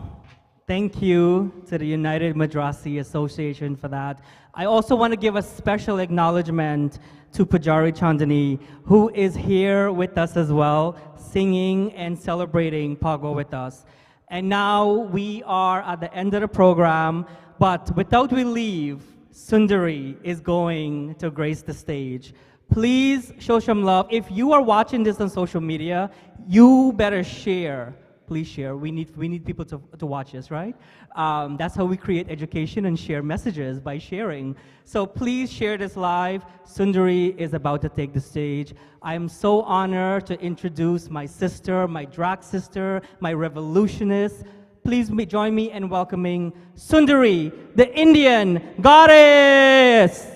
Thank you to the United Madrasi Association for that. I also want to give a special acknowledgement to Pujari Chandani, who is here with us as well, singing and celebrating Phagwah with us. And now we are at the end of the program, but without we leave, Sundari is going to grace the stage. Please show some love. If you are watching this on social media, you better share. Please share. We need people to watch us, right? That's how we create education and share messages, by sharing. So please share this live. Sundari is about to take the stage. I am so honored to introduce my sister, my drag sister, my revolutionist. Please join me in welcoming Sundari, the Indian goddess.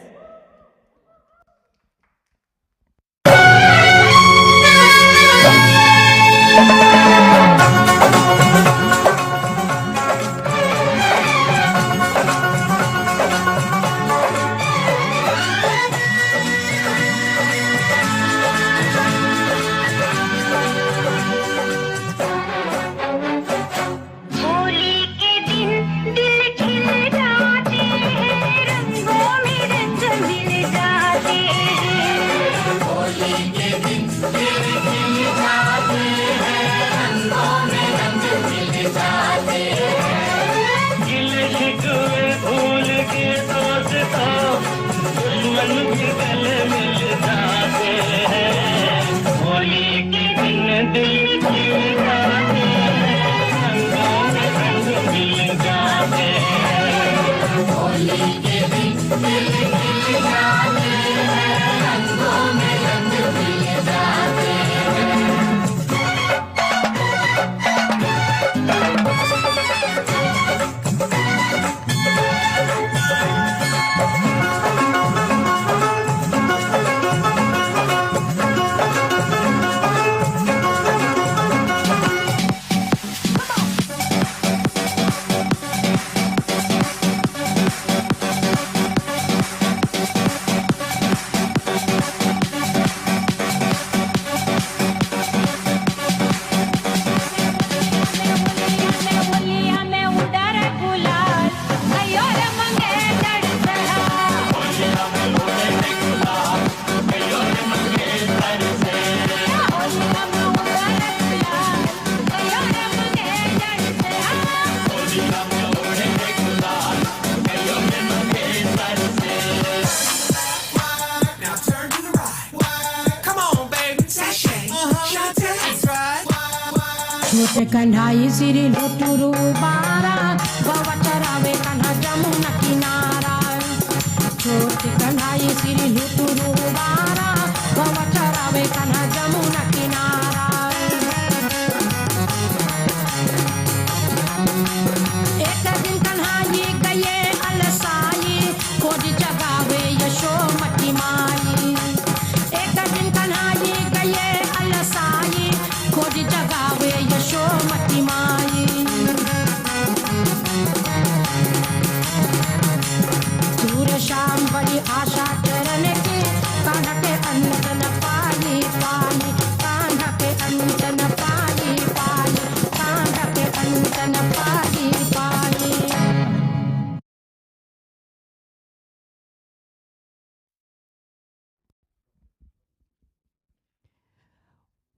छोटे कन्हाई सिरी लुटुरु बारा गवा चरावे कन्हा जमुना किनारा छोटे कन्हाई सिरी लुटुरु बारा गवा चरावे कन्हा जमुना किनारा एक दिन कन्हाई गए अलसाई खोज जगावे यशोमती माई एक दिन कन्हाई गए अलसाई खोज जगावे यशोमती माई सूर्य शाम बड़ी आशा चरण के कान्हा के अंत न पाई पाई कान्हा के अंत न पाई पाई कान्हा के अंत न पाई पाई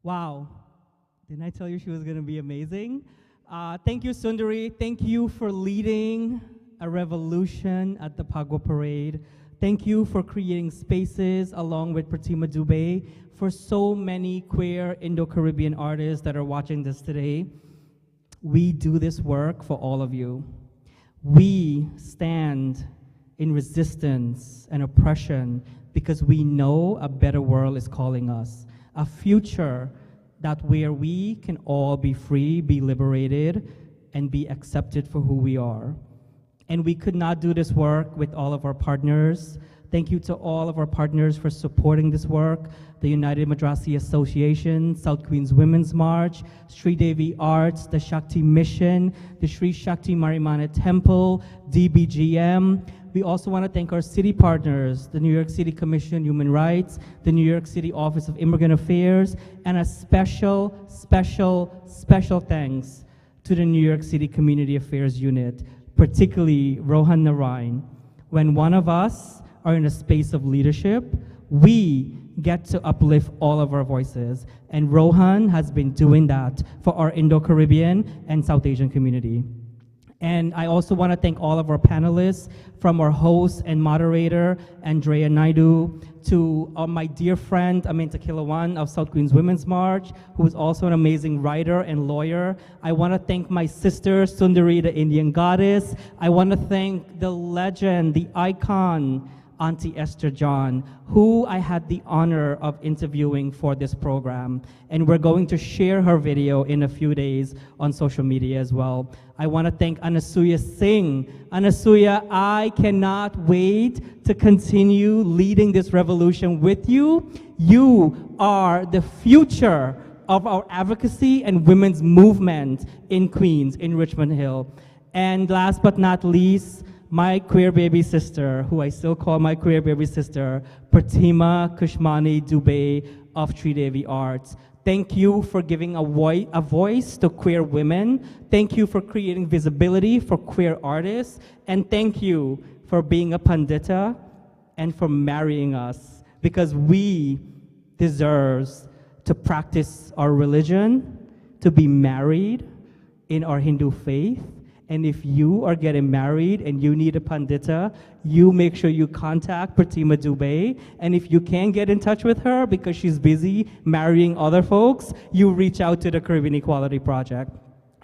Wow. Didn't I tell you she was going to be amazing? Thank you, Sundari. Thank you for leading a revolution at the Phagwah Parade. Thank you for creating spaces along with Pratima Dubey for so many queer Indo-Caribbean artists that are watching this today. We do this work for all of you. We stand in resistance and oppression because we know a better world is calling us. A future that where we can all be free, be liberated, and be accepted for who we are. And we could not do this work with all of our partners. Thank you to all of our partners for supporting this work. The United Madrasi Association, South Queens Women's March, Sri Devi Arts, the Shakti Mission, the Sri Shakti Marimana Temple, DBGM. We also want to thank our city partners, the New York City Commission on Human Rights, the New York City Office of Immigrant Affairs, and a special thanks to the New York City Community Affairs Unit, particularly Rohan Narayan. When one of us are in a space of leadership, we get to uplift all of our voices. And Rohan has been doing that for our Indo-Caribbean and South Asian community. And I also want to thank all of our panelists, from our host and moderator, Andrea Naidu, to my dear friend, Aminta Kilawan of South Queens Women's March, who is also an amazing writer and lawyer. I want to thank my sister, Sundari, the Indian goddess. I want to thank the legend, the icon, Auntie Esther John, who I had the honor of interviewing for this program. And we're going to share her video in a few days on social media as well. I want to thank Anasuya Singh. Anasuya, I cannot wait to continue leading this revolution with you. You are the future of our advocacy and women's movement in Queens, in Richmond Hill. And last but not least, my queer baby sister, who I still call my queer baby sister, Pratima Kushmani Dubey of Sri Devi Arts. Thank you for giving a voice to queer women. Thank you for creating visibility for queer artists. And thank you for being a pandita and for marrying us, because we deserve to practice our religion, to be married in our Hindu faith. And if you are getting married and you need a pandita, you make sure you contact Pratima Dubey. And if you can't get in touch with her because she's busy marrying other folks, you reach out to the Caribbean Equality Project.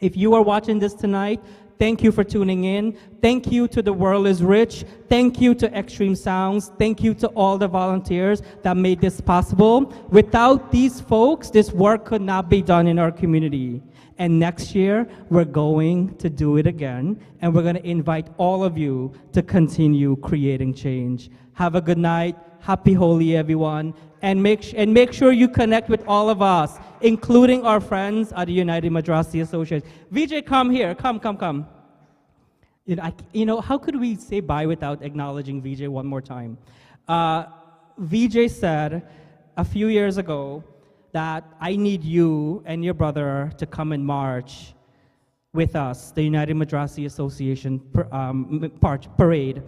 If you are watching this tonight, thank you for tuning in. Thank you to The World is Rich. Thank you to Extreme Sounds. Thank you to all the volunteers that made this possible. Without these folks, this work could not be done in our community. And next year, we're going to do it again, and we're going to invite all of you to continue creating change. Have a good night. Happy Holi, everyone. And make sure you connect with all of us, including our friends at the United Madrasi Association. Vijay, come here. Come. How could we say bye without acknowledging Vijay one more time? Vijay said a few years ago that I need you and your brother to come and march with us, the United Madrasi Association parade.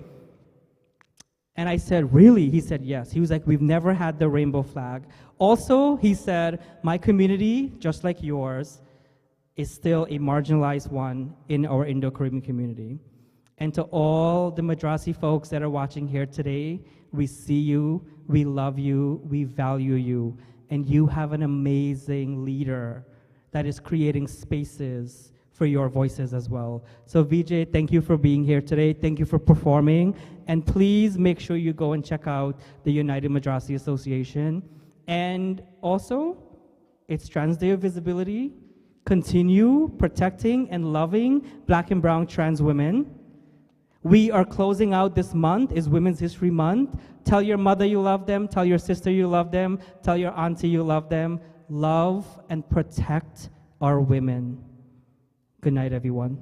And I said, really? He said, yes. He was like, we've never had the rainbow flag. Also, he said, my community, just like yours, is still a marginalized one in our Indo-Caribbean community. And to all the Madrasi folks that are watching here today, we see you, we love you, we value you. And you have an amazing leader that is creating spaces for your voices as well. So Vijay, thank you for being here today. Thank you for performing. And please make sure you go and check out the United Madrasi Association. And also, it's Trans Day of Visibility. Continue protecting and loving Black and brown trans women. We are closing out this month, is Women's History Month. Tell your mother you love them, tell your sister you love them, tell your auntie you love them. Love and protect our women. Good night, everyone.